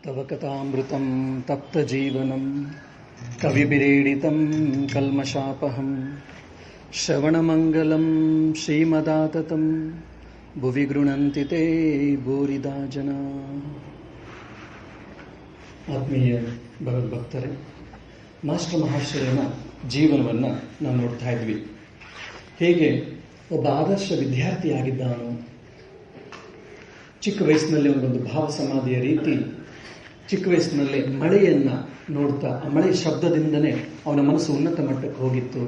तव कथामृतं तप्तजीवनं कविभिरीडितं कल्मषापहं श्रवणमङ्गलं श्रीमदाततं भुवि गृह्णन्ति ते भूरिदा जना. ಆತ್ಮೀಯ ಭಗವದ್ಭಕ್ತರೇ, ಮಾಸ್ಟರ್ ಮಹಾಶಯನ ಜೀವನವನ್ನು ನಾವು ನೋಡ್ತಾ ಇದ್ವಿ. ಹೇಗೆ ಒಬ್ಬ ಆದರ್ಶ ವಿದ್ಯಾರ್ಥಿಯಾಗಿದ್ದಾನು. ಚಿಕ್ಕ ವಯಸ್ಸಿನಲ್ಲಿ ಒಂದೊಂದು ಭಾವ ಸಮಾಧಿಯ ರೀತಿ ಚಿಕ್ಕ ವಯಸ್ಸಿನಲ್ಲಿ ಮಳೆಯನ್ನು ನೋಡ್ತಾ ಆ ಮಳೆ ಶಬ್ದದಿಂದನೇ ಅವನ ಮನಸ್ಸು ಉನ್ನತ ಮಟ್ಟಕ್ಕೆ ಹೋಗಿತ್ತು.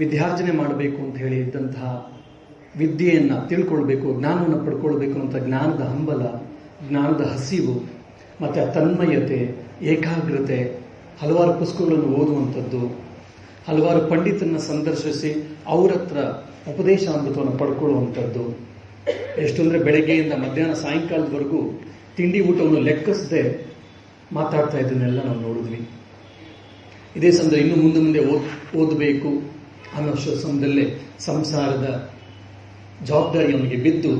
ವಿದ್ಯಾರ್ಜನೆ ಮಾಡಬೇಕು ಅಂತ ಹೇಳಿ ಇದ್ದಂತಹ ವಿದ್ಯೆಯನ್ನು ತಿಳ್ಕೊಳ್ಬೇಕು, ಜ್ಞಾನವನ್ನು ಪಡ್ಕೊಳ್ಬೇಕು ಅಂತ ಜ್ಞಾನದ ಹಂಬಲ, ಜ್ಞಾನದ ಹಸಿವು ಮತ್ತು ತನ್ಮಯತೆ, ಏಕಾಗ್ರತೆ, ಹಲವಾರು ಪುಸ್ತಕಗಳನ್ನು ಓದುವಂಥದ್ದು, ಹಲವಾರು ಪಂಡಿತರನ್ನು ಸಂದರ್ಶಿಸಿ ಅವ್ರ ಹತ್ರ ಉಪದೇಶಾಮೃತವನ್ನು ಪಡ್ಕೊಳ್ಳುವಂಥದ್ದು. ಎಷ್ಟು ಅಂದರೆ ಬೆಳಗ್ಗೆಯಿಂದ ಮಧ್ಯಾಹ್ನ ಸಾಯಂಕಾಲದವರೆಗೂ ತಿಂಡಿ ಊಟವನ್ನು ಲೆಕ್ಕಿಸದೆ ಮಾತಾಡ್ತಾ ಇದ್ದನ್ನೆಲ್ಲ ನಾವು ನೋಡಿದ್ವಿ. ಇದೇ ಸಮಯದಲ್ಲಿ ಇನ್ನು ಮುಂದೆ ಓದಬೇಕು ಅನ್ನೋ ಸಮಯದಲ್ಲೇ ಸಂಸಾರದ ಜವಾಬ್ದಾರಿ ಅವನಿಗೆ ಬಿದ್ದು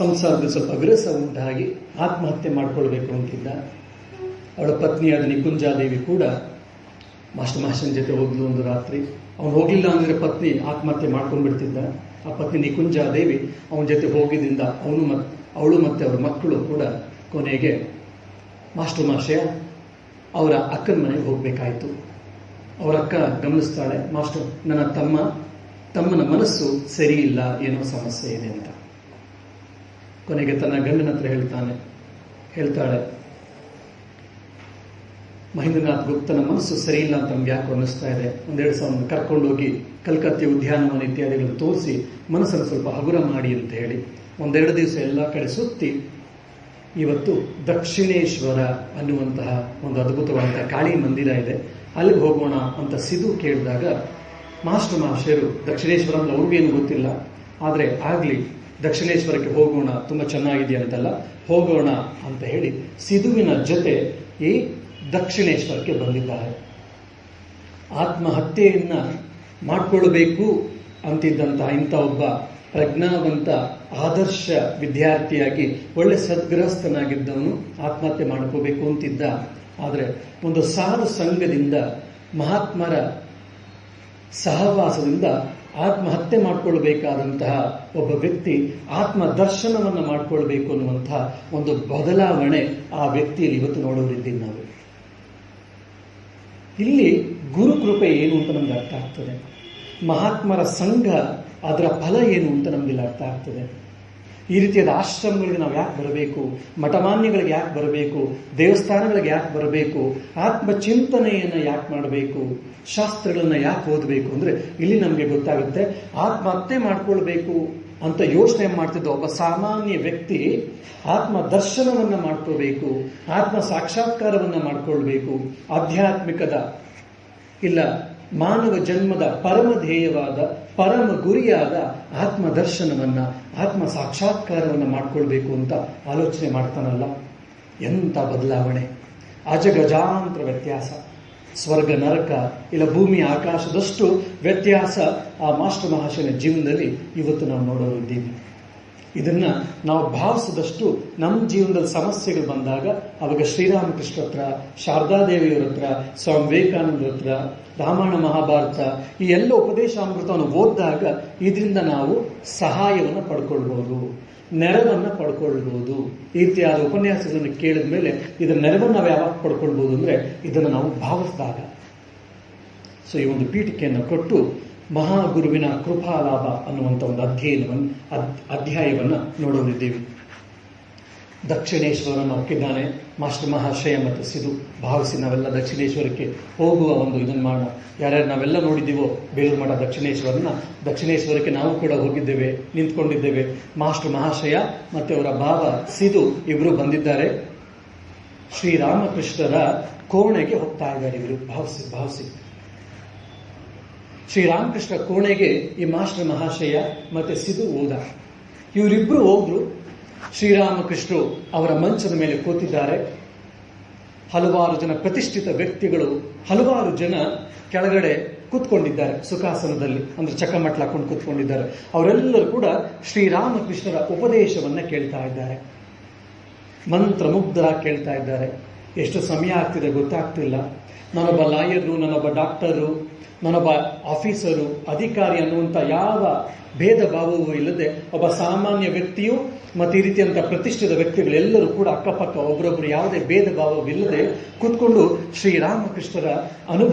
ಸಂಸಾರದ ಸ್ವಲ್ಪ ವಿರಸ ಉಂಟಾಗಿ ಆತ್ಮಹತ್ಯೆ ಮಾಡಿಕೊಳ್ಬೇಕು ಅಂತಿದ್ದ. ಅವಳ ಪತ್ನಿಯಾದ ನಿಕುಂಜಾದೇವಿ ಕೂಡ ಮಾಸ್ಟರ್ ಮಹಾಶಯನ ಜೊತೆ ಹೋದ್ಲು ಒಂದು ರಾತ್ರಿ. ಅವನು ಹೋಗಿಲ್ಲ ಅಂದರೆ ಪತ್ನಿ ಆತ್ಮಹತ್ಯೆ ಮಾಡ್ಕೊಂಡ್ಬಿಡ್ತಿದ್ದ. ಆ ಪತ್ನಿ ನಿಕುಂಜಾದೇವಿ ಅವನ ಜೊತೆ ಹೋಗಿದ್ದರಿಂದ ಅವಳು ಮತ್ತು ಅವರ ಮಕ್ಕಳು ಕೂಡ ಕೊನೆಗೆ ಮಾಸ್ಟರ್ ಮಹಾಶಯ ಅವರ ಅಕ್ಕನ ಮನೆಗೆ ಹೋಗಬೇಕಾಯಿತು. ಅವರ ಅಕ್ಕ ಗಮನಿಸ್ತಾಳೆ, ಮಾಸ್ಟರ್ ನನ್ನ ತಮ್ಮನ ಮನಸ್ಸು ಸರಿ ಇಲ್ಲ, ಏನೋ ಸಮಸ್ಯೆ ಇದೆ ಅಂತ. ಕೊನೆಗೆ ತನ್ನ ಗಂಡನ ಹತ್ರ ಹೇಳ್ತಾಳೆ, ಮಹೇಂದ್ರನಾಥ್ ಗುಪ್ತನ ಮನಸ್ಸು ಸರಿ ಇಲ್ಲ ಅಂತ ನಮ್ಗೆ ಯಾಕೆ ಅನ್ನಿಸ್ತಾ ಇದೆ. ಒಂದೆರಡು ಸಾವಿರ ಕರ್ಕೊಂಡೋಗಿ ಕಲ್ಕತ್ತೆ ಉದ್ಯಾನವನ ಇತ್ಯಾದಿಗಳನ್ನು ತೋರಿಸಿ ಮನಸ್ಸನ್ನು ಸ್ವಲ್ಪ ಹಗುರ ಮಾಡಿ ಅಂತ ಹೇಳಿ ಒಂದೆರಡು ದಿವಸ ಎಲ್ಲ ಕಡೆ ಸುತ್ತಿ ಇವತ್ತು ದಕ್ಷಿಣೇಶ್ವರ ಅನ್ನುವಂತಹ ಒಂದು ಅದ್ಭುತವಾದಂತಹ ಕಾಳಿ ಮಂದಿರ ಇದೆ, ಅಲ್ಲಿಗೆ ಹೋಗೋಣ ಅಂತ ಸಿದು ಕೇಳಿದಾಗ ಮಾಸ್ಟರ್ ಮಹಾಶಯರು ದಕ್ಷಿಣೇಶ್ವರ ಅಂದ್ರೆ ಅವ್ರಿಗೇನು ಗೊತ್ತಿಲ್ಲ, ಆದರೆ ಆಗಲಿ ದಕ್ಷಿಣೇಶ್ವರಕ್ಕೆ ಹೋಗೋಣ, ತುಂಬ ಚೆನ್ನಾಗಿದೆಯಂತಲ್ಲ, ಹೋಗೋಣ ಅಂತ ಹೇಳಿ ಸಿಧುವಿನ ಜೊತೆ ಈ ದಕ್ಷಿಣೇಶ್ವರಕ್ಕೆ ಬಂದಿದ್ದಾರೆ. ಆತ್ಮಹತ್ಯೆಯನ್ನ ಮಾಡಿಕೊಳ್ಬೇಕು ಅಂತಿದ್ದಂತಹ ಇಂಥ ಒಬ್ಬ ಪ್ರಜ್ಞಾವಂತ ಆದರ್ಶ ವಿದ್ಯಾರ್ಥಿಯಾಗಿ ಒಳ್ಳೆ ಸದ್ಗೃಹಸ್ಥನಾಗಿದ್ದವನು ಆತ್ಮಹತ್ಯೆ ಮಾಡ್ಕೋಬೇಕು ಅಂತಿದ್ದ. ಆದರೆ ಒಂದು ಸಾಧು ಸಂಘದಿಂದ, ಮಹಾತ್ಮರ ಸಹವಾಸದಿಂದ ಆತ್ಮಹತ್ಯೆ ಮಾಡಿಕೊಳ್ಬೇಕಾದಂತಹ ಒಬ್ಬ ವ್ಯಕ್ತಿ ಆತ್ಮ ದರ್ಶನವನ್ನು ಮಾಡಿಕೊಳ್ಬೇಕು ಅನ್ನುವಂತಹ ಒಂದು ಬದಲಾವಣೆ ಆ ವ್ಯಕ್ತಿಯಲ್ಲಿ ಇವತ್ತು ನೋಡೋರಿದ್ದೀವಿ ನಾವು. ಇಲ್ಲಿ ಗುರುಕೃಪೆ ಏನು ಅಂತ ನಮ್ಗೆ ಅರ್ಥ ಆಗ್ತದೆ. ಮಹಾತ್ಮರ ಸಂಘ ಅದರ ಫಲ ಏನು ಅಂತ ನಮಗೆಲ್ಲ ಅರ್ಥ ಆಗ್ತದೆ. ಈ ರೀತಿಯಾದ ಆಶ್ರಮಗಳಿಗೆ ನಾವು ಯಾಕೆ ಬರಬೇಕು, ಮಠಮಾನ್ಯಗಳಿಗೆ ಯಾಕೆ ಬರಬೇಕು, ದೇವಸ್ಥಾನಗಳಿಗೆ ಯಾಕೆ ಬರಬೇಕು, ಆತ್ಮಚಿಂತನೆಯನ್ನು ಯಾಕೆ ಮಾಡಬೇಕು, ಶಾಸ್ತ್ರಗಳನ್ನ ಯಾಕೆ ಓದಬೇಕು ಅಂದರೆ ಇಲ್ಲಿ ನಮಗೆ ಗೊತ್ತಾಗುತ್ತೆ. ಆತ್ಮಹತ್ಯೆ ಮಾಡ್ಕೊಳ್ಬೇಕು ಅಂತ ಯೋಚನೆ ಮಾಡ್ತಿದ್ದ ಒಬ್ಬ ಸಾಮಾನ್ಯ ವ್ಯಕ್ತಿ ಆತ್ಮ ದರ್ಶನವನ್ನು ಮಾಡ್ಕೋಬೇಕು, ಆತ್ಮ ಸಾಕ್ಷಾತ್ಕಾರವನ್ನು ಮಾಡ್ಕೊಳ್ಬೇಕು, ಆಧ್ಯಾತ್ಮಿಕದ ಇಲ್ಲ ಮಾನವ ಜನ್ಮದ ಪರಮ ಧ್ಯೇಯವಾದ ಪರಮ ಗುರಿಯಾದ ಆತ್ಮ ದರ್ಶನವನ್ನ, ಆತ್ಮ ಸಾಕ್ಷಾತ್ಕಾರವನ್ನು ಮಾಡ್ಕೊಳ್ಬೇಕು ಅಂತ ಆಲೋಚನೆ ಮಾಡ್ತಾನಲ್ಲ, ಎಂಥ ಬದಲಾವಣೆ! ಅಜಗಜಾಂತರ ವ್ಯತ್ಯಾಸ. ಸ್ವರ್ಗ ನರಕ ಇಲ್ಲ ಭೂಮಿ ಆಕಾಶದಷ್ಟು ವ್ಯತ್ಯಾಸ ಆ ಮಾಸ್ಟರ್ ಮಹಾಶಯನ ಜೀವನದಲ್ಲಿ ಇವತ್ತು ನಾವು ನೋಡೋರಿದ್ದೀವಿ. ಇದನ್ನ ನಾವು ಭಾವಿಸಿದಷ್ಟು ನಮ್ಮ ಜೀವನದಲ್ಲಿ ಸಮಸ್ಯೆಗಳು ಬಂದಾಗ ಅವಾಗ ಶ್ರೀರಾಮಕೃಷ್ಣ ಹತ್ರ, ಶಾರದಾದೇವಿಯವರ ಹತ್ರ, ಸ್ವಾಮಿ ವಿವೇಕಾನಂದರ ಹತ್ರ, ರಾಮಾಯಣ ಮಹಾಭಾರತ ಈ ಎಲ್ಲ ಉಪದೇಶಾಮೃತವನ್ನು ಓದಿದಾಗ ಇದರಿಂದ ನಾವು ಸಹಾಯವನ್ನು ಪಡ್ಕೊಳ್ಬಹುದು, ನೆರವನ್ನು ಪಡ್ಕೊಳ್ಬಹುದು. ಈ ರೀತಿಯಾದ ಉಪನ್ಯಾಸಗಳನ್ನು ಕೇಳಿದ ಮೇಲೆ ಇದರ ನೆರವನ್ನು ನಾವು ಯಾವಾಗ ಪಡ್ಕೊಳ್ಬಹುದು ಅಂದರೆ ಇದನ್ನು ನಾವು ಭಾವಿಸಿದಾಗ. ಸೊ ಈ ಒಂದು ಪೀಠಿಕೆಯನ್ನು ಕೊಟ್ಟು ಮಹಾಗುರುವಿನ ಕೃಪಾಲಾಭ ಅನ್ನುವಂಥ ಒಂದು ಅಧ್ಯಾಯವನ್ನು ನೋಡೋರಿದ್ದೀವಿ. ದಕ್ಷಿಣೇಶ್ವರನ ಒಕ್ಕಿದ್ದಾನೆ ಮಾಸ್ಟರ್ ಮಹಾಶಯ ಮತ್ತು ಸಿಧು. ಭಾವಿಸಿ ನಾವೆಲ್ಲ ದಕ್ಷಿಣೇಶ್ವರಕ್ಕೆ ಹೋಗುವ ಒಂದು ಇದನ್ನು ಮಾಡೋಣ. ಯಾರ್ಯಾರು ನಾವೆಲ್ಲ ನೋಡಿದ್ದೀವೋ ಬೇಲೂರು ಮಠ ದಕ್ಷಿಣೇಶ್ವರಕ್ಕೆ ನಾವು ಕೂಡ ಹೋಗಿದ್ದೇವೆ, ನಿಂತ್ಕೊಂಡಿದ್ದೇವೆ. ಮಾಸ್ಟರ್ ಮಹಾಶಯ ಮತ್ತು ಅವರ ಭಾವ ಸಿಧು ಇಬ್ಬರು ಬಂದಿದ್ದಾರೆ. ಶ್ರೀರಾಮಕೃಷ್ಣರ ಕೋಣೆಗೆ ಹೋಗ್ತಾ ಇದ್ದಾರೆ ಇವರು. ಭಾವಿಸಿ ಶ್ರೀರಾಮಕೃಷ್ಣ ಕೋಣೆಗೆ ಈ ಮಾಸ್ಟರ್ ಮಹಾಶಯ ಮತ್ತೆ ಸಿಧು ಹೋದ. ಇವರಿಬ್ರು ಹೋದ್ರು. ಶ್ರೀರಾಮಕೃಷ್ಣರು ಅವರ ಮಂಚದ ಮೇಲೆ ಕೂತಿದ್ದಾರೆ. ಹಲವಾರು ಜನ ಪ್ರತಿಷ್ಠಿತ ವ್ಯಕ್ತಿಗಳು, ಹಲವಾರು ಜನ ಕೆಳಗಡೆ ಕೂತ್ಕೊಂಡಿದ್ದಾರೆ ಸುಖಾಸನದಲ್ಲಿ, ಅಂದ್ರೆ ಚಕ್ಕಮಟ್ಲ ಹಾಕೊಂಡು ಕೂತ್ಕೊಂಡಿದ್ದಾರೆ. ಅವರೆಲ್ಲರೂ ಕೂಡ ಶ್ರೀರಾಮಕೃಷ್ಣರ ಉಪದೇಶವನ್ನ ಕೇಳ್ತಾ ಇದ್ದಾರೆ. ಮಂತ್ರಮುಗ್ಧರಾಗಿ ಕೇಳ್ತಾ ಇದ್ದಾರೆ. ಎಷ್ಟು ಸಮಯ ಆಗ್ತಿದೆ ಗೊತ್ತಾಗ್ತಿಲ್ಲ. ನಾನೊಬ್ಬ ಲಾಯರು, ನಾನೊಬ್ಬ ಡಾಕ್ಟರು, ನಾನೊಬ್ಬ ಆಫೀಸರು, ಅಧಿಕಾರಿ ಅನ್ನುವಂಥ ಯಾವ ಭೇದ ಭಾವವೂ ಇಲ್ಲದೆ ಒಬ್ಬ ಸಾಮಾನ್ಯ ವ್ಯಕ್ತಿಯು ಮತ್ತು ಈ ರೀತಿಯಂಥ ಪ್ರತಿಷ್ಠಿತ ವ್ಯಕ್ತಿಗಳೆಲ್ಲರೂ ಕೂಡ ಅಕ್ಕಪಕ್ಕ ಒಬ್ಬರೊಬ್ಬರು ಯಾವುದೇ ಭೇದ ಭಾವವಿಲ್ಲದೆ ಕೂತ್ಕೊಂಡು ಶ್ರೀರಾಮಕೃಷ್ಣರ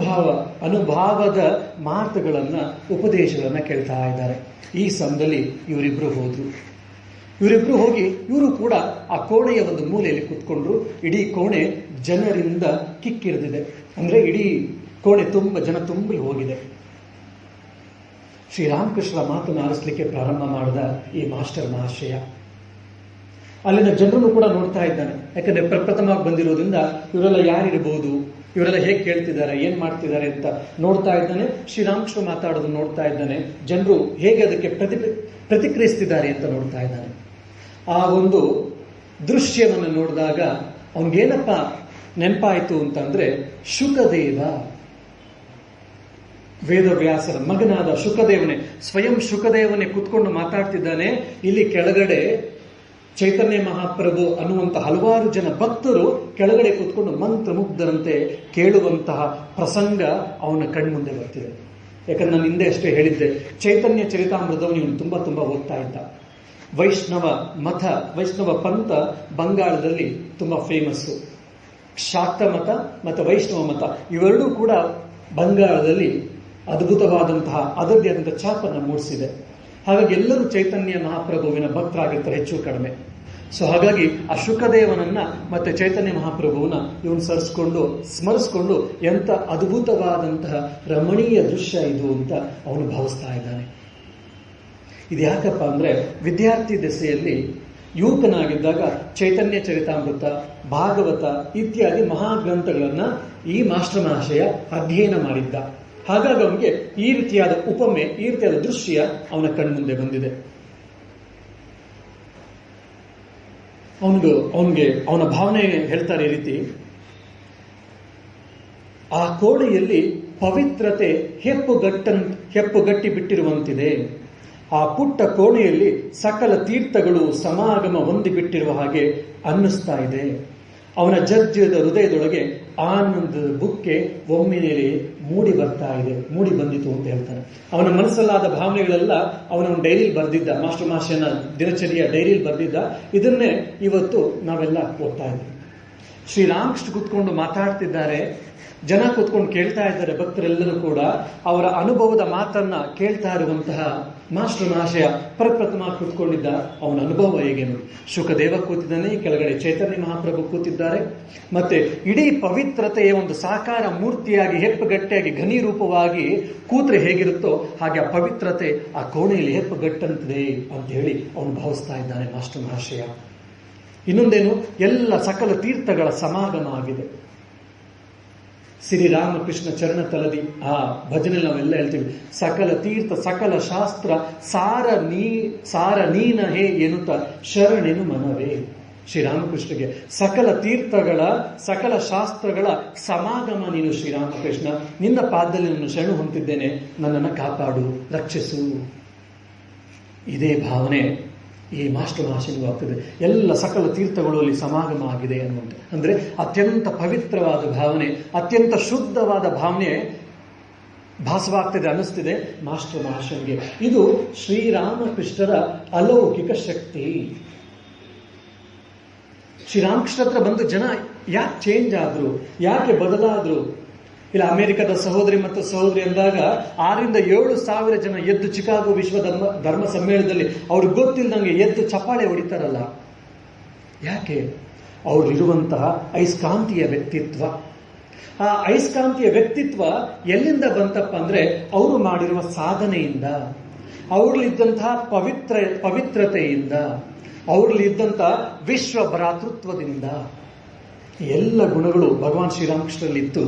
ಅನುಭಾವದ ಮಾತುಗಳನ್ನು, ಉಪದೇಶಗಳನ್ನು ಕೇಳ್ತಾ ಇದ್ದಾರೆ. ಈ ಸಮಯದಲ್ಲಿ ಇವರಿಬ್ಬರು ಹೋದ್ರು. ಇವರಿಬ್ರು ಹೋಗಿ ಇವರು ಕೂಡ ಆ ಕೋಣೆಯ ಒಂದು ಮೂಲೆಯಲ್ಲಿ ಕೂತ್ಕೊಂಡ್ರು. ಇಡೀ ಕೋಣೆ ಜನರಿಂದ ಕಿಕ್ಕಿರಿದಿದೆ. ಅಂದ್ರೆ ಇಡೀ ಕೋಣೆ ಜನ ತುಂಬಿ ಹೋಗಿದೆ. ಶ್ರೀರಾಮಕೃಷ್ಣರ ಮಾತನ್ನು ಆಲಿಸ್ಲಿಕ್ಕೆ ಪ್ರಾರಂಭ ಮಾಡಿದ ಈ ಮಾಸ್ಟರ್ ಮಹಾಶಯ ಅಲ್ಲಿನ ಜನರನ್ನು ಕೂಡ ನೋಡ್ತಾ ಇದ್ದಾನೆ. ಯಾಕಂದ್ರೆ ಪ್ರಪ್ರಥಮವಾಗಿ ಬಂದಿರೋದ್ರಿಂದ ಇವರೆಲ್ಲ ಯಾರಿರಬಹುದು, ಇವರೆಲ್ಲ ಹೇಗೆ ಕೇಳ್ತಿದ್ದಾರೆ, ಏನ್ ಮಾಡ್ತಿದ್ದಾರೆ ಅಂತ ನೋಡ್ತಾ ಇದ್ದಾನೆ. ಶ್ರೀರಾಮಕೃಷ್ಣ ಮಾತಾಡೋದು ನೋಡ್ತಾ ಇದ್ದಾನೆ. ಜನರು ಹೇಗೆ ಅದಕ್ಕೆ ಪ್ರತಿಕ್ರಿಯಿಸ್ತಿದ್ದಾರೆ ಅಂತ ನೋಡ್ತಾ ಇದ್ದಾನೆ. ಆ ಒಂದು ದೃಶ್ಯವನ್ನು ನೋಡಿದಾಗ ಅವನಿಗೇನಪ್ಪ ನೆನಪಾಯಿತು ಅಂತಂದ್ರೆ, ಶುಕದೇವ, ವೇದವ್ಯಾಸರ ಮಗನಾದ ಶುಕದೇವನೇ, ಸ್ವಯಂ ಶುಕದೇವನೇ ಕೂತ್ಕೊಂಡು ಮಾತಾಡ್ತಿದ್ದಾನೆ. ಇಲ್ಲಿ ಕೆಳಗಡೆ ಚೈತನ್ಯ ಮಹಾಪ್ರಭು ಅನ್ನುವಂಥ ಹಲವಾರು ಜನ ಭಕ್ತರು ಕೆಳಗಡೆ ಕೂತ್ಕೊಂಡು ಮಂತ್ರಮುಗ್ಧರಂತೆ ಕೇಳುವಂತಹ ಪ್ರಸಂಗ ಅವನ ಕಣ್ಮುಂದೆ ಬರ್ತಿದೆ. ಯಾಕಂದ್ರೆ ನಾನು ಹಿಂದೆ ಅಷ್ಟೇ ಹೇಳಿದ್ದೆ, ಚೈತನ್ಯ ಚರಿತಾಮೃತವನ್ನು ಇವನು ತುಂಬಾ ಓದ್ತಾ ಇದ್ದ. ವೈಷ್ಣವ ಪಂಥ ಬಂಗಾಳದಲ್ಲಿ ತುಂಬಾ ಫೇಮಸ್ಸು. ಶಾಕ್ತ ಮತ ಮತ್ತು ವೈಷ್ಣವ ಮತ ಇವೆರಡೂ ಕೂಡ ಬಂಗಾಳದಲ್ಲಿ ಅದ್ಭುತವಾದಂತಹ ಅದರದೇ ಆದಂತಹ ಛಾಪನ್ನು ಮೂಡಿಸಿದೆ. ಹಾಗಾಗಿ ಎಲ್ಲರೂ ಚೈತನ್ಯ ಮಹಾಪ್ರಭುವಿನ ಭಕ್ತರಾಗಿರ್ತಾರೆ ಹೆಚ್ಚು ಕಡಿಮೆ. ಸೊ ಹಾಗಾಗಿ ಆ ಶುಕದೇವನನ್ನ ಮತ್ತೆ ಚೈತನ್ಯ ಮಹಾಪ್ರಭುವನ್ನ ಇವನು ಸ್ಮರಿಸ್ಕೊಂಡು ಎಂತ ಅದ್ಭುತವಾದಂತಹ ರಮಣೀಯ ದೃಶ್ಯ ಇದು ಅಂತ ಅವನು ಭಾವಿಸ್ತಾ ಇದ್ದಾನೆ. ಇದು ಯಾಕಪ್ಪ ಅಂದ್ರೆ, ವಿದ್ಯಾರ್ಥಿ ದೆಸೆಯಲ್ಲಿ ಯುವಕನಾಗಿದ್ದಾಗ ಚೈತನ್ಯ ಚರಿತಾಮೃತ, ಭಾಗವತ ಇತ್ಯಾದಿ ಮಹಾಗ್ರಂಥಗಳನ್ನ ಈ ಮಾಸ್ಟರ್ ಮಹಾಶಯ ಅಧ್ಯಯನ ಮಾಡಿದ್ದ. ಹಾಗಾಗಿ ಅವನಿಗೆ ಈ ರೀತಿಯಾದ ಉಪಮೆ, ಈ ರೀತಿಯಾದ ದೃಶ್ಯ ಅವನ ಕಣ್ಮುಂದೆ ಬಂದಿದೆ. ಅವನ ಭಾವನೆ ಹೇಳ್ತಾರೆ ಈ ರೀತಿ, ಆ ಕೋಣೆಯಲ್ಲಿ ಪವಿತ್ರತೆ ಹೆಪ್ಪುಗಟ್ಟಿ ಬಿಟ್ಟಿರುವಂತಿದೆ. ಆ ಪುಟ್ಟ ಕೋಣೆಯಲ್ಲಿ ಸಕಲ ತೀರ್ಥಗಳು ಸಮಾಗಮ ಹೊಂದಿಬಿಟ್ಟಿರುವ ಹಾಗೆ ಅನ್ನಿಸ್ತಾ ಇದೆ. ಅವನ ಜರ್ಜದ ಹೃದಯದೊಳಗೆ ಆನಂದದ ಬುಕ್ಕೆ ಒಮ್ಮೆಲೆ ಮೂಡಿ ಬಂದಿತು ಅಂತ ಹೇಳ್ತಾನೆ. ಅವನ ಮನಸ್ಸಲ್ಲಾದ ಭಾವನೆಗಳೆಲ್ಲ ಅವನ ಡೈರಿಯಲ್ಲಿ ಬರೆದಿದ್ದ, ಮಾಸ್ಟರ್ ಮಹಾಶಯನ ದಿನಚರಿಯ ಡೈರಿಯಲ್ಲಿ ಬರೆದಿದ್ದ. ಇದನ್ನೇ ಇವತ್ತು ನಾವೆಲ್ಲ ಓದ್ತಾ ಇದ್ದೀವಿ. ಶ್ರೀರಾಮಕೃಷ್ಣ ಕೂತ್ಕೊಂಡು ಮಾತಾಡ್ತಿದ್ದಾರೆ, ಜನ ಕೂತ್ಕೊಂಡು ಕೇಳ್ತಾ ಇದ್ದಾರೆ. ಭಕ್ತರೆಲ್ಲರೂ ಕೂಡ ಅವರ ಅನುಭವದ ಮಾತನ್ನ ಕೇಳ್ತಾ ಇರುವಂತಹ ಮಾಸ್ಟರ್ ಮಹಾಶಯ ಪ್ರಪ್ರಥಮ ಕೂತ್ಕೊಂಡಿದ್ದ. ಅವನ ಅನುಭವ ಹೇಗೆ ನೋಡಿ, ಶುಕದೇವ ಕೂತಿದ್ದಾನೆ, ಕೆಳಗಡೆ ಚೈತನ್ಯ ಮಹಾಪ್ರಭು ಕೂತಿದ್ದಾರೆ. ಮತ್ತೆ ಇಡೀ ಪವಿತ್ರತೆಯ ಒಂದು ಸಾಕಾರ ಮೂರ್ತಿಯಾಗಿ ಹೆಪ್ಪುಗಟ್ಟಿಯಾಗಿ ಘನೀರೂಪವಾಗಿ ಕೂತ್ರೆ ಹೇಗಿರುತ್ತೋ ಹಾಗೆ ಆ ಪವಿತ್ರತೆ ಆ ಕೋಣೆಯಲ್ಲಿ ಹೆಪ್ಪುಗಟ್ಟಂತಿದೆ ಅಂತ ಹೇಳಿ ಅವನು ಭಾವಿಸ್ತಾ ಇದ್ದಾನೆ ಮಾಸ್ಟರ್ ಮಹಾಶಯ. ಇನ್ನೊಂದೇನು, ಎಲ್ಲ ಸಕಲ ತೀರ್ಥಗಳ ಸಮಾಗಮ ಆಗಿದೆ. ಶ್ರೀರಾಮಕೃಷ್ಣ ಚರಣ ತಲದಿ ಆ ಭಜನೆ ನಾವೆಲ್ಲ ಹೇಳ್ತೀವಿ, ಸಕಲ ತೀರ್ಥ ಸಕಲ ಶಾಸ್ತ್ರ ಸಾರ ನೀನ ಹೇ ಎನ್ನುತ್ತ ಶರಣೆನು ಮನವೇ. ಶ್ರೀರಾಮಕೃಷ್ಣಗೆ ಸಕಲ ತೀರ್ಥಗಳ ಸಕಲ ಶಾಸ್ತ್ರಗಳ ಸಮಾಗಮ ನೀನು ಶ್ರೀರಾಮಕೃಷ್ಣ. ನಿನ್ನ ಪಾದದಲ್ಲಿ ನಾನು ಶರಣು ಹೊಂದಿದ್ದೇನೆ, ನನ್ನನ್ನು ಕಾಪಾಡು, ರಕ್ಷಿಸು. ಇದೇ ಭಾವನೆ ಈ ಮಾಸ್ಟರ್ ಮಹಾಶಯನಿಗೂ ಆಗ್ತದೆ. ಎಲ್ಲ ಸಕಲ ತೀರ್ಥಗಳು ಅಲ್ಲಿ ಸಮಾಗಮ ಆಗಿದೆ ಅನ್ನುವಂಥ, ಅಂದ್ರೆ ಅತ್ಯಂತ ಪವಿತ್ರವಾದ ಭಾವನೆ, ಅತ್ಯಂತ ಶುದ್ಧವಾದ ಭಾವನೆ ಭಾಸವಾಗ್ತಿದೆ, ಅನ್ನಿಸ್ತಿದೆ ಮಾಸ್ಟರ್ ಮಹಾಶಯನಿಗೆ. ಇದು ಶ್ರೀರಾಮಕೃಷ್ಣರ ಅಲೌಕಿಕ ಶಕ್ತಿ. ಶ್ರೀರಾಮಕೃಷ್ಣ ಹತ್ರ ಬಂದು ಜನ ಯಾಕೆ ಚೇಂಜ್ ಆದ್ರು, ಯಾಕೆ ಬದಲಾದ್ರು? ಇಲ್ಲ, ಅಮೆರಿಕದ ಸಹೋದರಿ ಮತ್ತು ಸಹೋದರಿ ಅಂದಾಗ 6,000-7,000 ಜನ ಎದ್ದು ಚಿಕಾಗೋ ವಿಶ್ವ ಧರ್ಮ ಸಮ್ಮೇಳನದಲ್ಲಿ ಅವ್ರಿಗೆ ಗೊತ್ತಿಲ್ಲದಂಗೆ ಎದ್ದು ಚಪ್ಪಾಳೆ ಹೊಡಿತಾರಲ್ಲ, ಯಾಕೆ? ಅವ್ರಿರುವಂತಹ ಅಯಸ್ಕಾಂತೀಯ ವ್ಯಕ್ತಿತ್ವ. ಆ ಅಯಸ್ಕಾಂತೀಯ ವ್ಯಕ್ತಿತ್ವ ಎಲ್ಲಿಂದ ಬಂತಪ್ಪ ಅಂದ್ರೆ, ಅವರು ಮಾಡಿರುವ ಸಾಧನೆಯಿಂದ, ಅವ್ರಲ್ಲಿದ್ದಂತಹ ಪವಿತ್ರತೆಯಿಂದ, ಅವ್ರಲ್ಲಿದ್ದಂತಹ ವಿಶ್ವ ಭ್ರಾತೃತ್ವದಿಂದ. ಎಲ್ಲ ಗುಣಗಳು ಭಗವಾನ್ ಶ್ರೀರಾಮಕೃಷ್ಣರಲ್ಲಿತ್ತು.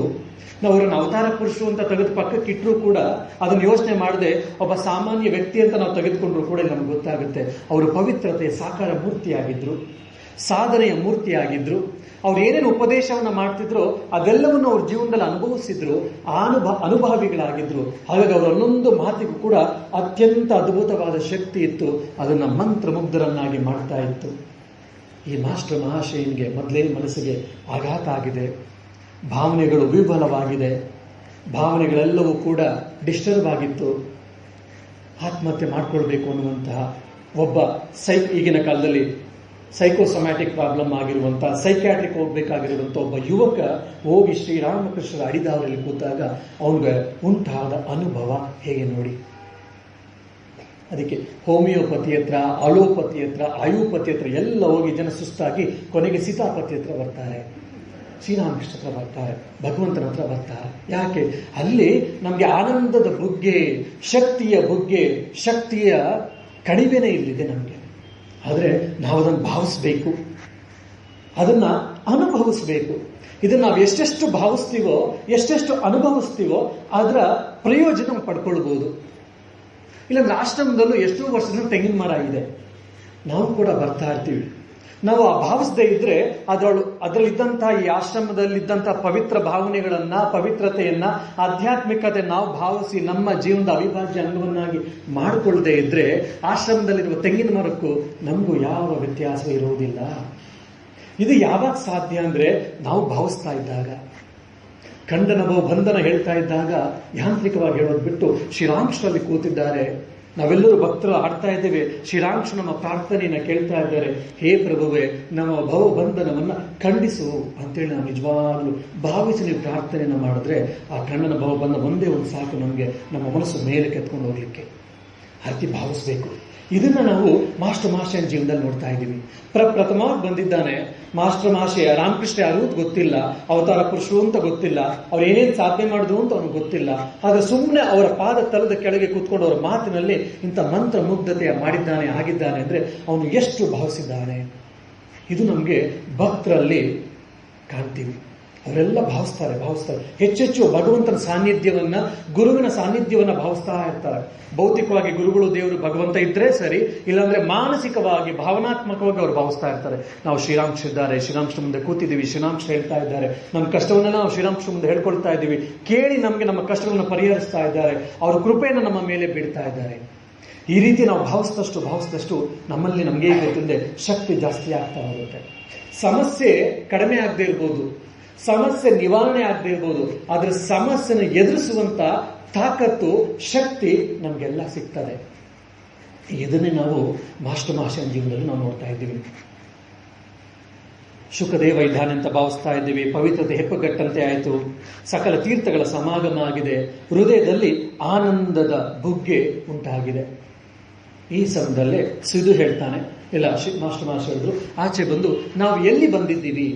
ನಾವು ಅವರನ್ನು ಅವತಾರ ಪುರುಷರು ಅಂತ ತೆಗೆದು ಪಕ್ಕಕ್ಕಿಟ್ಟರೂ ಕೂಡ ಅದನ್ನು ಯೋಚನೆ ಮಾಡದೆ ಒಬ್ಬ ಸಾಮಾನ್ಯ ವ್ಯಕ್ತಿ ಅಂತ ನಾವು ತೆಗೆದುಕೊಂಡ್ರು ಕೂಡ ನಮ್ಗೆ ಗೊತ್ತಾಗುತ್ತೆ. ಅವರು ಪವಿತ್ರತೆಯ ಸಾಕಾರ ಮೂರ್ತಿಯಾಗಿದ್ರು, ಸಾಧನೆಯ ಮೂರ್ತಿಯಾಗಿದ್ರು. ಅವ್ರು ಏನೇನು ಉಪದೇಶವನ್ನ ಮಾಡ್ತಿದ್ರು ಅದೆಲ್ಲವನ್ನು ಅವ್ರ ಜೀವನದಲ್ಲಿ ಅನುಭವಿಸಿದ್ರು, ಅನುಭವಿಗಳಾಗಿದ್ರು. ಹಾಗಾಗಿ ಅವರ ಒಂದೊಂದು ಮಾತಿಗೂ ಕೂಡ ಅತ್ಯಂತ ಅದ್ಭುತವಾದ ಶಕ್ತಿ ಇತ್ತು. ಅದನ್ನ ಮಂತ್ರಮುಗ್ಧರನ್ನಾಗಿ ಮಾಡ್ತಾ ಇತ್ತು. ಈ ಮಾಸ್ಟರ್ ಮಹಾಶಯನಿಗೆ ಮೊದಲೇ ಮನಸ್ಸಿಗೆ ಆಘಾತ ಆಗಿದೆ, ಭಾವನೆಗಳು ವಿಫಲವಾಗಿದೆ, ಭಾವನೆಗಳೆಲ್ಲವೂ ಕೂಡ ಡಿಸ್ಟರ್ಬ್ ಆಗಿತ್ತು. ಆತ್ಮಹತ್ಯೆ ಮಾಡಿಕೊಳ್ಬೇಕು ಅನ್ನುವಂತಹ ಒಬ್ಬ ಈಗಿನ ಕಾಲದಲ್ಲಿ ಸೈಕೋಸೊಮ್ಯಾಟಿಕ್ ಪ್ರಾಬ್ಲಮ್ ಆಗಿರುವಂತಹ ಸೈಕ್ಯಾಟ್ರಿಕ್ ಹೋಗ್ಬೇಕಾಗಿರುವಂಥ ಒಬ್ಬ ಯುವಕ ಹೋಗಿ ಶ್ರೀರಾಮಕೃಷ್ಣರ ಅಡಿದಾವರಲ್ಲಿ ಕೂತಾಗ ಅವನಿಗೆ ಉಂಟಾದ ಅನುಭವ ಹೇಗೆ ನೋಡಿ. ಅದಕ್ಕೆ ಹೋಮಿಯೋಪತಿ ಹತ್ರ, ಅಲೋಪತಿ ಹತ್ರ, ಆಯುಪತಿ ಹತ್ರ ಎಲ್ಲ ಹೋಗಿ ಜನ ಸುಸ್ತಾಗಿ ಕೊನೆಗೆ ಸೀತಾಪತಿ ಹತ್ರ ಬರ್ತಾರೆ, ಶ್ರೀರಾಮಕೃಷ್ಣ ಹತ್ರ ಬರ್ತಾರೆ, ಭಗವಂತನ ಹತ್ರ ಬರ್ತಾರೆ. ಯಾಕೆ? ಅಲ್ಲಿ ನಮಗೆ ಆನಂದದ ಬುಗ್ಗೆ, ಶಕ್ತಿಯ ಕಣಿವೆನೇ ಇಲ್ಲಿದೆ ನಮಗೆ. ಆದರೆ ನಾವು ಅದನ್ನು ಭಾವಿಸ್ಬೇಕು, ಅದನ್ನ ಅನುಭವಿಸ್ಬೇಕು. ಇದನ್ನು ನಾವು ಎಷ್ಟೆಷ್ಟು ಭಾವಿಸ್ತೀವೋ, ಎಷ್ಟೆಷ್ಟು ಅನುಭವಿಸ್ತೀವೋ ಅದರ ಪ್ರಯೋಜನ ಪಡ್ಕೊಳ್ಬೋದು. ಇಲ್ಲಾಂದ್ರೆ ಆಶ್ರಮದಲ್ಲೂ ಎಷ್ಟೋ ವರ್ಷದಿಂದ ತೆಂಗಿನ ಮರ ಇದೆ, ನಾವು ಕೂಡ ಬರ್ತಾ ಇರ್ತೀವಿ. ನಾವು ಆ ಭಾವಿಸದೇ ಇದ್ರೆ ಅದರಲ್ಲಿದ್ದಂತಹ ಈ ಆಶ್ರಮದಲ್ಲಿದ್ದಂತಹ ಪವಿತ್ರ ಭಾವನೆಗಳನ್ನ, ಪವಿತ್ರತೆಯನ್ನ, ಆಧ್ಯಾತ್ಮಿಕತೆ ನಾವು ಭಾವಿಸಿ ನಮ್ಮ ಜೀವನದ ಅವಿಭಾಜ್ಯ ಅಂಗವನ್ನಾಗಿ ಮಾಡಿಕೊಳ್ಳದೆ ಇದ್ರೆ ಆಶ್ರಮದಲ್ಲಿರುವ ತೆಂಗಿನ ಮರಕ್ಕೂ ನಮಗೂ ಯಾವ ವ್ಯತ್ಯಾಸ ಇರುವುದಿಲ್ಲ. ಇದು ಯಾವಾಗ ಸಾಧ್ಯ ಅಂದ್ರೆ ನಾವು ಭಾವಿಸ್ತಾ ಇದ್ದಾಗ, ಖಂಡನಭವ ಬಂಧನ ಹೇಳ್ತಾ ಇದ್ದಾಗ ಯಾಂತ್ರಿಕವಾಗಿ ಹೇಳೋದು ಬಿಟ್ಟು ಶ್ರೀರಾಮಕೃಷ್ಣರಲ್ಲಿ ಕೂತಿದ್ದಾರೆ, ನಾವೆಲ್ಲರೂ ಭಕ್ತರು ಆಡ್ತಾ ಇದ್ದೇವೆ, ಶ್ರೀರಾಮಕೃಷ್ಣ ನಮ್ಮ ಪ್ರಾರ್ಥನೆಯನ್ನ ಕೇಳ್ತಾ ಇದ್ದಾರೆ, ಹೇ ಪ್ರಭುವೇ ನಮ್ಮ ಭವಬಂಧನವನ್ನ ಖಂಡಿಸು ಅಂತೇಳಿ ನಾವು ನಿಜವಾಗ್ಲೂ ಭಾವಿಸಿ ನೀವು ಪ್ರಾರ್ಥನೆಯನ್ನ ಮಾಡಿದ್ರೆ ಆ ಖಂಡನ ಭವಬಂಧ ಒಂದೇ ಒಂದು ಸಾಕು ನಮಗೆ, ನಮ್ಮ ಮನಸ್ಸು ಮೇಲೆ ಕೆತ್ಕೊಂಡು ಹೋಗ್ಲಿಕ್ಕೆ. ಅರ್ತಿ ಭಾವಿಸ್ಬೇಕು. ಇದನ್ನ ನಾವು ಮಾಸ್ಟರ್ ಮಹಾಶಯನ ಜೀವನದಲ್ಲಿ ನೋಡ್ತಾ ಇದ್ದೀವಿ. ಪ್ರಥಮವಾಗಿ ಬಂದಿದ್ದಾನೆ ಮಾಸ್ಟರ್ ಮಹಾಶಯ. ರಾಮಕೃಷ್ಣ ಯಾರು ಅಂತ ಗೊತ್ತಿಲ್ಲ, ಅವತಾರ ಪುರುಷರು ಅಂತ ಗೊತ್ತಿಲ್ಲ, ಅವ್ರು ಏನೇನು ಸಾಧನೆ ಮಾಡಿದ್ರು ಅಂತ ಅವ್ನಿಗೆ ಗೊತ್ತಿಲ್ಲ. ಆದ್ರೆ ಸುಮ್ಮನೆ ಅವರ ಪಾದ ತಲದ ಕೆಳಗೆ ಕೂತ್ಕೊಂಡು ಅವರ ಮಾತಿನಲ್ಲಿ ಇಂಥ ಮಂತ್ರ ಮುಗ್ಧತೆ ಮಾಡಿದ್ದಾನೆ, ಆಗಿದ್ದಾನೆ ಅಂದ್ರೆ ಅವನು ಎಷ್ಟು ಭಾವಿಸಿದ್ದಾನೆ. ಇದು ನಮಗೆ ಭಕ್ತರಲ್ಲಿ ಕಾಣ್ತೀವಿ. ಅವರೆಲ್ಲ ಭಾವಿಸ್ತಾರೆ. ಹೆಚ್ಚೆಚ್ಚು ಭಗವಂತನ ಸಾನ್ನಿಧ್ಯವನ್ನ, ಗುರುವಿನ ಸಾನ್ನಿಧ್ಯವನ್ನ ಭಾವಿಸ್ತಾ ಇರ್ತಾರೆ. ಭೌತಿಕವಾಗಿ ಗುರುಗಳು, ದೇವರು, ಭಗವಂತ ಇದ್ರೆ ಸರಿ, ಇಲ್ಲಾಂದ್ರೆ ಮಾನಸಿಕವಾಗಿ, ಭಾವನಾತ್ಮಕವಾಗಿ ಅವ್ರು ಭಾವಿಸ್ತಾ ಇರ್ತಾರೆ. ನಾವು ಶ್ರೀರಾಮಕೃಷ್ಣ ಇದ್ದಾರೆ, ಶ್ರೀರಾಮಕೃಷ್ಣ ಮುಂದೆ ಕೂತಿದ್ದೀವಿ, ಶ್ರೀರಾಮಕೃಷ್ಣ ಹೇಳ್ತಾ ಇದ್ದಾರೆ, ನಮ್ಮ ಕಷ್ಟವನ್ನೆಲ್ಲ ನಾವು ಶ್ರೀರಾಮಕೃಷ್ಣ ಮುಂದೆ ಹೇಳ್ಕೊಳ್ತಾ ಇದ್ದೀವಿ, ಕೇಳಿ ನಮಗೆ ನಮ್ಮ ಕಷ್ಟವನ್ನು ಪರಿಹರಿಸ್ತಾ ಇದ್ದಾರೆ, ಅವರ ಕೃಪೆಯನ್ನು ನಮ್ಮ ಮೇಲೆ ಬಿಡ್ತಾ ಇದ್ದಾರೆ. ಈ ರೀತಿ ನಾವು ಭಾವಿಸಿದಷ್ಟು ನಮ್ಮಲ್ಲಿ ನಮಗೆ ಗೊತ್ತಿಲ್ಲದೆ ಶಕ್ತಿ ಜಾಸ್ತಿ ಆಗ್ತಾ ಹೋಗುತ್ತೆ. ಸಮಸ್ಯೆ ಕಡಿಮೆ ಆಗದೆ ಇರ್ಬೋದು, ಸಮಸ್ಯೆ ನಿವಾರಣೆ ಆಗದೆ ಇರ್ಬೋದು, ಆದ್ರೆ ಸಮಸ್ಯೆನ ಎದುರಿಸುವಂತ ತಾಕತ್ತು, ಶಕ್ತಿ ನಮಗೆಲ್ಲ ಸಿಗ್ತದೆ. ಇದನ್ನೇ ನಾವು ಮಾಸ್ಟರ್ ಮಹಾಶಯನ ಜೀವನದಲ್ಲಿ ನಾವು ನೋಡ್ತಾ ಇದ್ದೀವಿ. ಶುಕದೇವ ಇದ್ದಾನೆ ಅಂತ ಭಾವಿಸ್ತಾ ಇದ್ದೀವಿ, ಪವಿತ್ರತೆ ಹೆಪ್ಪುಗಟ್ಟಂತೆ ಆಯಿತು, ಸಕಲ ತೀರ್ಥಗಳ ಸಮಾಗಮ ಆಗಿದೆ, ಹೃದಯದಲ್ಲಿ ಆನಂದದ ಬುಗ್ಗೆ ಉಂಟಾಗಿದೆ. ಈ ಸಮಯದಲ್ಲೇ ಸಿದು ಹೇಳ್ತಾನೆ, ಇಲ್ಲ ಮಾಸ್ಟರ್ ಮಹಾಶಯ ಹೇಳಿದ್ರು, ಆಚೆ ಬಂದು ನಾವು ಎಲ್ಲಿ ಬಂದಿದ್ದೀವಿ,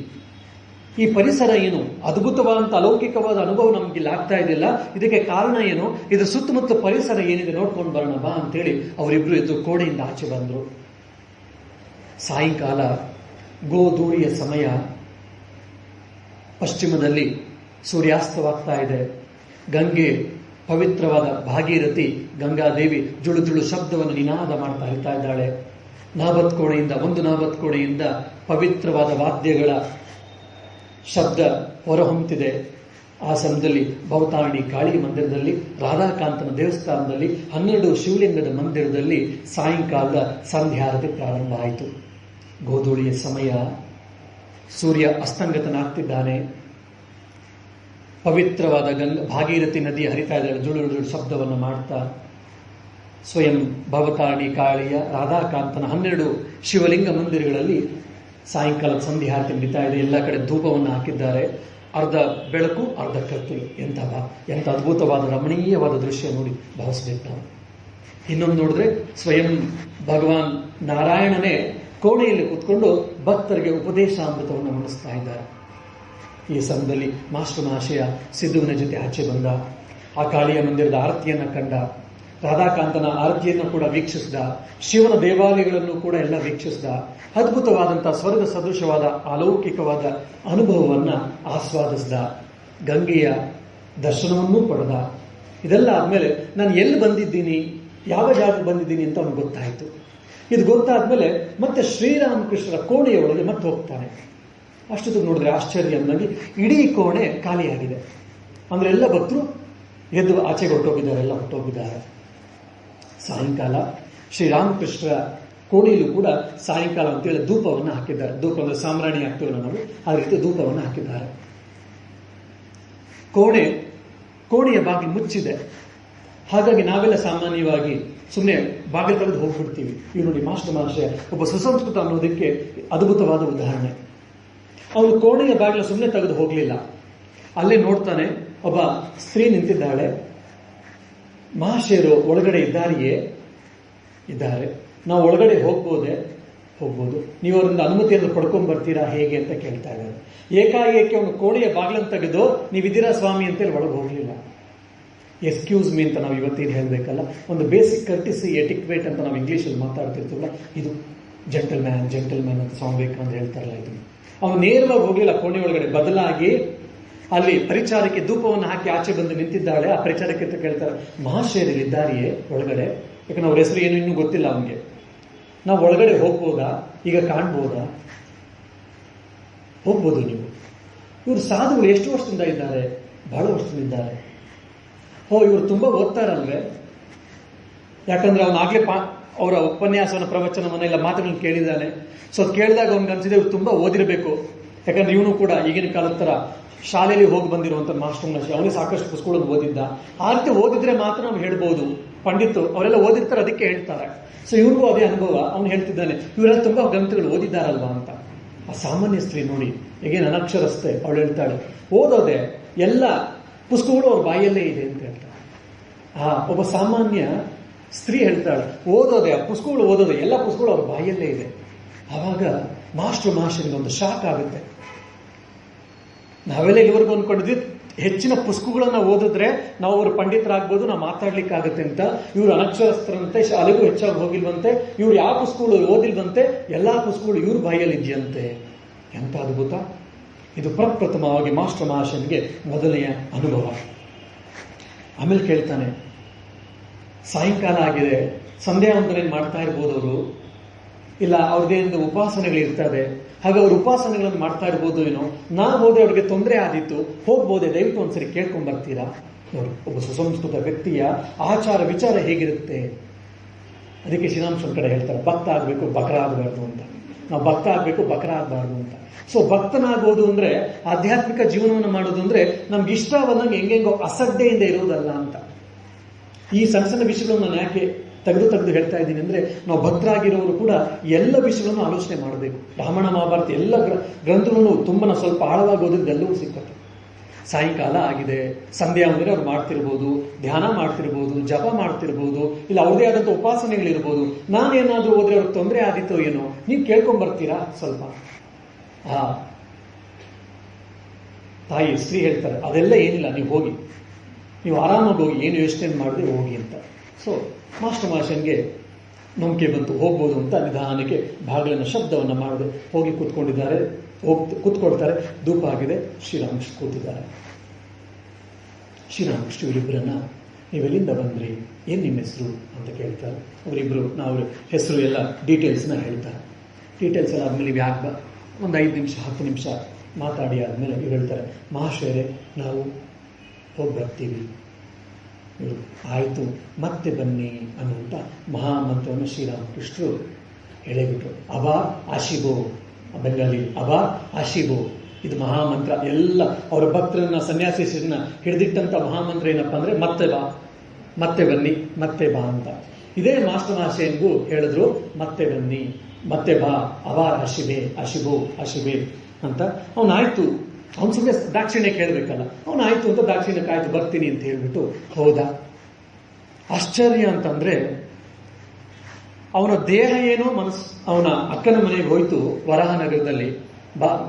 ಈ ಪರಿಸರ ಏನು, ಅದ್ಭುತವಾದಂಥ ಅಲೌಕಿಕವಾದ ಅನುಭವ ನಮ್ಗೆ ಇಲ್ಲಿ ಆಗ್ತಾ ಇದೆಯಲ್ಲ, ಇದಕ್ಕೆ ಕಾರಣ ಏನು, ಇದ್ರ ಸುತ್ತಮುತ್ತ ಪರಿಸರ ಏನಿದೆ ನೋಡ್ಕೊಂಡು ಬರೋಣ ಬಾ ಅಂತೇಳಿ ಅವರಿಬ್ರು ಎದ್ದು ಕೋಣೆಯಿಂದ ಆಚೆ ಬಂದರು. ಸಾಯಂಕಾಲ ಗೋಧೂಳಿಯ ಸಮಯ, ಪಶ್ಚಿಮದಲ್ಲಿ ಸೂರ್ಯಾಸ್ತವಾಗ್ತಾ ಇದೆ. ಗಂಗೆ, ಪವಿತ್ರವಾದ ಭಾಗೀರಥಿ ಗಂಗಾದೇವಿ ಜುಳು ಜುಳು ಶಬ್ದವನ್ನು ನಿನಾದ ಮಾಡ್ತಾ ಇರ್ತಾ ಇದ್ದಾಳೆ. ಒಂದು ನಾಬತ್ ಕೋಣೆಯಿಂದ ಪವಿತ್ರವಾದ ವಾದ್ಯಗಳ ಶಬ್ದ ಹೊರಹೊಮ್ಮುತ್ತಿದೆ. ಆ ಸಮಯದಲ್ಲಿ ಭವತಾರಿಣಿ ಕಾಳಿ ಮಂದಿರದಲ್ಲಿ, ರಾಧಾಕಾಂತನ ದೇವಸ್ಥಾನದಲ್ಲಿ, 12 ಶಿವಲಿಂಗದ ಮಂದಿರದಲ್ಲಿ ಸಾಯಂಕಾಲದ ಸಂಧ್ಯಾರತಿ ಪ್ರಾರಂಭ ಆಯಿತು. ಗೋಧೂಳಿಯ ಸಮಯ, ಸೂರ್ಯ ಅಸ್ತಂಗತನಾಗ್ತಿದ್ದಾನೆ. ಪವಿತ್ರವಾದ ಭಾಗೀರಥಿ ನದಿ ಹರಿತಾ ಇದ್ದಾರೆ, ಜುಳು ಜುಳು ಶಬ್ದವನ್ನು ಮಾಡ್ತಾ. ಸ್ವಯಂ ಭವತಾರಿಣಿ ಕಾಳಿಯ, ರಾಧಾಕಾಂತನ 12 ಶಿವಲಿಂಗ ಮಂದಿರಗಳಲ್ಲಿ ಸಾಯಂಕಾಲದ ಸಂಧ್ಯಾರತಿ ನಡೀತಾ ಇದೆ. ಎಲ್ಲ ಕಡೆ ಧೂಪವನ್ನು ಹಾಕಿದ್ದಾರೆ. ಅರ್ಧ ಬೆಳಕು, ಅರ್ಧ ಕತ್ತಲು. ಎಂಥ ಅದ್ಭುತವಾದ ರಮಣೀಯವಾದ ದೃಶ್ಯ ನೋಡಿ ಭಾವಿಸ್ಬೇಕು ನಾವು. ಇನ್ನೊಂದು ನೋಡಿದ್ರೆ ಸ್ವಯಂ ಭಗವಾನ್ ನಾರಾಯಣನೇ ಕೋಣೆಯಲ್ಲಿ ಕೂತ್ಕೊಂಡು ಭಕ್ತರಿಗೆ ಉಪದೇಶಾಮೃತವನ್ನು ಮಾಡಿಸ್ತಾ ಇದ್ದಾರೆ. ಈ ಸಮಯದಲ್ಲಿ ಮಾಸ್ಟರ್ ಮಹಾಶಯ ಸಿದ್ದುವಿನ ಜೊತೆ ಆಚೆ ಬಂದ. ಆ ಕಾಳಿಯ ಮಂದಿರದ ಆರತಿಯನ್ನು ಕಂಡ, ರಾಧಾಕಾಂತನ ಆರತಿಯನ್ನು ಕೂಡ ವೀಕ್ಷಿಸಿದ, ಶಿವನ ದೇವಾಲಯಗಳನ್ನು ಕೂಡ ಎಲ್ಲ ವೀಕ್ಷಿಸಿದ. ಅದ್ಭುತವಾದಂತಹ ಸ್ವರ್ಗ ಸದೃಶವಾದ ಅಲೌಕಿಕವಾದ ಅನುಭವವನ್ನ ಆಸ್ವಾದಿಸಿದ. ಗಂಗೆಯ ದರ್ಶನವನ್ನೂ ಪಡೆದ. ಇದೆಲ್ಲ ಆದ್ಮೇಲೆ ನಾನು ಎಲ್ಲಿ ಬಂದಿದ್ದೀನಿ, ಯಾವ ಜಾಗಕ್ಕೆ ಬಂದಿದ್ದೀನಿ ಅಂತ ಅವನಿಗೆ ಗೊತ್ತಾಯಿತು. ಇದು ಗೊತ್ತಾದ್ಮೇಲೆ ಮತ್ತೆ ಶ್ರೀರಾಮಕೃಷ್ಣರ ಕೋಣೆಯೊಳಗೆ ಮತ್ತೆ ಹೋಗ್ತಾನೆ. ಅಷ್ಟೊತ್ತಿಗೆ ನೋಡಿದ್ರೆ ಆಶ್ಚರ್ಯ ಅಂದಾಗಿ ಇಡೀ ಕೋಣೆ ಖಾಲಿಯಾಗಿದೆ. ಅಂದ್ರೆ ಎಲ್ಲ ಭಕ್ತರು ಎದ್ದು ಆಚೆಗೆ ಹೊರಟೋಗಿದ್ದಾರೆ. ಸಾಯಂಕಾಲ ಶ್ರೀರಾಮಕೃಷ್ಣರ ಕೋಣೆಯಲ್ಲೂ ಕೂಡ ಸಾಯಂಕಾಲ ಅಂತೇಳಿ ಧೂಪವನ್ನು ಹಾಕಿದ್ದಾರೆ. ಧೂಪ ಅಂದ್ರೆ ಸಾಮ್ರಾಣಿ ಹಾಕ್ತೇವಲ್ಲ ನಾವು, ಆ ರೀತಿ ಧೂಪವನ್ನು ಹಾಕಿದ್ದಾರೆ. ಕೋಣೆಯ ಬಾಗಿಲು ಮುಚ್ಚಿದೆ. ಹಾಗಾಗಿ ನಾವೆಲ್ಲ ಸಾಮಾನ್ಯವಾಗಿ ಸುಮ್ಮನೆ ಬಾಗಿಲು ತೆಗೆದು ಹೋಗ್ಬಿಡ್ತೀವಿ. ಇವ್ ನೋಡಿ ಮಾಸ್ಟರ್ ಮಹಾಶಯ ಒಬ್ಬ ಸುಸಂಸ್ಕೃತ ಅನ್ನೋದಕ್ಕೆ ಅದ್ಭುತವಾದ ಉದಾಹರಣೆ. ಅವನು ಕೋಣೆಯ ಬಾಗಿಲು ಸುಮ್ಮನೆ ತೆಗೆದು ಹೋಗ್ಲಿಲ್ಲ. ಅಲ್ಲೇ ನೋಡ್ತಾನೆ, ಒಬ್ಬ ಸ್ತ್ರೀ ನಿಂತಿದ್ದಾಳೆ. ಮಹಾಶಯರು ಒಳಗಡೆ ಇದ್ದಾರೆ. ನಾವು ಒಳಗಡೆ ಹೋಗ್ಬೋದು, ನೀವು ಅವರಿಂದ ಅನುಮತಿಯನ್ನು ಪಡ್ಕೊಂಡ್ ಬರ್ತೀರಾ ಹೇಗೆ ಅಂತ ಕೇಳ್ತಾ ಇದ್ದಾರೆ. ಏಕಾಏಕಿ ಅವನು ಕೋಣೆಯ ಬಾಗಿಲನ್ನು ತೆಗೆದು ನೀವಿದ್ದೀರಾ ಸ್ವಾಮಿ ಅಂತೇಳಿ ಒಳಗೆ ಹೋಗ್ಲಿಲ್ಲ. ಎಕ್ಸ್ಕ್ಯೂಸ್ ಮೀ ಅಂತ ನಾವು ಇವತ್ತೇನು ಹೇಳಬೇಕಲ್ಲ, ಒಂದು ಬೇಸಿಕ್ ಕರ್ಟಿಸಿ ಎಟಿಕ್ವೇಟ್ ಅಂತ ನಾವು ಇಂಗ್ಲೀಷಲ್ಲಿ ಮಾತಾಡ್ತಿರ್ತೀವಲ್ಲ, ಇದು ಜೆಂಟಲ್ಮ್ಯಾನ್ ಅಂತ ಸ್ವಾಮಿ ವಿವೇಕಾನಂದ ಹೇಳ್ತಾರಲ್ಲ, ಇದು ಅವನು ನೇರವಾಗಿ ಹೋಗ್ಲಿಲ್ಲ ಕೋಣೆ ಒಳಗಡೆ. ಬದಲಾಗಿ ಅಲ್ಲಿ ಪರಿಚಾರಕ್ಕೆ ಧೂಪವನ್ನು ಹಾಕಿ ಆಚೆ ಬಂದು ನಿಂತಿದ್ದಾಳೆ. ಆ ಪರಿಚಾರಕ್ಕೆ ಅಂತ ಕೇಳ್ತಾರೆ, ಮಹಾಶಯರಿದ್ದಾರೆಯೇ ಒಳಗಡೆ? ಯಾಕಂದ್ರೆ ಅವ್ರ ಹೆಸರು ಏನು ಇನ್ನೂ ಗೊತ್ತಿಲ್ಲ ಅವನಿಗೆ. ನಾವು ಒಳಗಡೆ ಹೋಗ್ಬೋದಾ? ಈಗ ಕಾಣ್ಬೋದಾ? ಹೋಗ್ಬೋದು ನೀವು. ಇವರು ಸಾಧುಗಳು ಎಷ್ಟು ವರ್ಷದಿಂದ ಇದ್ದಾರೆ? ಬಹಳ ವರ್ಷದಿಂದ ಇದ್ದಾರೆ. ಇವರು ತುಂಬಾ ಓದ್ತಾರಲ್ವೇ? ಯಾಕಂದ್ರೆ ಅವನಾಗ್ಲೇ ಅವರ ಉಪನ್ಯಾಸವನ್ನ, ಪ್ರವಚನವನ್ನ, ಇಲ್ಲ ಮಾತುಗಳನ್ನು ಕೇಳಿದ್ದಾನೆ. ಸೊ ಅದು ಕೇಳಿದಾಗ ಅವ್ನಿಗೆ ಅನ್ಸಿದೆ ಇವ್ರು ತುಂಬಾ ಓದಿರಬೇಕು. ಯಾಕಂದ್ರೆ ಇವನು ಕೂಡ ಈಗಿನ ಕಾಲದ ತರ ಶಾಲೆಯಲ್ಲಿ ಹೋಗಿ ಬಂದಿರುವಂತ ಮಾಸ್ಟರ್ ಅವನಿಗೆ ಸಾಕಷ್ಟು ಪುಸ್ತಕಗಳನ್ನು ಓದಿದ್ದ. ಆ ರೀತಿ ಓದಿದ್ರೆ ಮಾತ್ರ ನಾವು ಹೇಳ್ಬೋದು. ಪಂಡಿತು ಅವರೆಲ್ಲ ಓದಿರ್ತಾರೆ, ಅದಕ್ಕೆ ಹೇಳ್ತಾರೆ. ಸೊ ಇವ್ರಿಗೂ ಅದೇ ಅನುಭವ. ಅವ್ನು ಹೇಳ್ತಿದ್ದಾನೆ, ಇವರೆಲ್ಲ ತುಂಬಾ ಗ್ರಂಥಗಳು ಓದಿದ್ದಾರಲ್ವಾ ಅಂತ. ಆ ಸಾಮಾನ್ಯ ಸ್ತ್ರೀ ನೋಡಿ, ಈಗೇನು ಅನಕ್ಷರಸ್ತೆ, ಅವಳು ಹೇಳ್ತಾಳೆ, ಓದೋದೆ ಎಲ್ಲ ಪುಸ್ತಕಗಳು ಅವ್ರ ಬಾಯಲ್ಲೇ ಇದೆ ಅಂತ ಹೇಳ್ತಾಳೆ. ಒಬ್ಬ ಸಾಮಾನ್ಯ ಸ್ತ್ರೀ ಹೇಳ್ತಾಳೆ, ಓದೋದೆ ಆ ಪುಸ್ತಕಗಳು, ಓದೋದೆ ಎಲ್ಲ ಪುಸ್ತಕಗಳು ಅವ್ರ ಬಾಯಲ್ಲೇ ಇದೆ. ಆವಾಗ ಮಾಸ್ಟರ್ಗೆ ಒಂದು ಶಾಕ್ ಆಗುತ್ತೆ. ನಾವೆಲ್ಲ ಇಲ್ಲಿವರೆಗೂ ಅನ್ಕೊಂಡಿದ್ವಿ ಹೆಚ್ಚಿನ ಪುಸ್ತಕಗಳನ್ನ ಓದಿದ್ರೆ ನಾವು ಅವರು ಪಂಡಿತರಾಗ್ಬೋದು, ನಾವು ಮಾತಾಡ್ಲಿಕ್ಕಾಗತ್ತೆ ಅಂತ. ಇವರು ಅನಕ್ಷರಸ್ಥರಂತೆ, ಶಾಲೆಗೂ ಹೆಚ್ಚಾಗಿ ಹೋಗಿಲ್ವಂತೆ, ಇವ್ರು ಯಾವ ಪುಸ್ತಕಗಳು ಓದಿಲ್ವಂತೆ, ಎಲ್ಲಾ ಪುಸ್ತಕಗಳು ಇವ್ರ ಬಾಯಲ್ಲಿ ಇದೆಯಂತೆ. ಎಂತ ಅದ್ಭುತ! ಇದು ಪ್ರಪ್ರಥಮವಾಗಿ ಮಾಸ್ಟರ್ ಮಹಾಶಯನಿಗೆ ಮೊದಲನೆಯ ಅನುಭವ. ಆಮೇಲೆ ಕೇಳ್ತಾನೆ, ಸಾಯಂಕಾಲ ಆಗಿದೆ, ಸಂಧ್ಯಾ ವಂದನೆ ಮಾಡ್ತಾ ಇರ್ಬೋದು ಅವರು, ಇಲ್ಲ ಅವ್ರದ್ದೇನು ಉಪಾಸನೆಗಳಿರ್ತದೆ, ಹಾಗೆ ಅವ್ರ ಉಪಾಸನೆಗಳನ್ನು ಮಾಡ್ತಾ ಇರ್ಬೋದು ಏನೋ. ನಾವು ಹೋದೆ ಅವ್ರಿಗೆ ತೊಂದರೆ ಆದಿತ್ತು, ಹೋಗ್ಬೋದೆ, ದಯವಿಟ್ಟು ಒಂದ್ಸರಿ ಕೇಳ್ಕೊಂಡ್ ಬರ್ತೀರಾ? ನೋಡಿ, ಒಬ್ಬ ಸುಸಂಸ್ಕೃತ ವ್ಯಕ್ತಿಯ ಆಚಾರ ವಿಚಾರ ಹೇಗಿರುತ್ತೆ. ಅದಕ್ಕೆ ಶ್ರೀರಾಮಕೃಷ್ಣ ಕಡೆ ಹೇಳ್ತಾರೆ, ಭಕ್ತ ಆಗ್ಬೇಕು, ಬಕರ ಆಗಬಾರ್ದು ಅಂತ. ನಾವು ಭಕ್ತ ಆಗ್ಬೇಕು, ಬಕರ ಆಗಬಾರ್ದು ಅಂತ. ಸೊ ಭಕ್ತನಾಗೋದು ಅಂದ್ರೆ, ಆಧ್ಯಾತ್ಮಿಕ ಜೀವನವನ್ನು ಮಾಡೋದು ಅಂದ್ರೆ ನಮ್ಗೆ ಇಷ್ಟವನ್ನಂಗೆ ಹೆಂಗೆಂಗೋ ಅಸಡ್ಡೆಯಿಂದ ಇರೋದಲ್ಲ ಅಂತ. ಈ ಸಣ್ಣ ಸಣ್ಣ ವಿಷಯಗಳನ್ನು ನಾನು ಯಾಕೆ ತೆಗೆದು ಹೇಳ್ತಾ ಇದ್ದೀನಿ ಅಂದ್ರೆ, ನಾವು ಭಕ್ತರಾಗಿರೋರು ಕೂಡ ಎಲ್ಲ ವಿಷಯಗಳನ್ನು ಆಲೋಚನೆ ಮಾಡಬೇಕು. ರಾಮಾಯಣ ಮಹಾಭಾರತ ಎಲ್ಲ ಗ್ರಂಥಗಳನ್ನು ತುಂಬ ಸ್ವಲ್ಪ ಆಳವಾಗಿ ಓದಿದ್ರೆ ಎಲ್ಲವೂ ಸಿಕ್ಕತ್ತೆ. ಸಾಯಂಕಾಲ ಆಗಿದೆ, ಸಂಧ್ಯಾ ಅಂದ್ರೆ ಅವ್ರು ಮಾಡ್ತಿರ್ಬೋದು, ಧ್ಯಾನ ಮಾಡ್ತಿರ್ಬೋದು, ಜಪ ಮಾಡ್ತಿರ್ಬೋದು, ಇಲ್ಲ ಅವ್ರದೇ ಆದಂಥ ಉಪಾಸನೆಗಳಿರ್ಬೋದು. ನಾನೇನಾದ್ರೂ ಹೋದ್ರೆ ಅವ್ರಿಗೆ ತೊಂದರೆ ಆದಿತ್ತೋ ಏನೋ, ನೀವು ಕೇಳ್ಕೊಂಡ್ ಬರ್ತೀರಾ ಸ್ವಲ್ಪ? ತಾಯಿ ಸ್ತ್ರೀ ಹೇಳ್ತಾರೆ, ಅದೆಲ್ಲ ಏನಿಲ್ಲ, ನೀವು ಹೋಗಿ, ನೀವು ಆರಾಮಾಗಿ ಹೋಗಿ, ಏನು ಯೋಚನೆ ಮಾಡದೆ ಹೋಗಿ ಅಂತ. ಸೊ ಮಾಸ್ಟರ್ ಮಹಾಶಯನ್ಗೆ ನಂಬಿಕೆ ಬಂತು, ಹೋಗ್ಬೋದು ಅಂತ. ನಿಧಾನಕ್ಕೆ ಬಾಗಿಲಿನ ಶಬ್ದವನ್ನು ಮಾಡದೆ ಹೋಗಿ ಕೂತ್ಕೊಂಡಿದ್ದಾರೆ. ಕೂತ್ಕೊಳ್ತಾರೆ. ಧೂಪ ಆಗಿದೆ. ಶ್ರೀರಾಮಕೃಷ್ಣ ಕೂತಿದ್ದಾರೆ. ಶ್ರೀರಾಮಕೃಷ್ಣ ಇವರಿಬ್ಬರನ್ನ, ನೀವೆಲ್ಲಿಂದ ಬಂದ್ರಿ, ಏನ್ ನಿಮ್ಮ ಹೆಸರು ಅಂತ ಕೇಳ್ತಾರೆ. ಅವರಿಬ್ರು ನಾವು ಹೆಸರು ಎಲ್ಲ ಡೀಟೇಲ್ಸ್ನ ಹೇಳ್ತಾರೆ. ಡೀಟೇಲ್ಸ್ ಎಲ್ಲ ಆದ್ಮೇಲೆ ಯಾಕೆ ಒಂದು 5 ನಿಮಿಷ 10 ನಿಮಿಷ ಮಾತಾಡಿ ಆದ್ಮೇಲೆ ಇವ್ರು ಹೇಳ್ತಾರೆ, ಮಹಾಶಯರೇ ನಾವು ಹೋಗಿ ಬರ್ತೀವಿ. ಇವರು ಆಯಿತು, ಮತ್ತೆ ಬನ್ನಿ ಅನ್ನುವಂಥ ಮಹಾಮಂತ್ರವನ್ನು ಶ್ರೀರಾಮಕೃಷ್ಣರು ಹೇಳಿಬಿಟ್ರು. ಅಬಾ ಆಶಿಬೋ, ಬೆಂಗಾಲಿ ಅಬಾ ಆಶಿಬೋ, ಇದು ಮಹಾಮಂತ್ರ. ಎಲ್ಲ ಅವರ ಭಕ್ತರನ್ನ, ಸನ್ಯಾಸಿನ ಹಿಡಿದಿಟ್ಟಂತ ಮಹಾಮಂತ್ರ ಏನಪ್ಪಾ ಅಂದ್ರೆ, ಮತ್ತೆ ಬಾ, ಮತ್ತೆ ಬನ್ನಿ, ಮತ್ತೆ ಬಾ ಅಂತ. ಇದೇ ಮಾಸ್ಟರ್ ಮಹಾಶಯನಿಗೂ ಹೇಳಿದ್ರು, ಮತ್ತೆ ಬನ್ನಿ, ಮತ್ತೆ ಬಾ, ಅಬಾರ್ ಆಶಿಬೆ, ಆಶಿಬೋ, ಆಶಿಬೆ ಅಂತ. ಅವನಾಯ್ತು, ಅವನ ಸುಮ್ಮನೆ ದಾಕ್ಷಿಣ್ಯ ಕೇಳಬೇಕಲ್ಲ, ಅವನಾಯ್ತು ಅಂತ ದಾಕ್ಷಿಣ್ಯಕ್ಕಾಯ್ತು, ಬರ್ತೀನಿ ಅಂತ ಹೇಳ್ಬಿಟ್ಟು ಹೋದ. ಆಶ್ಚರ್ಯ ಅಂತಂದ್ರೆ, ಅವನ ದೇಹ ಏನೋ, ಮನಸ್ಸು ಅವನ ಅಕ್ಕನ ಮನೆಗೆ ಹೋಯ್ತು ವರಾಹನಗರದಲ್ಲಿ,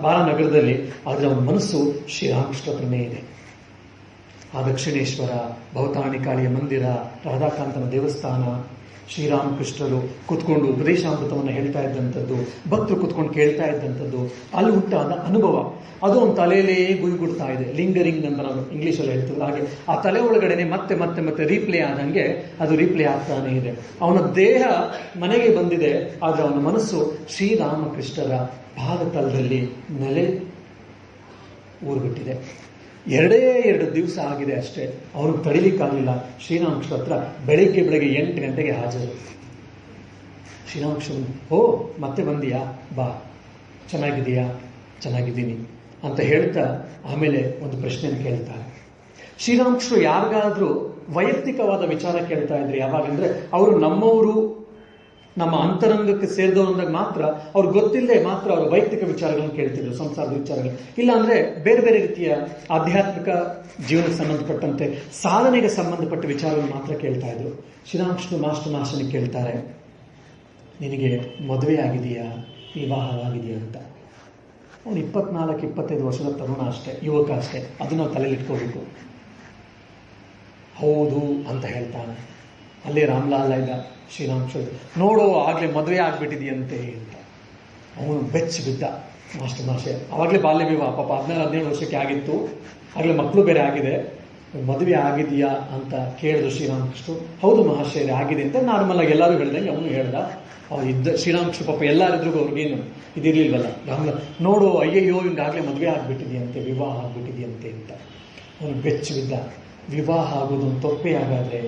ಬಾಲನಗರದಲ್ಲಿ, ಆದ್ರೆ ಅವನ ಮನಸ್ಸು ಶ್ರೀರಾಮಕೃಷ್ಣ ಹತ್ರನೇ ಇದೆ. ಆ ದಕ್ಷಿಣೇಶ್ವರ, ಭವತಾರಣಿ ಕಾಳಿಯ ಮಂದಿರ, ರಾಧಾಕಾಂತನ ದೇವಸ್ಥಾನ, ಶ್ರೀರಾಮಕೃಷ್ಣರು ಕುತ್ಕೊಂಡು ಉಪದೇಶಾಮೃತವನ್ನು ಹೇಳ್ತಾ ಇದ್ದಂಥದ್ದು, ಭಕ್ತರು ಕುತ್ಕೊಂಡು ಕೇಳ್ತಾ ಇದ್ದಂಥದ್ದು, ಅಲ್ಲಿ ಹುಟ್ಟಾದ ಅನುಭವ ಅದು ಅವನ ತಲೆಯಲ್ಲೇ ಗುಯ್ಗುಡ್ತಾ ಇದೆ. ಲಿಂಗರಿಂಗ್ ಅಂತ ನಾವು ಇಂಗ್ಲೀಷಲ್ಲಿ ಹೇಳ್ತೀವಿ. ಹಾಗೆ ಆ ತಲೆ ಒಳಗಡೆನೆ ಮತ್ತೆ ಮತ್ತೆ ಮತ್ತೆ ರೀಪ್ಲೇ ಆದಂಗೆ ಅದು ರೀಪ್ಲೇ ಆಗ್ತಾನೆ ಇದೆ. ಅವನ ದೇಹ ಮನೆಗೆ ಬಂದಿದೆ, ಆದ್ರೆ ಅವನ ಮನಸ್ಸು ಶ್ರೀರಾಮಕೃಷ್ಣರ ಪಾದತಲದಲ್ಲಿ ನೆಲೆ ಊರ್ಬಿಟ್ಟಿದೆ. 2 ದಿವಸ ಆಗಿದೆ ಅಷ್ಟೇ. ಅವನು ತಡಿಲಿಕ್ಕಾಗಲಿಲ್ಲ. ಶ್ರೀರಾಮಕೃಷ್ಣ ಹತ್ರ ಬೆಳಿಗ್ಗೆ 8 ಗಂಟೆಗೆ ಹಾಜರು. ಶ್ರೀರಾಮಕೃಷ್ಣ, ಓ ಮತ್ತೆ ಬಂದಿಯಾ, ಬಾ, ಚೆನ್ನಾಗಿದೆಯಾ? ಚೆನ್ನಾಗಿದ್ದೀನಿ ಅಂತ ಹೇಳ್ತಾ ಆಮೇಲೆ ಒಂದು ಪ್ರಶ್ನೆಯನ್ನು ಕೇಳ್ತಾರೆ. ಶ್ರೀರಾಮಕೃಷ್ಣ ಯಾರಿಗಾದ್ರೂ ವೈಯಕ್ತಿಕವಾದ ವಿಚಾರ ಕೇಳ್ತಾ ಇದ್ರೆ ಯಾವಾಗಂದ್ರೆ ಅವರು ನಮ್ಮವರು, ನಮ್ಮ ಅಂತರಂಗಕ್ಕೆ ಸೇರಿದವರು ಅಂದಾಗ ಮಾತ್ರ ಅವ್ರು ಗೊತ್ತಿಲ್ಲದೆ ಮಾತ್ರ ಅವ್ರ ವೈಯಕ್ತಿಕ ವಿಚಾರಗಳನ್ನು ಕೇಳ್ತಿದ್ರು, ಸಂಸಾರದ ವಿಚಾರಗಳು. ಇಲ್ಲ ಅಂದ್ರೆ ಬೇರೆ ಬೇರೆ ರೀತಿಯ ಆಧ್ಯಾತ್ಮಿಕ ಜೀವನಕ್ಕೆ ಸಂಬಂಧಪಟ್ಟಂತೆ, ಸಾಧನೆಗೆ ಸಂಬಂಧಪಟ್ಟ ವಿಚಾರಗಳು ಮಾತ್ರ ಕೇಳ್ತಾ ಇದ್ರು. ಶ್ರೀರಾಮಕೃಷ್ಣ ಮಾಸ್ಟರ್ನ ಕೇಳ್ತಾರೆ, ನಿನಗೆ ಮದುವೆ ಆಗಿದೆಯಾ, ವಿವಾಹವಾಗಿದೆಯಾ ಅಂತ. ಅವನು 24-25 ವರ್ಷದ ತರುಣ ಅಷ್ಟೇ, ಯುವಕ ಅಷ್ಟೇ. ಅದನ್ನ ನಾವು ತಲೆಯಲ್ಲಿ ಇಟ್ಕೋಬೇಕು. ಹೌದು ಅಂತ ಹೇಳ್ತಾನೆ. ಅಲ್ಲೇ ರಾಮ್ಲಾಲ್ ಇದ್ದ. ಶ್ರೀರಾಮಕೃಷ್ಣ, ನೋಡೋ ಆಗ್ಲೇ ಮದುವೆ ಆಗ್ಬಿಟ್ಟಿದೆಯಂತೆ ಅಂತ. ಅವನು ಬೆಚ್ಚ ಬಿದ್ದ. ಮಾಸ್ಟರ್ ಅವಾಗಲೇ ಬಾಲ್ಯ ವಿವಾಹ, ಪಾಪ 16-17 ವರ್ಷಕ್ಕೆ ಆಗಿತ್ತು. ಆಗ್ಲೇ ಮಕ್ಕಳು ಬೇರೆ ಆಗಿದೆ. ಮದುವೆ ಆಗಿದೆಯಾ ಅಂತ ಕೇಳಿದ್ರು ಶ್ರೀರಾಮಕೃಷ್ಣ. ಹೌದು ಮಹಾಶಯ ಆಗಿದೆ ಅಂತ ನಾರ್ಮಲ್ ಆಗಿ ಎಲ್ಲರೂ ಹೇಳ್ದಂಗೆ ಅವನು ಹೇಳ್ದ. ಅವ್ರು ಇದ್ದ ಶ್ರೀರಾಮಕೃಷ್ಣ ಪಾಪ ಎಲ್ಲರಿದ್ರೂ ಅವ್ರಿಗೇನು ಇದಿರ್ಲಿಲ್ವಲ್ಲ. ರಾಮ್ಲಾಲ್, ನೋಡು ಅಯ್ಯಯ್ಯೋ ಹಿಂಗಾಗ್ಲೇ ಮದುವೆ ಆಗ್ಬಿಟ್ಟಿದೆಯಂತೆ, ವಿವಾಹ ಆಗ್ಬಿಟ್ಟಿದೆಯಂತೆ ಅಂತ. ಅವನು ಬೆಚ್ಚ ಬಿದ್ದ. ವಿವಾಹ ಆಗೋದು ಒಂದು ತಪ್ಪೇ ಆಗಾದ್ರೆ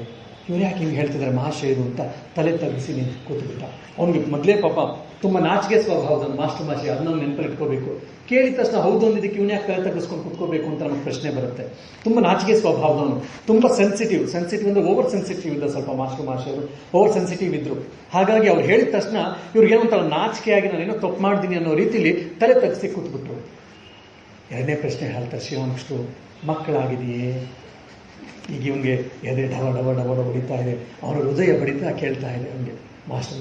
ಇವ್ರು ಯಾಕೆ ಹಿಂಗೆ ಹೇಳ್ತಿದ್ದಾರೆ ಮಹಾಶಯರು ಅಂತ ತಲೆ ತಗ್ಗಿಸಿ ನಿಂತು ಕೂತ್ಬಿಟ್ಟ. ಅವ್ನಿಗೆ ಮೊದಲೇ ಪಾಪ ತುಂಬ ನಾಚಿಕೆ ಸ್ವಭಾವದ ಮಾಸ್ಟರ್ ಅದನ್ನ ನೆನಪಲ್ಲಿ ಇಟ್ಕೋಬೇಕು. ಕೇಳಿದ ತಕ್ಷಣ ಹೌದು ಅಂದಿದ್ದಕ್ಕೆ ಇವನು ಯಾಕೆ ತಲೆ ತಗ್ಗಿಸ್ಕೊಂಡು ಕೂತ್ಕೋಬೇಕು ಅಂತ ನಮಗೆ ಪ್ರಶ್ನೆ ಬರುತ್ತೆ. ತುಂಬ ನಾಚಿಕೆ ಸ್ವಭಾವದವನು, ತುಂಬ ಸೆನ್ಸಿಟಿವ್ ಅಂದ್ರೆ ಓವರ್ ಸೆನ್ಸಿಟಿವ್ ಇದ್ದ ಸ್ವಲ್ಪ ಮಾಸ್ಟರ್ ಓವರ್ ಸೆನ್ಸಿಟಿವ್ ಇದ್ರು. ಹಾಗಾಗಿ ಅವ್ರು ಹೇಳಿದ ತಕ್ಷಣ ಇವ್ರಿಗೆ ಏನಂತ ನಾಚಿಕೆಯಾಗಿ ನಾನೇನೋ ತಪ್ಪು ಮಾಡ್ತೀನಿ ಅನ್ನೋ ರೀತಿಲಿ ತಲೆ ತಗ್ಗಿಸಿ ಕೂತ್ಬಿಟ್ರು. ಎರಡನೇ ಪ್ರಶ್ನೆ ಹೇಳ್ತಾರೆ ಶ್ರೀರಾಮಕೃಷ್ಣ, ಮಕ್ಕಳಾಗಿದೆಯೇ? ಈಗ ಇವನಿಗೆ ಎದೆ ಡವ ಡವ ಡವ ಡವ ಹೊಡಿತಾ ಇದೆ, ಅವನ ಹೃದಯ ಬಡಿತಾ ಕೇಳ್ತಾ ಇದೆ ಅವನಿಗೆ. ಮಾಸ್ಟರ್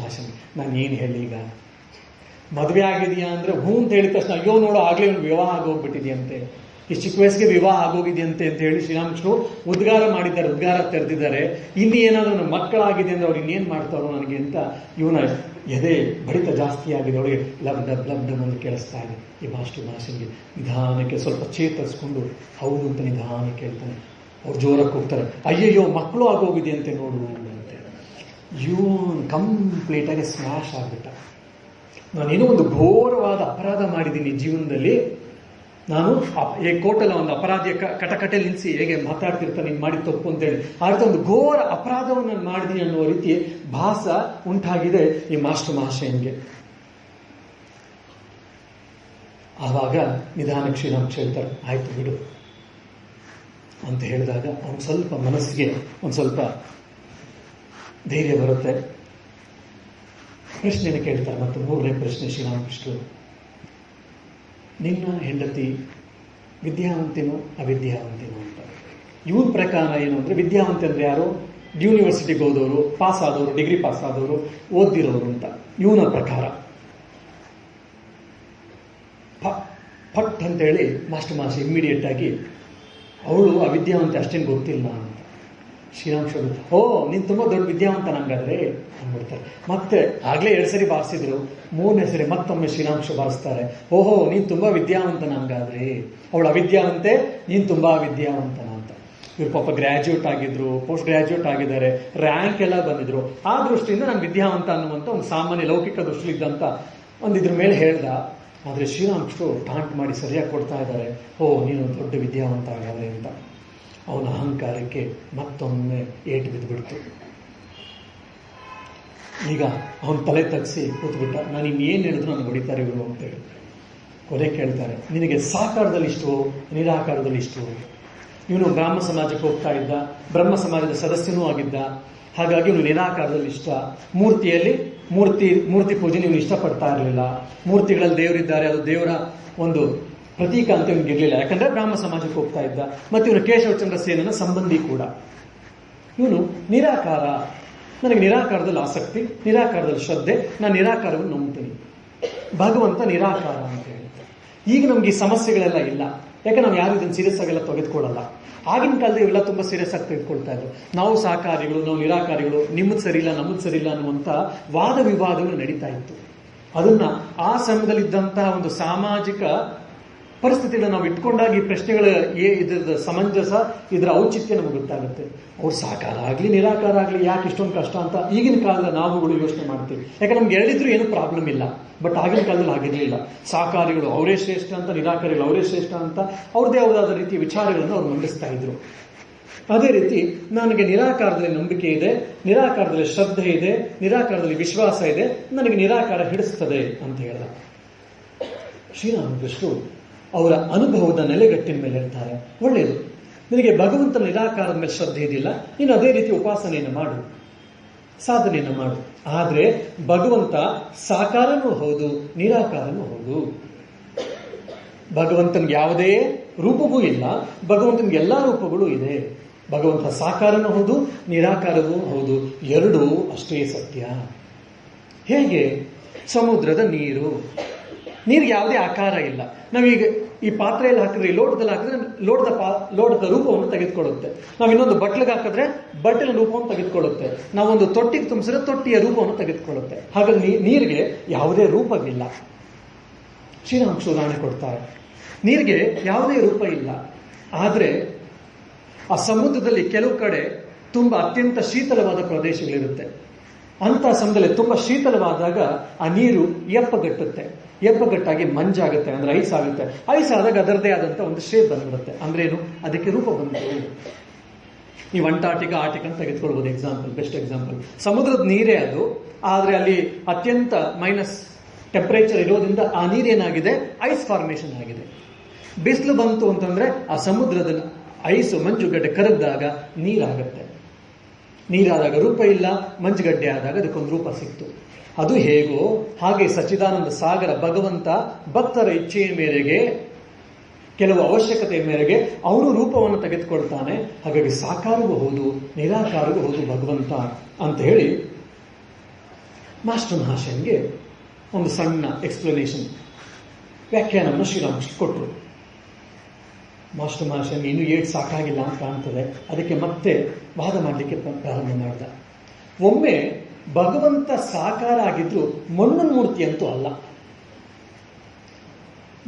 ನಾನು ಏನು ಹೇಳಿ, ಈಗ ಮದುವೆ ಆಗಿದೆಯಾ ಅಂದ್ರೆ ಹ್ಞೂ ಅಂತ ಹೇಳಿದ ತಕ್ಷಣ ಅಯ್ಯೋ ನೋಡೋ ಆಗ್ಲೇ ಅವ್ನಿಗೆ ವಿವಾಹ ಆಗೋಗ್ಬಿಟ್ಟಿದೆಯಂತೆ, ಈ ಚಿಕ್ಕ ವಯಸ್ಸಿಗೆ ವಿವಾಹ ಆಗೋಗಿದೆಯಂತೆ ಅಂತ ಹೇಳಿ ಶ್ರೀರಾಮಕೃಷ್ಣ ಉದ್ಗಾರ ಮಾಡಿದ್ದಾರೆ, ಉದ್ಗಾರ ತೆರೆದಿದ್ದಾರೆ. ಇಲ್ಲಿ ಏನಾದರೂ ಮಕ್ಕಳಾಗಿದೆ ಅಂದ್ರೆ ಅವ್ರು ಇನ್ನೇನು ಮಾಡ್ತಾರೋ ನನಗೆ ಅಂತ ಇವನ ಎದೆ ಬಡಿತ ಜಾಸ್ತಿ ಆಗಿದೆ. ಅವಳಿಗೆ ಲಬ್ಡ ಲಬ್ಡ ಅಂತ ಕೇಳಿಸ್ತಾ ಇದೆ. ಈ ಮಾಸ್ಟರ್ಗೆ ನಿಧಾನಕ್ಕೆ ಸ್ವಲ್ಪ ಚೇತರಿಸ್ಕೊಂಡು ಹೌದು ಅಂತ ನಿಧಾನಕ್ಕೆ ಹೇಳ್ತಾನೆ. ಅವ್ರು ಜೋರಕ್ಕೆ ಹೋಗ್ತಾರೆ, ಅಯ್ಯಯ್ಯೋ ಮಕ್ಕಳು ಆಗೋಗಿದೆಯಂತೆ ನೋಡು ಅಂತೆ. ಇವನು ಕಂಪ್ಲೀಟಾಗಿ ಸ್ಮ್ಯಾಶ್ ಆಗ್ಬಿಟ್ಟ. ನಾನೇನೋ ಒಂದು ಘೋರವಾದ ಅಪರಾಧ ಮಾಡಿದ್ದೀನಿ ಜೀವನದಲ್ಲಿ. ನಾನು ಕೋರ್ಟಲ್ಲ ಒಂದು ಅಪರಾಧಿಯ ಕಟಕಟೆಯಲ್ಲಿ ನಿಲ್ಲಿಸಿ ಹೇಗೆ ಮಾತಾಡ್ತಿರ್ತಾನೆ ನೀನು ಮಾಡಿ ತಪ್ಪು ಅಂತೇಳಿ, ಆ ರೀತಿ ಒಂದು ಘೋರ ಅಪರಾಧವನ್ನು ನಾನು ಮಾಡಿದ್ದೀನಿ ಅನ್ನುವ ರೀತಿ ಭಾಸ ಉಂಟಾಗಿದೆ ಈ ಮಾಸ್ಟರ್ ಮಹಾಶಯನ್ಗೆ. ಆವಾಗ ನಿಧಾನಕ್ಕೆ ಶ್ರೀರಾಮಕೃಷ್ಣ ಹೇಳ್ತಾರೆ, ಆಯ್ತು ಬಿಡು ಅಂತ ಹೇಳಿದಾಗ ಅವ್ನು ಸ್ವಲ್ಪ ಮನಸ್ಸಿಗೆ ಒಂದು ಸ್ವಲ್ಪ ಧೈರ್ಯ ಬರುತ್ತೆ. ಪ್ರಶ್ನೆಯನ್ನು ಕೇಳ್ತಾರೆ. ಮತ್ತು ಮೂರನೇ ಪ್ರಶ್ನೆ ಶ್ರೀರಾಮಕೃಷ್ಣರು, ನಿನ್ನ ಹೆಂಡತಿ ವಿದ್ಯಾವಂತೇನೋ ಅವಿದ್ಯಾವಂತೇನೋ ಅಂತ. ಇವನ ಪ್ರಕಾರ ಏನು ಅಂದರೆ ವಿದ್ಯಾವಂತೆ ಅಂದರೆ ಯಾರು? ಯೂನಿವರ್ಸಿಟಿಗೆ ಹೋದವರು, ಪಾಸ್ ಆದವರು, ಡಿಗ್ರಿ ಪಾಸ್ ಆದವರು, ಓದಿರೋರು ಅಂತ ಇವನ ಪ್ರಕಾರ. ಫಟ್ ಅಂತೇಳಿ ಮಾಸ್ಟರ್ ಇಮ್ಮಿಡಿಯೇಟ್ ಆಗಿ ಅವಳು ಅವಿದ್ಯಾವಂತೆ ಅಷ್ಟೇನು ಗೊತ್ತಿಲ್ಲ ಅಂತ. ಶ್ರೀರಾಮಕೃಷ್ಣ, ಓ ನೀನು ತುಂಬ ದೊಡ್ಡ ವಿದ್ಯಾವಂತ ನಂಗಾದ್ರೆ ಅಂದ್ಬಿಡ್ತಾರೆ. ಮತ್ತೆ ಆಗ್ಲೇ 2 ಸರಿ ಬಾರಿಸಿದ್ರು, 3ನೇ ಸರಿ ಮತ್ತೊಮ್ಮೆ ಶ್ರೀರಾಮಕೃಷ್ಣ ಬಾರಿಸ್ತಾರೆ. ಓಹೋ ನೀನು ತುಂಬಾ ವಿದ್ಯಾವಂತ ನಂಗಾದ್ರೆ, ಅವಳು ಅವಿದ್ಯಾವಂತೆ, ನೀನು ತುಂಬಾ ವಿದ್ಯಾವಂತನ ಅಂತ. ಇವ್ರು ಪಾಪ ಗ್ರಾಜ್ಯುಯೇಟ್ ಆಗಿದ್ರು, ಪೋಸ್ಟ್ ಗ್ರಾಜ್ಯುಯೇಟ್ ಆಗಿದ್ದಾರೆ, ರ್ಯಾಂಕ್ ಎಲ್ಲ ಬಂದಿದ್ರು. ಆ ದೃಷ್ಟಿಯಿಂದ ನಾನು ವಿದ್ಯಾವಂತ ಅನ್ನುವಂಥ ಒಂದು ಸಾಮಾನ್ಯ ಲೌಕಿಕ ದೃಷ್ಟಿಲಿದ್ದಂತ ಒಂದಿದ್ರ ಮೇಲೆ ಹೇಳ್ದ. ಆದರೆ ಶ್ರೀರಾಮಕೃಷ್ಣ ಟಾಂಟ್ ಮಾಡಿ ಸರಿಯಾಗಿ ಕೊಡ್ತಾ ಇದ್ದಾರೆ, ಓ ನೀನು ದೊಡ್ಡ ವಿದ್ಯಾವಂತ ಆಗವ್ರೆ ಅಂತ. ಅವನ ಅಹಂಕಾರಕ್ಕೆ ಮತ್ತೊಮ್ಮೆ ಏಟು ಬಿದ್ದುಬಿಡ್ತು. ಈಗ ಅವನ ತಲೆ ತಗ್ಸಿ ಕೂತ್ಬಿಟ್ಟ. ನಾನು ಇನ್ನೇನು ಹೇಳಿದ್ರು ನನಗೆ ಹೊಡಿತಾರೆ ಇವರು ಅಂತೇಳಿ. ಕೊನೆ ಕೇಳ್ತಾರೆ, ನಿನಗೆ ಸಾಕಾರದಲ್ಲಿ ಇಷ್ಟವೋ ನಿರಾಕಾರದಲ್ಲಿ ಇಷ್ಟವೋ? ಇವನು ಬ್ರಾಹ್ಮ ಸಮಾಜಕ್ಕೆ ಹೋಗ್ತಾ ಇದ್ದ, ಬ್ರಹ್ಮ ಸಮಾಜದ ಸದಸ್ಯನೂ ಆಗಿದ್ದ. ಹಾಗಾಗಿ ಇವನು ನಿರಾಕಾರದಲ್ಲಿ ಇಷ್ಟ. ಮೂರ್ತಿ ಪೂಜೆ ಇವನು ಇಷ್ಟಪಡ್ತಾ ಇರಲಿಲ್ಲ. ಮೂರ್ತಿಗಳಲ್ಲಿ ದೇವರಿದ್ದಾರೆ, ಅದು ದೇವರ ಒಂದು ಪ್ರತೀಕ ಅಂತ ಇವನಿಗೆ ಇರಲಿಲ್ಲ. ಯಾಕಂದ್ರೆ ಬ್ರಾಹ್ಮ ಸಮಾಜಕ್ಕೆ ಹೋಗ್ತಾ ಇದ್ದ. ಮತ್ತೆ ಇವನು ಕೇಶವಚಂದ್ರ ಸೇನನ ಸಂಬಂಧಿ ಕೂಡ. ಇವನು ನಿರಾಕಾರ, ನನಗೆ ನಿರಾಕಾರದಲ್ಲಿ ಆಸಕ್ತಿ, ನಿರಾಕಾರದಲ್ಲಿ ಶ್ರದ್ಧೆ, ನಾನು ನಿರಾಕಾರವನ್ನು ನಂಬ್ತೀನಿ, ಭಗವಂತ ನಿರಾಕಾರ ಅಂತ ಹೇಳ್ತಾರೆ. ಈಗ ನಮ್ಗೆ ಈ ಸಮಸ್ಯೆಗಳೆಲ್ಲ ಇಲ್ಲ. ಯಾಕೆ ನಾವು ಯಾರು ಇದನ್ನು ಸೀರಿಯಸ್ ಆಗೆಲ್ಲ ತೆಗೆದುಕೊಳ್ಳಲ್ಲ. ಆಗಿನ ಕಾಲದಲ್ಲಿ ಇವೆಲ್ಲ ತುಂಬ ಸೀರಿಯಸ್ ಆಗಿ ತೆಗೆದುಕೊಳ್ತಾ ಇದ್ರು. ನಾವು ಸಾಕಾರಿಗಳು, ನಾವು ನಿರಾಕಾರಿಗಳು, ನಿಮ್ಮದು ಸರಿ ಇಲ್ಲ ನಮ್ಮದು ಸರಿ ಇಲ್ಲ ಅನ್ನುವಂಥ ವಾದ ವಿವಾದಗಳು ನಡೀತಾ ಇತ್ತು. ಅದನ್ನ ಆ ಸಮಯದಲ್ಲಿದ್ದಂತಹ ಒಂದು ಸಾಮಾಜಿಕ ಪರಿಸ್ಥಿತಿಗಳನ್ನ ನಾವು ಇಟ್ಕೊಂಡಾಗ ಈ ಪ್ರಶ್ನೆಗಳ ಇದ್ರ ಸಮಂಜಸ, ಇದರ ಔಚಿತ್ಯ ನಮಗೆ ಗೊತ್ತಾಗುತ್ತೆ. ಅವ್ರು ಸಾಕಾರ ಆಗಲಿ ನಿರಾಕಾರ ಆಗಲಿ ಯಾಕೆ ಇಷ್ಟೊಂದು ಕಷ್ಟ ಅಂತ ಈಗಿನ ಕಾಲದ ನಾವುಗಳು ಯೋಚನೆ ಮಾಡ್ತೀವಿ. ಯಾಕೆ ನಮ್ಗೆ ಹೇಳಿದ್ರು ಏನೂ ಪ್ರಾಬ್ಲಮ್ ಇಲ್ಲ. ಬಟ್ ಆಗಿನ ಕಾಲದಲ್ಲಿ ಆಗಿರಲಿಲ್ಲ. ಸಾಕಾರಿಗಳು ಅವರೇ ಶ್ರೇಷ್ಠ ಅಂತ, ನಿರಾಕಾರಿಗಳು ಅವರೇ ಶ್ರೇಷ್ಠ ಅಂತ ಅವ್ರದ್ದೇ ಯಾವುದಾದ ರೀತಿಯ ವಿಚಾರಗಳನ್ನು ಅವ್ರು ಮಂಡಿಸ್ತಾ ಇದ್ರು. ಅದೇ ರೀತಿ ನನಗೆ ನಿರಾಕಾರದಲ್ಲಿ ನಂಬಿಕೆ ಇದೆ, ನಿರಾಕಾರದಲ್ಲಿ ಶ್ರದ್ಧೆ ಇದೆ, ನಿರಾಕಾರದಲ್ಲಿ ವಿಶ್ವಾಸ ಇದೆ, ನನಗೆ ನಿರಾಕಾರ ಹಿಡಿಸ್ತದೆ ಅಂತ ಹೇಳ. ಶ್ರೀರಾಮಕೃಷ್ಣರು ಅವರ ಅನುಭವದ ನೆಲೆಗಟ್ಟಿನ ಮೇಲೆ ಹೇಳ್ತಾರೆ, ಒಳ್ಳೆಯದು, ನಿನಗೆ ಭಗವಂತನ ನಿರಾಕಾರದ ಮೇಲೆ ಶ್ರದ್ಧೆ ಇದೆಯಲ್ಲ, ನೀನು ಅದೇ ರೀತಿ ಉಪಾಸನೆಯನ್ನು ಮಾಡು, ಸಾಧನೆಯನ್ನು ಮಾಡು. ಆದ್ರೆ ಭಗವಂತ ಸಾಕಾರನೂ ಹೌದು, ನಿರಾಕಾರನೂ ಹೌದು. ಭಗವಂತನಿಗೆ ಯಾವುದೇ ರೂಪವೂ ಇಲ್ಲ, ಭಗವಂತನಿಗೆ ಎಲ್ಲಾ ರೂಪಗಳು ಇದೆ. ಭಗವಂತ ಸಾಕಾರನೂ ಹೌದು, ನಿರಾಕಾರವೂ ಹೌದು, ಎರಡೂ ಅಷ್ಟೇ ಸತ್ಯ. ಹೇಗೆ? ಸಮುದ್ರದ ನೀರಿಗೆ ಯಾವುದೇ ಆಕಾರ ಇಲ್ಲ. ನಾವೀಗ ಈ ಪಾತ್ರೆಯಲ್ಲಿ ಹಾಕಿದ್ರೆ, ಈ ಲೋಟದಲ್ಲಿ ಹಾಕಿದ್ರೆ ಲೋಟದ ರೂಪವನ್ನು ತೆಗೆದುಕೊಳ್ಳುತ್ತೆ. ನಾವು ಇನ್ನೊಂದು ಬಟ್ಲಿಗೆ ಹಾಕಿದ್ರೆ ಬಟ್ಟಲ ರೂಪವನ್ನು ತೆಗೆದುಕೊಳ್ಳುತ್ತೆ. ನಾವೊಂದು ತೊಟ್ಟಿಗೆ ತುಂಬಿಸಿದ್ರೆ ತೊಟ್ಟಿಯ ರೂಪವನ್ನು ತೆಗೆದುಕೊಳ್ಳುತ್ತೆ. ಹಾಗಾಗಿ ನೀರಿಗೆ ಯಾವುದೇ ರೂಪವಿಲ್ಲ. ಶ್ರೀರಾಮಕೃಷ್ಣ ಉದಾಹರಣೆ ಕೊಡ್ತಾರೆ, ನೀರಿಗೆ ಯಾವುದೇ ರೂಪ ಇಲ್ಲ. ಆದ್ರೆ ಆ ಸಮುದ್ರದಲ್ಲಿ ಕೆಲವು ಕಡೆ ತುಂಬಾ ಅತ್ಯಂತ ಶೀತಲವಾದ ಪ್ರದೇಶಗಳಿರುತ್ತೆ. ಅಂತ ಸಮಯದಲ್ಲಿ ತುಂಬಾ ಶೀತಲವಾದಾಗ ಆ ನೀರು ಎಪ್ಪಗಟ್ಟಾಗಿ ಮಂಜಾಗುತ್ತೆ, ಅಂದ್ರೆ ಐಸ್ ಆಗುತ್ತೆ. ಐಸ್ ಆದಾಗ ಅದರದೇ ಆದಂತ ಒಂದು ಶೇಪ್ ಬಂದ್ಬಿಡುತ್ತೆ. ಅಂದ್ರೇನು? ಅದಕ್ಕೆ ರೂಪ ಬಂತು. ನೀವು ಆರ್ಟಿಕ್ ಅಂತ ತೆಗೆದುಕೊಳ್ಬಹುದು ಎಕ್ಸಾಂಪಲ್, ಬೆಸ್ಟ್ ಎಕ್ಸಾಂಪಲ್. ಸಮುದ್ರದ ನೀರೇ ಅದು, ಆದ್ರೆ ಅಲ್ಲಿ ಅತ್ಯಂತ ಮೈನಸ್ ಟೆಂಪರೇಚರ್ ಇರೋದ್ರಿಂದ ಆ ನೀರೇನಾಗಿದೆ? ಐಸ್ ಫಾರ್ಮೇಶನ್ ಆಗಿದೆ. ಬಿಸಿಲು ಬಂತು ಅಂತಂದ್ರೆ ಆ ಸಮುದ್ರದ ಐಸು ಮಂಜುಗಡ್ಡೆ ಕರಗಿದಾಗ ನೀರಾಗತ್ತೆ. ನೀರಾದಾಗ ರೂಪ ಇಲ್ಲ, ಮಂಜುಗಡ್ಡೆ ಆದಾಗ ಅದಕ್ಕೊಂದು ರೂಪ ಸಿಕ್ತು. ಅದು ಹೇಗೋ ಹಾಗೆ ಸಚ್ಚಿದಾನಂದ ಸಾಗರ ಭಗವಂತ ಭಕ್ತರ ಇಚ್ಛೆಯ ಮೇರೆಗೆ, ಕೆಲವು ಅವಶ್ಯಕತೆಯ ಮೇರೆಗೆ ಅವನು ರೂಪವನ್ನು ತೆಗೆದುಕೊಳ್ತಾನೆ. ಹಾಗಾಗಿ ಸಾಕಾರವೂ ಹೌದು, ನಿರಾಕಾರವೂ ಹೌದು ಭಗವಂತ ಅಂತ ಹೇಳಿ ಮಾಸ್ಟರ್ ಮಹಾಶಯನ್ಗೆ ಒಂದು ಸಣ್ಣ ಎಕ್ಸ್ಪ್ಲನೇಷನ್, ವ್ಯಾಖ್ಯಾನವನ್ನು ಶ್ರೀರಾಮಕೃಷ್ಣ ಕೊಟ್ಟರು. ಮಾಸ್ಟರ್ ಮಹಾಶಯನ್ಗೆ ಇನ್ನೂ ಏಟ್ ಸಾಕಾಗಿಲ್ಲ ಅಂತ ಕಾಣ್ತದೆ. ಅದಕ್ಕೆ ಮತ್ತೆ ವಾದ ಮಾಡಲಿಕ್ಕೆ ಪ್ರಾರಂಭ ಮಾಡಿದ. ಒಮ್ಮೆ ಭಗವಂತ ಸಾಕಾರ ಆಗಿದ್ರು ಮಣ್ಣಿನ ಮೂರ್ತಿ ಅಂತೂ ಅಲ್ಲ.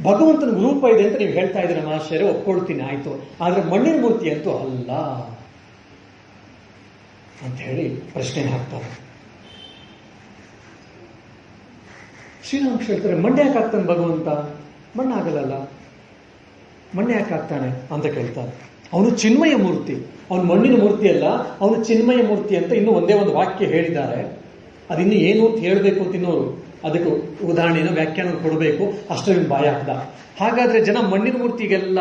ಭಗವಂತನ ರೂಪ ಇದೆ ಅಂತ ನೀವು ಹೇಳ್ತಾ ಇದ್ದೀರ ಮಹಾಶಯರೇ, ಒಪ್ಕೊಳ್ತೀನಿ, ಆಯ್ತು. ಆದ್ರೆ ಮಣ್ಣಿನ ಮೂರ್ತಿ ಅಂತೂ ಅಲ್ಲ ಅಂತ ಹೇಳಿ ಪ್ರಶ್ನೆ ಹಾಕ್ತಾರೆ. ಶ್ರೀರಾಮಕೃಷ್ಣ ಹೇಳ್ತಾರೆ, ಮಣ್ಣು ಯಾಕೆ ಆಗ್ತಾನೆ ಭಗವಂತ? ಮಣ್ಣಾಗಲ್ಲ, ಮಣ್ಣು ಯಾಕೆ ಆಗ್ತಾನೆ ಅಂತ ಕೇಳ್ತಾರೆ. ಅವನು ಚಿನ್ಮಯ ಮೂರ್ತಿ, ಅವನು ಮಣ್ಣಿನ ಮೂರ್ತಿ ಅಲ್ಲ, ಅವನು ಚಿನ್ಮಯ ಮೂರ್ತಿ ಅಂತ ಇನ್ನೂ ಒಂದೇ ಒಂದು ವಾಕ್ಯ ಹೇಳಿದ್ದಾರೆ. ಅದಿನ್ನು ಏನು ಅಂತ ಹೇಳಬೇಕು ಅಂತ ಇನ್ನೋರು ಅದಕ್ಕೆ ಉದಾಹರಣೆನ ವ್ಯಾಖ್ಯಾನ ಕೊಡಬೇಕು, ಅಷ್ಟರಿಂದ ಬಾಯ ಹಾಕ್ದ. ಹಾಗಾದ್ರೆ ಜನ ಮಣ್ಣಿನ ಮೂರ್ತಿಗೆಲ್ಲ,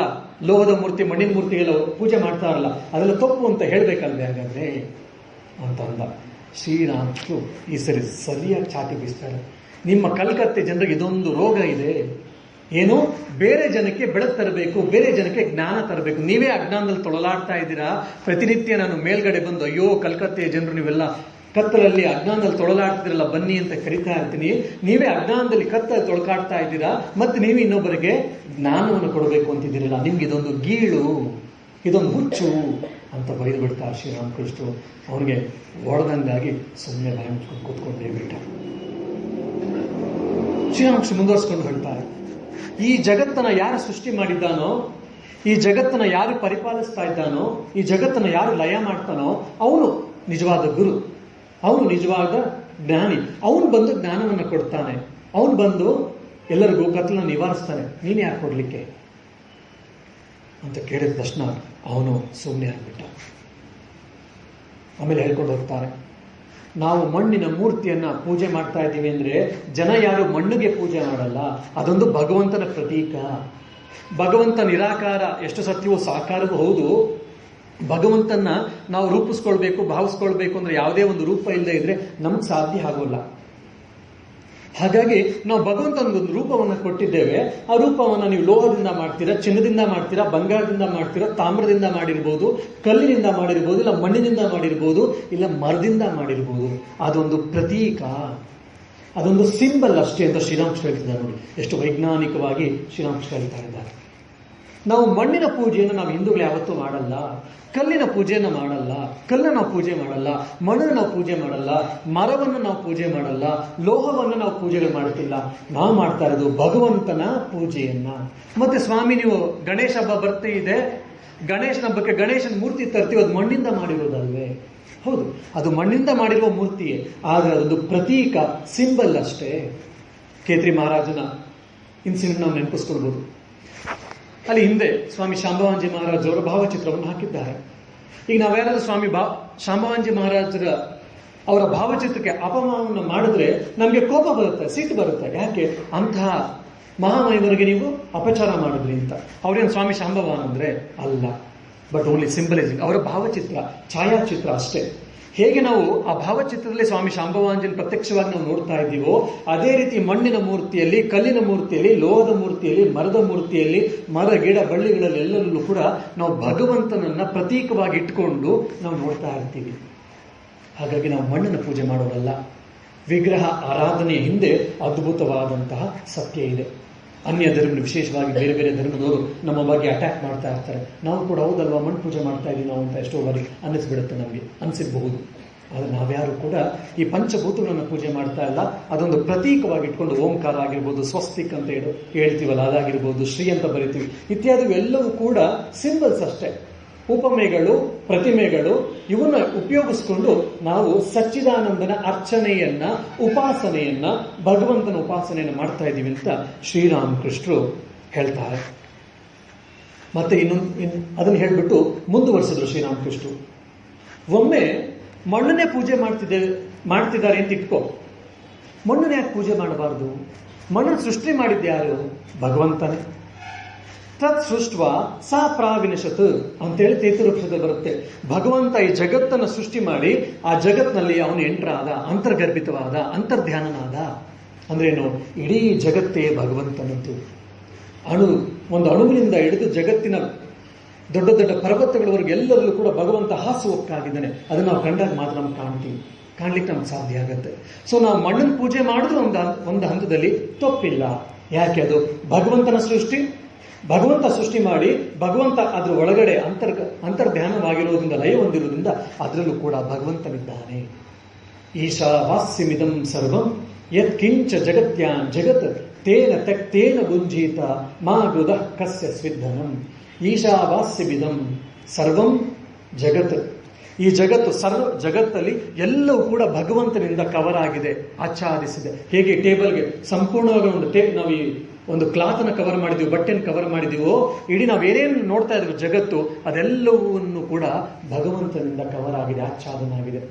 ಲೋಹದ ಮೂರ್ತಿ ಮಣ್ಣಿನ ಮೂರ್ತಿಗೆಲ್ಲ ಪೂಜೆ ಮಾಡ್ತಾರಲ್ಲ, ಅದೆಲ್ಲ ತಪ್ಪು ಅಂತ ಹೇಳ್ಬೇಕಲ್ವೇ ಹಾಗಾದ್ರೆ ಅಂತ ಅಂದ. ಶ್ರೀರಾಮಕೃಷ್ಣರು ಈ ಸರಿ ಸರಿಯಾಗಿ ಚಾಟಿ ಬೀಸ್ತಾರೆ. ನಿಮ್ಮ ಕಲ್ಕತ್ತೆ ಜನರಿಗೆ ಇದೊಂದು ರೋಗ ಇದೆ, ಏನು? ಬೇರೆ ಜನಕ್ಕೆ ಬೆಳಕು ತರಬೇಕು, ಬೇರೆ ಜನಕ್ಕೆ ಜ್ಞಾನ ತರಬೇಕು. ನೀವೇ ಅಜ್ಞಾನದಲ್ಲಿ ತೊಳಲಾಡ್ತಾ ಇದ್ದೀರಾ. ಪ್ರತಿನಿತ್ಯ ನಾನು ಮೇಲ್ಗಡೆ ಬಂದು, ಅಯ್ಯೋ ಕಲ್ಕತ್ತೆಯ ಜನರು ನೀವೆಲ್ಲ ಕತ್ತಲಲ್ಲಿ ಅಜ್ಞಾನದಲ್ಲಿ ತೊಳಲಾಡ್ತಿರಲ್ಲ, ಬನ್ನಿ ಅಂತ ಕರಿತಾ ಇರ್ತೀನಿ. ನೀವೇ ಅಜ್ಞಾನದಲ್ಲಿ ಕತ್ತಲು ತೊಳಕಾಡ್ತಾ ಇದ್ದೀರಾ, ಮತ್ತೆ ನೀವು ಇನ್ನೊಬ್ಬರಿಗೆ ಜ್ಞಾನವನ್ನು ಕೊಡಬೇಕು ಅಂತಿದ್ದೀರಲ್ಲ, ನಿಮ್ಗೆ ಇದೊಂದು ಗೀಳು, ಇದೊಂದು ಹುಚ್ಚು ಅಂತ ಬೈದು ಬಿಡ್ತಾರೆ ಶ್ರೀರಾಮಕೃಷ್ಣರು. ಅವನಿಗೆ ಒಡೆದಂಗಾಗಿ ಸುಮ್ಮನೆ ಬಾಯಿ ಮುಚ್ಕೊಂಡು ಕೂತ್ಕೊಂಡೇ ಬಿಟ್ಟ. ಶ್ರೀರಾಮಕೃಷ್ಣ ಮುಂದುವರಿಸ್ಕೊಂಡು ಹೇಳ್ತಾರೆ, ಈ ಜಗತ್ತನ್ನ ಯಾರು ಸೃಷ್ಟಿ ಮಾಡಿದ್ದಾನೋ, ಈ ಜಗತ್ತನ್ನ ಯಾರು ಪರಿಪಾಲಿಸ್ತಾ ಇದ್ದಾನೋ, ಈ ಜಗತ್ತನ್ನ ಯಾರು ಲಯ ಮಾಡ್ತಾನೋ, ಅವನು ನಿಜವಾದ ಗುರು, ಅವನು ನಿಜವಾದ ಜ್ಞಾನಿ. ಅವನು ಬಂದು ಜ್ಞಾನವನ್ನು ಕೊಡ್ತಾನೆ, ಅವನು ಬಂದು ಎಲ್ಲರಿಗೂ ಕತ್ತಲನ್ನ ನಿವಾರಿಸ್ತಾನೆ. ನೀನು ಯಾಕೆ ಕೊಡ್ಲಿಕ್ಕೆ ಅಂತ ಕೇಳಿದ ತಕ್ಷಣ ಅವನು ಸುಮ್ಮನೆ ಆಗ್ಬಿಟ್ಟ. ಆಮೇಲೆ ಹೇಳ್ಕೊಂಡು ಹೋಗ್ತಾರೆ, ನಾವು ಮಣ್ಣಿನ ಮೂರ್ತಿಯನ್ನ ಪೂಜೆ ಮಾಡ್ತಾ ಇದ್ದೀವಿ ಅಂದ್ರೆ ಜನ ಯಾರು ಮಣ್ಣಿಗೆ ಪೂಜೆ ಮಾಡಲ್ಲ, ಅದೊಂದು ಭಗವಂತನ ಪ್ರತೀಕ. ಭಗವಂತ ನಿರಾಕಾರ, ಎಷ್ಟು ಸತ್ಯವೂ ಸಾಕಾರವೂ ಹೌದು. ಭಗವಂತನ ನಾವು ರೂಪಿಸ್ಕೊಳ್ಬೇಕು, ಭಾವಿಸ್ಕೊಳ್ಬೇಕು ಅಂದ್ರೆ ಯಾವುದೇ ಒಂದು ರೂಪ ಇಲ್ಲದೆ ಇದ್ರೆ ನಮ್ಗೆ ಸಾಧ್ಯ ಆಗೋಲ್ಲ. ಹಾಗಾಗಿ ನಾವು ಭಗವಂತನಿಗೊಂದು ರೂಪವನ್ನು ಕೊಟ್ಟಿದ್ದೇವೆ. ಆ ರೂಪವನ್ನು ನೀವು ಲೋಹದಿಂದ ಮಾಡ್ತೀರಾ, ಚಿನ್ನದಿಂದ ಮಾಡ್ತೀರಾ, ಬಂಗಾರದಿಂದ ಮಾಡ್ತೀರಾ, ತಾಮ್ರದಿಂದ ಮಾಡಿರ್ಬೋದು, ಕಲ್ಲಿನಿಂದ ಮಾಡಿರ್ಬೋದು, ಇಲ್ಲ ಮಣ್ಣಿನಿಂದ ಮಾಡಿರ್ಬೋದು, ಇಲ್ಲ ಮರದಿಂದ ಮಾಡಿರ್ಬೋದು. ಅದೊಂದು ಪ್ರತೀಕ, ಅದೊಂದು ಸಿಂಬಲ್ ಅಷ್ಟೇ ಅಂತ ಶ್ರೀರಾಮಕೃಷ್ಣ ಹೇಳ್ತಿದ್ದಾರೆ. ನೋಡಿ ಎಷ್ಟು ವೈಜ್ಞಾನಿಕವಾಗಿ ಶ್ರೀರಾಮಕೃಷ್ಣ ಹೇಳ್ತಾ ಇದ್ದಾರೆ. ನಾವು ಮಣ್ಣಿನ ಪೂಜೆಯನ್ನು ನಾವು ಹಿಂದೂಗಳು ಯಾವತ್ತೂ ಮಾಡಲ್ಲ, ಕಲ್ಲಿನ ಪೂಜೆಯನ್ನು ಮಾಡಲ್ಲ, ಕಲ್ಲನ್ನು ನಾವು ಪೂಜೆ ಮಾಡಲ್ಲ, ಮಣ್ಣನ್ನು ನಾವು ಪೂಜೆ ಮಾಡಲ್ಲ, ಮರವನ್ನು ನಾವು ಪೂಜೆ ಮಾಡಲ್ಲ, ಲೋಹವನ್ನು ನಾವು ಪೂಜೆಗಳು ಮಾಡುತ್ತಿಲ್ಲ. ನಾವು ಮಾಡ್ತಾ ಇರೋದು ಭಗವಂತನ ಪೂಜೆಯನ್ನ. ಮತ್ತೆ ಸ್ವಾಮಿ, ನೀವು ಗಣೇಶ ಹಬ್ಬ ಬರ್ತಾ ಇದೆ, ಗಣೇಶನ ಹಬ್ಬಕ್ಕೆ ಗಣೇಶನ ಮೂರ್ತಿ ತರ್ತೀವಿ, ಅದು ಮಣ್ಣಿಂದ ಮಾಡಿರೋದಲ್ವೇ? ಹೌದು, ಅದು ಮಣ್ಣಿಂದ ಮಾಡಿರುವ ಮೂರ್ತಿಯೇ, ಆದರೆ ಅದೊಂದು ಪ್ರತೀಕ, ಸಿಂಬಲ್ ಅಷ್ಟೇ. ಕೇತ್ರಿ ಮಹಾರಾಜನ ಇನ್ಸಿಡೆಂಟ್ ನಾವು ನೆನಪಿಸ್ಕೊಳ್ಬೋದು. ಅಲ್ಲಿ ಹಿಂದೆ ಸ್ವಾಮಿ ಶಾಂಭವಾಂಜಿ ಮಹಾರಾಜ್ ಅವರ ಭಾವಚಿತ್ರವನ್ನು ಹಾಕಿದ್ದಾರೆ. ಈಗ ನಾವ್ಯಾರಾದ್ರೂ ಸ್ವಾಮಿ ಶಾಂಭವಾಂಜಿ ಮಹಾರಾಜರ ಅವರ ಭಾವಚಿತ್ರಕ್ಕೆ ಅಪಮಾನವನ್ನು ಮಾಡಿದ್ರೆ ನಮಗೆ ಕೋಪ ಬರುತ್ತೆ, ಸಿಟ್ಟು ಬರುತ್ತೆ. ಯಾಕೆ ಅಂತಹ ಮಹಾಮಹಿಮರಿಗೆ ನೀವು ಅಪಚಾರ ಮಾಡಿದ್ರಿ ಅಂತ. ಅವ್ರೇನು ಸ್ವಾಮಿ ಶಾಂಭವಾನ್ ಅಂದ್ರೆ ಅಲ್ಲ, ಬಟ್ ಓನ್ಲಿ ಸಿಂಬಲೈಸಿಂಗ್. ಅವರ ಭಾವಚಿತ್ರ, ಛಾಯಾಚಿತ್ರ ಅಷ್ಟೇ. ಹೇಗೆ ನಾವು ಆ ಭಾವಚಿತ್ರದಲ್ಲಿ ಸ್ವಾಮಿ ಶಾಂಭವಾಂಜನ್ ಪ್ರತ್ಯಕ್ಷವಾಗಿ ನಾವು ನೋಡ್ತಾ ಇದ್ದೀವೋ, ಅದೇ ರೀತಿ ಮಣ್ಣಿನ ಮೂರ್ತಿಯಲ್ಲಿ, ಕಲ್ಲಿನ ಮೂರ್ತಿಯಲ್ಲಿ, ಲೋಹದ ಮೂರ್ತಿಯಲ್ಲಿ, ಮರದ ಮೂರ್ತಿಯಲ್ಲಿ, ಮರ ಗಿಡ ಬಳ್ಳಿಗಳಲ್ಲಿ ಎಲ್ಲರಲ್ಲೂ ಕೂಡ ನಾವು ಭಗವಂತನನ್ನ ಪ್ರತೀಕವಾಗಿ ಇಟ್ಕೊಂಡು ನಾವು ನೋಡ್ತಾ ಇರ್ತೀವಿ. ಹಾಗಾಗಿ ನಾವು ಮಣ್ಣನ್ನು ಪೂಜೆ ಮಾಡೋದಲ್ಲ. ವಿಗ್ರಹ ಆರಾಧನೆಯ ಹಿಂದೆ ಅದ್ಭುತವಾದಂತಹ ಸತ್ಯ ಇದೆ. ಅನ್ಯ ಧರ್ಮ, ವಿಶೇಷವಾಗಿ ಬೇರೆ ಬೇರೆ ಧರ್ಮದವರು ನಮ್ಮ ಬಗ್ಗೆ ಅಟ್ಯಾಕ್ ಮಾಡ್ತಾ ಇರ್ತಾರೆ. ನಾವು ಕೂಡ ಹೌದಲ್ವಾ, ಮಣ್ಣು ಪೂಜೆ ಮಾಡ್ತಾ ಇದೀವಿ ನಾವು ಅಂತ ಎಷ್ಟೋ ಬಾರಿ ಅನ್ನಿಸ್ಬಿಡುತ್ತೆ, ನಮಗೆ ಅನಿಸಿರಬಹುದು. ಆದರೆ ನಾವ್ಯಾರು ಕೂಡ ಈ ಪಂಚಭೂತಗಳನ್ನು ಪೂಜೆ ಮಾಡ್ತಾ ಇಲ್ಲ. ಅದೊಂದು ಪ್ರತೀಕವಾಗಿ ಇಟ್ಕೊಂಡು ಓಂಕಾರ ಆಗಿರ್ಬೋದು, ಸ್ವಸ್ತಿಕ್ ಅಂತ ಹೇಳ್ತೀವಲ್ಲ ಅದಾಗಿರ್ಬೋದು, ಶ್ರೀ ಅಂತ ಬರಿತೀವಿ, ಇತ್ಯಾದಿ ಎಲ್ಲವೂ ಕೂಡ ಸಿಂಬಲ್ಸ್ ಅಷ್ಟೇ, ಉಪಮೆಗಳು, ಪ್ರತಿಮೆಗಳು. ಇವನ್ನ ಉಪಯೋಗಿಸ್ಕೊಂಡು ನಾವು ಸಚ್ಚಿದಾನಂದನ ಅರ್ಚನೆಯನ್ನ, ಉಪಾಸನೆಯನ್ನ, ಭಗವಂತನ ಉಪಾಸನೆಯನ್ನ ಮಾಡ್ತಾ ಇದ್ದೀವಿ ಅಂತ ಶ್ರೀರಾಮಕೃಷ್ಣರು ಹೇಳ್ತಾರೆ. ಮತ್ತೆ ಅದನ್ನು ಹೇಳ್ಬಿಟ್ಟು ಮುಂದುವರಿಸಿದ್ರು ಶ್ರೀರಾಮಕೃಷ್ಣರು. ಒಮ್ಮೆ ಮಣ್ಣನ್ನೇ ಪೂಜೆ ಮಾಡ್ತಿದ್ದಾರೆ ಅಂತ ಇಟ್ಕೋ. ಮಣ್ಣನ್ನ ಯಾಕೆ ಪೂಜೆ ಮಾಡಬಾರ್ದು? ಮಣ್ಣನ್ನು ಸೃಷ್ಟಿ ಮಾಡಿದ್ಯಾರು? ಭಗವಂತನೇ. ತತ್ ಸೃಷ್ಟ ಸಾ ಪ್ರಾವಿನಶತ್ ಅಂತೇಳಿ ತೇತೃಪನಿಷದಲ್ಲಿ ಬರುತ್ತೆ. ಭಗವಂತ ಈ ಜಗತ್ತನ್ನು ಸೃಷ್ಟಿ ಮಾಡಿ ಆ ಜಗತ್ನಲ್ಲಿ ಅವನು ಎಂಟ್ರಾದ, ಅಂತರ್ಗರ್ಭಿತವಾದ, ಅಂತರ್ಧ್ಯಾನನಾದ. ಅಂದ್ರೇನು? ಇಡೀ ಜಗತ್ತೇ ಭಗವಂತನದ್ದು. ಒಂದು ಅಣುವಿನಿಂದ ಹಿಡಿದು ಜಗತ್ತಿನ ದೊಡ್ಡ ದೊಡ್ಡ ಪರ್ವತಗಳವರೆಗೆ ಎಲ್ಲರಲ್ಲೂ ಕೂಡ ಭಗವಂತ ಹಾಸುವಕ್ಕಾಗಿದ್ದಾನೆ. ಅದನ್ನು ನಾವು ಕಂಡಾಗ ಮಾತ್ರ ನಮ್ಗೆ ಕಾಣ್ಲಿಕ್ಕೆ ನಮ್ಗೆ ಸಾಧ್ಯ ಆಗುತ್ತೆ. ಸೊ ನಾವು ಮಣ್ಣನ್ನು ಪೂಜೆ ಮಾಡಿದ್ರು ಒಂದು ಹಂತದಲ್ಲಿ ತಪ್ಪಿಲ್ಲ. ಯಾಕೆ? ಅದು ಭಗವಂತನ ಸೃಷ್ಟಿ. ಭಗವಂತ ಸೃಷ್ಟಿ ಮಾಡಿ ಭಗವಂತ ಅದ್ರ ಒಳಗಡೆ ಅಂತರ್ಧ್ಯಾನವಾಗಿರೋದ್ರಿಂದ, ಲಯ ಹೊಂದಿರೋದ್ರಿಂದ ಅದರಲ್ಲೂ ಕೂಡ ಭಗವಂತನಿದ್ದಾನೆ. ಈಶಾವಾಸ್ಯಮಿದಂ ಸರ್ವಂ ಯತ್ ಕಿಂಚ ಜಗತ್ಯಾನ್ ಜಗತ್ ತೇನ ತಕ್ತೇನ ಗುಂಜೀತ ಮಾ ಗುದ ಕಸ್ಯ ಸ್ವಿಧನಂ. ಈಶಾವಾಸ್ಯಮಿದಂ ಸರ್ವಂ ಜಗತ್. ಈ ಜಗತ್ತು ಜಗತ್ತಲ್ಲಿ ಎಲ್ಲವೂ ಕೂಡ ಭಗವಂತನಿಂದ ಕವರ್ ಆಗಿದೆ, ಆಚ್ಛಾದಿಸಿದೆ. ಹೇಗೆ ಟೇಬಲ್ಗೆ ಸಂಪೂರ್ಣವಾಗಿ ನಾವು ಈ ಒಂದು ಕ್ಲಾತ್ನ ಕವರ್ ಮಾಡಿದೀವಿ, ಬಟ್ಟೆಯನ್ನು ಕವರ್ ಮಾಡಿದೀವೋ, ಇಡೀ ನಾವೇನೇನು ನೋಡ್ತಾ ಇದ್ವಿ ಜಗತ್ತು, ಅದೆಲ್ಲವನ್ನೂ ಕೂಡ ಭಗವಂತನಿಂದ ಕವರ್ ಆಗಿದೆ, ಆಚ್ಛಾದನ ಆಗಿದೆ.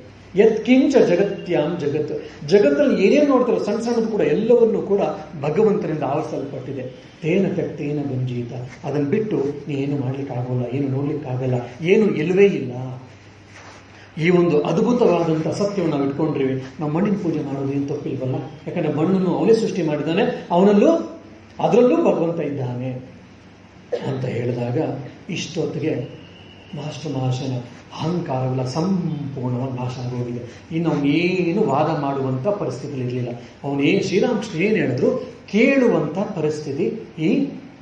ಯತ್ಕಿಂಚ ಜಗತ್ಯಾಂ ಜಗತ್. ಜಗತ್ತಲ್ಲಿ ಏನೇನು ನೋಡ್ತಾರೋ ಸಣ್ಣ ಸಣ್ಣದು ಕೂಡ ಎಲ್ಲವನ್ನೂ ಕೂಡ ಭಗವಂತನಿಂದ ಆವರಿಸಲ್ಪಟ್ಟಿದೆ. ತೇನ ತೇನ ಗುಂಜೀತ. ಅದನ್ನು ಬಿಟ್ಟು ಏನು ಮಾಡ್ಲಿಕ್ಕಾಗೋಲ್ಲ, ಏನು ನೋಡ್ಲಿಕ್ಕಾಗಲ್ಲ, ಏನು ಇಲ್ಲವೇ ಇಲ್ಲ. ಈ ಒಂದು ಅದ್ಭುತವಾದಂತಹ ಸತ್ಯವನ್ನು ನಾವು ಇಟ್ಕೊಂಡ್ರಿ. ನಾವು ಮಣ್ಣಿನ ಪೂಜೆ ಮಾಡೋದು ಏನು ತಪ್ಪಿಲ್ವಲ್ಲ? ಯಾಕಂದ್ರೆ ಮಣ್ಣನ್ನು ಅವನೇ ಸೃಷ್ಟಿ ಮಾಡಿದ್ದಾನೆ, ಅದರಲ್ಲೂ ಭಗವಂತ ಇದ್ದಾನೆ ಅಂತ ಹೇಳಿದಾಗ ಇಷ್ಟೊತ್ತಿಗೆ ಮಾಸ್ಟರ್ ಮಹಾಶಯನ ಅಹಂಕಾರವೆಲ್ಲ ಸಂಪೂರ್ಣವಾಗಿ ನಾಶ ಆಗೋಗಿದೆ. ಇನ್ನು ಅವನೇನು ವಾದ ಮಾಡುವಂಥ ಪರಿಸ್ಥಿತಿ ಇರಲಿಲ್ಲ. ಶ್ರೀರಾಮಕೃಷ್ಣ ಏನು ಹೇಳಿದ್ರು ಕೇಳುವಂಥ ಪರಿಸ್ಥಿತಿ ಈ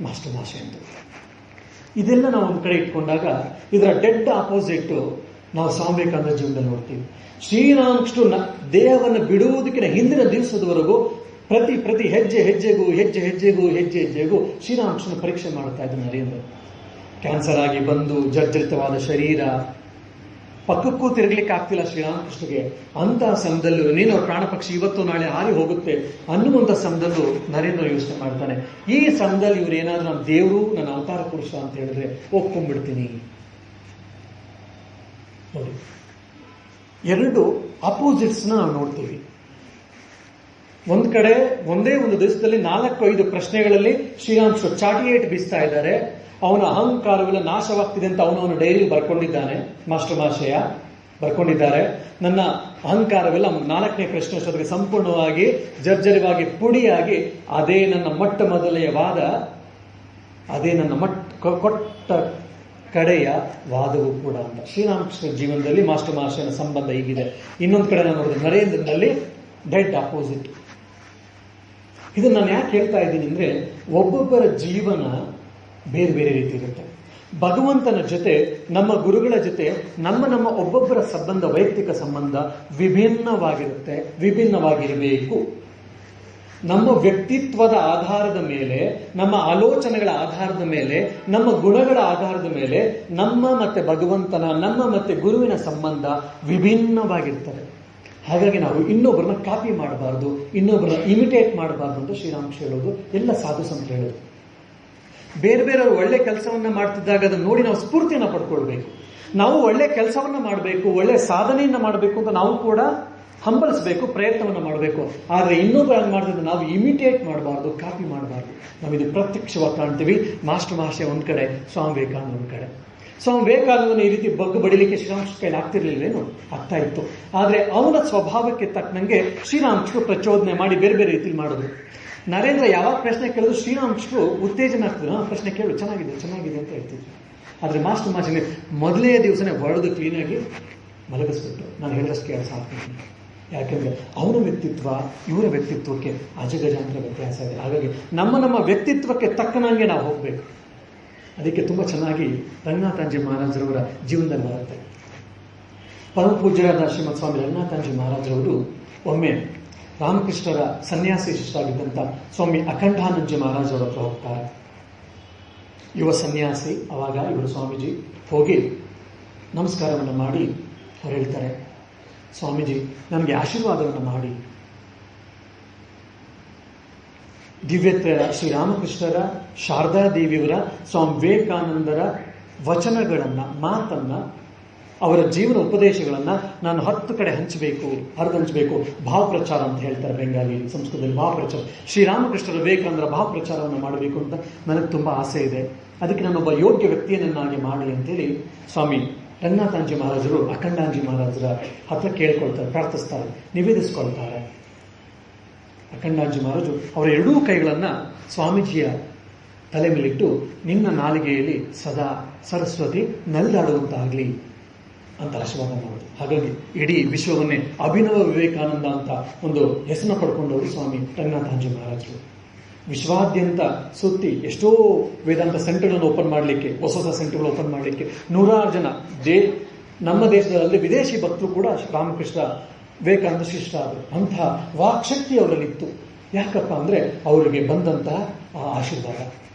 ಮಾಸ್ಟರ್ ಮಹಾಶಯ ಅಂತ. ಇದೆಲ್ಲ ನಾವು ಒಂದು ಕಡೆ ಇಟ್ಕೊಂಡಾಗ ಇದರ ಡೆಡ್ ಆಪೋಸಿಟ್ ನಾವು ಸ್ವಾಮಿ ವಿವೇಕಾನಂದ ಜೀವನದಲ್ಲಿ ನೋಡ್ತೀವಿ. ಶ್ರೀರಾಮಕೃಷ್ಣ ದೇಹವನ್ನು ಬಿಡುವುದಕ್ಕಿಂತ ಹಿಂದಿನ ದಿವಸದವರೆಗೂ ಪ್ರತಿ ಹೆಜ್ಜೆಗೂ ಶ್ರೀರಾಮಕೃಷ್ಣ ಪರೀಕ್ಷೆ ಮಾಡ್ತಾ ಇದ್ದ ನರೇಂದ್ರ. ಕ್ಯಾನ್ಸರ್ ಆಗಿ ಬಂದು ಜರ್ಜರಿತವಾದ ಶರೀರ, ಪಕ್ಕಕ್ಕೂ ತಿರುಗಲಿಕ್ಕೆ ಆಗ್ತಿಲ್ಲ ಶ್ರೀರಾಮಕೃಷ್ಣಗೆ. ಅಂತಹ ಸಮಯದಲ್ಲೂ ನೀನು ಪ್ರಾಣ ಪಕ್ಷಿ ಇವತ್ತು ನಾಳೆ ಹಾರಿ ಹೋಗುತ್ತೆ ಅನ್ನುವಂಥ ಸಮಯದಲ್ಲೂ ನರೇಂದ್ರ ಯೋಚನೆ ಮಾಡ್ತಾನೆ. ಈ ಸಮಯದಲ್ಲಿ ಇವ್ರು ಏನಾದ್ರೂ ನಮ್ಮ ದೇವರು, ನನ್ನ ಅವತಾರ ಪುರುಷ ಅಂತ ಹೇಳಿದ್ರೆ ಒಪ್ಕೊಂಡ್ಬಿಡ್ತೀನಿ. ನೋಡಿ, ಎರಡು ಅಪೋಸಿಟ್ಸ್ನ ನಾವು ನೋಡ್ತೀವಿ. ಒಂದ್ ಕಡೆ ಒಂದೇ ಒಂದು ದಿವಸದಲ್ಲಿ 4-5 ಪ್ರಶ್ನೆಗಳಲ್ಲಿ ಶ್ರೀರಾಮಕೃಷ್ಣ ಚಾಟಿಯೇಟ್ ಬೀಸ್ತಾ ಇದ್ದಾರೆ. ಅವನ ಅಹಂಕಾರವೆಲ್ಲ ನಾಶವಾಗ್ತಿದೆ ಅಂತ ಅವನು ಡೈರಿ ಬರ್ಕೊಂಡಿದ್ದಾನೆ, ಮಾಸ್ಟರ್ ಮಹಾಶಯ ಬರ್ಕೊಂಡಿದ್ದಾರೆ. ನನ್ನ ಅಹಂಕಾರವೆಲ್ಲ 4ನೇ ಪ್ರಶ್ನೆ ಅಷ್ಟೊತ್ತಿಗೆ ಸಂಪೂರ್ಣವಾಗಿ ಜರ್ಜರಿವಾಗಿ ಪುಡಿಯಾಗಿ ಅದೇ ನನ್ನ ಮೊಟ್ಟ ಮೊದಲೆಯ ವಾದ, ಅದೇ ನನ್ನ ಕೊಟ್ಟ ಕಡೆಯ ವಾದವು ಕೂಡ ಅಂತ. ಶ್ರೀರಾಮಕೃಷ್ಣ ಜೀವನದಲ್ಲಿ ಮಾಸ್ಟರ್ ಮಹಾಶಯನ ಸಂಬಂಧ ಹೀಗಿದೆ. ಇನ್ನೊಂದು ಕಡೆ ನಾನು ನೋಡಿದೆ ನರೇಂದ್ರನಲ್ಲಿ ಡೆಡ್ ಅಪೋಸಿಟ್. ಇದನ್ನು ನಾನು ಯಾಕೆ ಹೇಳ್ತಾ ಇದ್ದೀನಿ ಅಂದ್ರೆ, ಒಬ್ಬೊಬ್ಬರ ಜೀವನ ಬೇರೆ ಬೇರೆ ರೀತಿ ಇರುತ್ತೆ. ಭಗವಂತನ ಜೊತೆ, ನಮ್ಮ ಗುರುಗಳ ಜೊತೆ ನಮ್ಮ ಒಬ್ಬೊಬ್ಬರ ಸಂಬಂಧ, ವೈಯಕ್ತಿಕ ಸಂಬಂಧ ವಿಭಿನ್ನವಾಗಿರುತ್ತೆ, ವಿಭಿನ್ನವಾಗಿರಬೇಕು. ನಮ್ಮ ವ್ಯಕ್ತಿತ್ವದ ಆಧಾರದ ಮೇಲೆ, ನಮ್ಮ ಆಲೋಚನೆಗಳ ಆಧಾರದ ಮೇಲೆ, ನಮ್ಮ ಗುಣಗಳ ಆಧಾರದ ಮೇಲೆ ನಮ್ಮ ಮತ್ತೆ ಭಗವಂತನ, ನಮ್ಮ ಮತ್ತೆ ಗುರುವಿನ ಸಂಬಂಧ ವಿಭಿನ್ನವಾಗಿರ್ತದೆ. ಹಾಗಾಗಿ ನಾವು ಇನ್ನೊಬ್ಬರನ್ನ ಕಾಪಿ ಮಾಡಬಾರ್ದು, ಇನ್ನೊಬ್ಬರನ್ನ ಇಮಿಟೇಟ್ ಮಾಡಬಾರ್ದು ಅಂತ ಶ್ರೀರಾಮಕೃಷ್ಣ ಹೇಳೋದು, ಎಲ್ಲ ಸಾಧು ಸಂತ ಹೇಳೋದು. ಬೇರೆ ಬೇರೆಯವರು ಒಳ್ಳೆ ಕೆಲಸವನ್ನ ಮಾಡ್ತಿದ್ದಾಗ ಅದನ್ನು ನೋಡಿ ನಾವು ಸ್ಫೂರ್ತಿಯನ್ನು ಪಡ್ಕೊಳ್ಬೇಕು. ನಾವು ಒಳ್ಳೆ ಕೆಲಸವನ್ನ ಮಾಡಬೇಕು, ಒಳ್ಳೆ ಸಾಧನೆಯನ್ನ ಮಾಡಬೇಕು ಅಂತ ನಾವು ಕೂಡ ಹಂಬಲಿಸಬೇಕು, ಪ್ರಯತ್ನವನ್ನು ಮಾಡಬೇಕು. ಆದರೆ ಇನ್ನೊಬ್ಬ ಮಾಡ್ತಿದ್ರೆ ನಾವು ಇಮಿಟೇಟ್ ಮಾಡಬಾರ್ದು, ಕಾಪಿ ಮಾಡಬಾರ್ದು. ನಾವಿದು ಪ್ರತ್ಯಕ್ಷವಾಗಿ ಕಾಣ್ತೀವಿ. ಮಾಸ್ಟರ್ ಮಹಾಶಯ ಒಂದ್ ಕಡೆ, ಸ್ವಾಮಿ ವಿವೇಕಾನಂದ ಒಂದ್ ಕಡೆ. ಸ್ವಾಮಿ ವಿವೇಕಾನಂದನ ಈ ರೀತಿ ಬಗ್ಗು ಬಡಿಲಿಕ್ಕೆ ಶ್ರೀರಾಮಕೃಷ್ಣ ಕೈಲಿ ಆಗ್ತಿರ್ಲಿಲ್ವೇನು? ಆಗ್ತಾ ಇತ್ತು. ಆದ್ರೆ ಅವನ ಸ್ವಭಾವಕ್ಕೆ ತಕ್ಕನಂಗೆ ಶ್ರೀರಾಮಕೃಷ್ಣ ಪ್ರಚೋದನೆ ಮಾಡಿ ಬೇರೆ ಬೇರೆ ರೀತಿಯಲ್ಲಿ ಮಾಡಿದ್ರು. ನರೇಂದ್ರ ಯಾವಾಗ ಪ್ರಶ್ನೆ ಕೇಳಿದ್ರು ಶ್ರೀರಾಮಕೃಷ್ಣ ಉತ್ತೇಜನ ಆಗ್ತಿದ್ರು. ಪ್ರಶ್ನೆ ಕೇಳು, ಚೆನ್ನಾಗಿದೆ ಚೆನ್ನಾಗಿದೆ ಅಂತ ಹೇಳ್ತಿದ್ರು. ಆದ್ರೆ ಮಾಸ್ಟರ್ ಮಾಸ್ಟರ್ಗೆ ಮೊದಲೇ ದಿವಸನೇ ಹೊಡೆದು ಕ್ಲೀನಾಗಿ ಮಲಗಿಸ್ಬಿಟ್ಟು ನಾನು ಹೇಳಿದಷ್ಟು ಕೆಲಸ ಆಗ್ತೀನಿ. ಯಾಕಂದ್ರೆ ಅವನ ವ್ಯಕ್ತಿತ್ವ ಇವರ ವ್ಯಕ್ತಿತ್ವಕ್ಕೆ ಅಜಗಜಾಂತರ ವ್ಯತ್ಯಾಸ ಇದೆ. ಹಾಗಾಗಿ ನಮ್ಮ ವ್ಯಕ್ತಿತ್ವಕ್ಕೆ ತಕ್ಕನಂಗೆ ನಾವು ಹೋಗ್ಬೇಕು. ಅದಕ್ಕೆ ತುಂಬಾ ಚೆನ್ನಾಗಿ ರಂಗನಾಥಾಂಜಿ ಮಹಾರಾಜರವರ ಜೀವನದಲ್ಲಿ ಬರುತ್ತೆ. ಪರಮ ಪೂಜ್ಯರಾದ ಶ್ರೀಮತ್ ಸ್ವಾಮಿ ರಂಗನಾಥಾಂಜಿ ಮಹಾರಾಜರವರು ಒಮ್ಮೆ ರಾಮಕೃಷ್ಣರ ಸನ್ಯಾಸಿ ಶಿಷ್ಯರಾಗಿದ್ದಂಥ ಸ್ವಾಮಿ ಅಖಂಡಾನಂದಜಿ ಮಹಾರಾಜರ ಹತ್ರ ಹೋಗ್ತಾರೆ. ಯುವ ಸನ್ಯಾಸಿ. ಅವಾಗ ಇವರು ಸ್ವಾಮೀಜಿ ಹೋಗಿ ನಮಸ್ಕಾರವನ್ನು ಮಾಡಿ ಅವ್ರು ಹೇಳ್ತಾರೆ, ಸ್ವಾಮೀಜಿ ನನಗೆ ಆಶೀರ್ವಾದವನ್ನು ಮಾಡಿ. ದಿವ್ಯತ್ವರ ಶ್ರೀರಾಮಕೃಷ್ಣರ, ಶಾರದಾದೇವಿಯವರ, ಸ್ವಾಮಿ ವಿವೇಕಾನಂದರ ವಚನಗಳನ್ನ, ಮಾತನ್ನ, ಅವರ ಜೀವನ ಉಪದೇಶಗಳನ್ನ ನಾನು 10 ಕಡೆ ಹರಿದಂಚಬೇಕು. ಭಾವಪ್ರಚಾರ ಅಂತ ಹೇಳ್ತಾರೆ ಬೆಂಗಾಲಿ, ಸಂಸ್ಕೃತದಲ್ಲಿ ಭಾವಪ್ರಚಾರ. ಶ್ರೀರಾಮಕೃಷ್ಣರ, ವಿವೇಕಾನಂದರ ಭಾವಪ್ರಚಾರವನ್ನು ಮಾಡಬೇಕು ಅಂತ ನನಗೆ ತುಂಬಾ ಆಸೆ ಇದೆ. ಅದಕ್ಕೆ ನಾನೊಬ್ಬ ಯೋಗ್ಯ ವ್ಯಕ್ತಿಯನ್ನಾಗಿ ಮಾಡಿ ಅಂತೇಳಿ ಸ್ವಾಮಿ ರಂಗನಾಥಾಂಜಿ ಮಹಾರಾಜರು ಅಖಂಡಾಂಜಿ ಮಹಾರಾಜರ ಹತ್ರ ಕೇಳ್ಕೊಳ್ತಾರೆ, ಪ್ರಾರ್ಥಿಸ್ತಾರೆ, ನಿವೇದಿಸ್ಕೊಳ್ತಾರೆ. ಅಖಂಡಾಂಜಿ ಮಹಾರಾಜು ಅವರ ಎರಡೂ ಕೈಗಳನ್ನ ಸ್ವಾಮೀಜಿಯ ತಲೆ ಮೇಲಿಟ್ಟು, ನಿನ್ನ ನಾಲಿಗೆಯಲ್ಲಿ ಸದಾ ಸರಸ್ವತಿ ನಲಿದಾಡುವಂತಾಗ್ಲಿ ಅಂತ ಆಶೀರ್ವಾದ ಮಾಡೋದು. ಹಾಗಾಗಿ ಇಡೀ ವಿಶ್ವವನ್ನೇ ಅಭಿನವ ವಿವೇಕಾನಂದ ಅಂತ ಒಂದು ಹೆಸರನ್ನು ಪಡ್ಕೊಂಡವರು ಸ್ವಾಮಿ ರಂಗನಾಥಾಂಜಿ ಮಹಾರಾಜರು. ವಿಶ್ವಾದ್ಯಂತ ಸುತ್ತಿ ಎಷ್ಟೋ ವೇದಾಂತ ಸೆಂಟರ್ಗಳನ್ನು ಓಪನ್ ಮಾಡಲಿಕ್ಕೆ, ಹೊಸ ಸೆಂಟರ್ಗಳು ಓಪನ್ ಮಾಡಲಿಕ್ಕೆ 100 ಜನ ನಮ್ಮ ದೇಶದಲ್ಲಿ ವಿದೇಶಿ ಭಕ್ತರು ಕೂಡ ರಾಮಕೃಷ್ಣ ವಿವೇಕಾನಂದ ಶಿಷ್ಯರಾದರು. ಅಂತಹ ವಾಕ್ಶಕ್ತಿ ಅವರಲ್ಲಿತ್ತು. ಯಾಕಪ್ಪ ಅಂದ್ರೆ ಅವರಿಗೆ ಬಂದಂತಹ ಆ ಆಶೀರ್ವಾದ.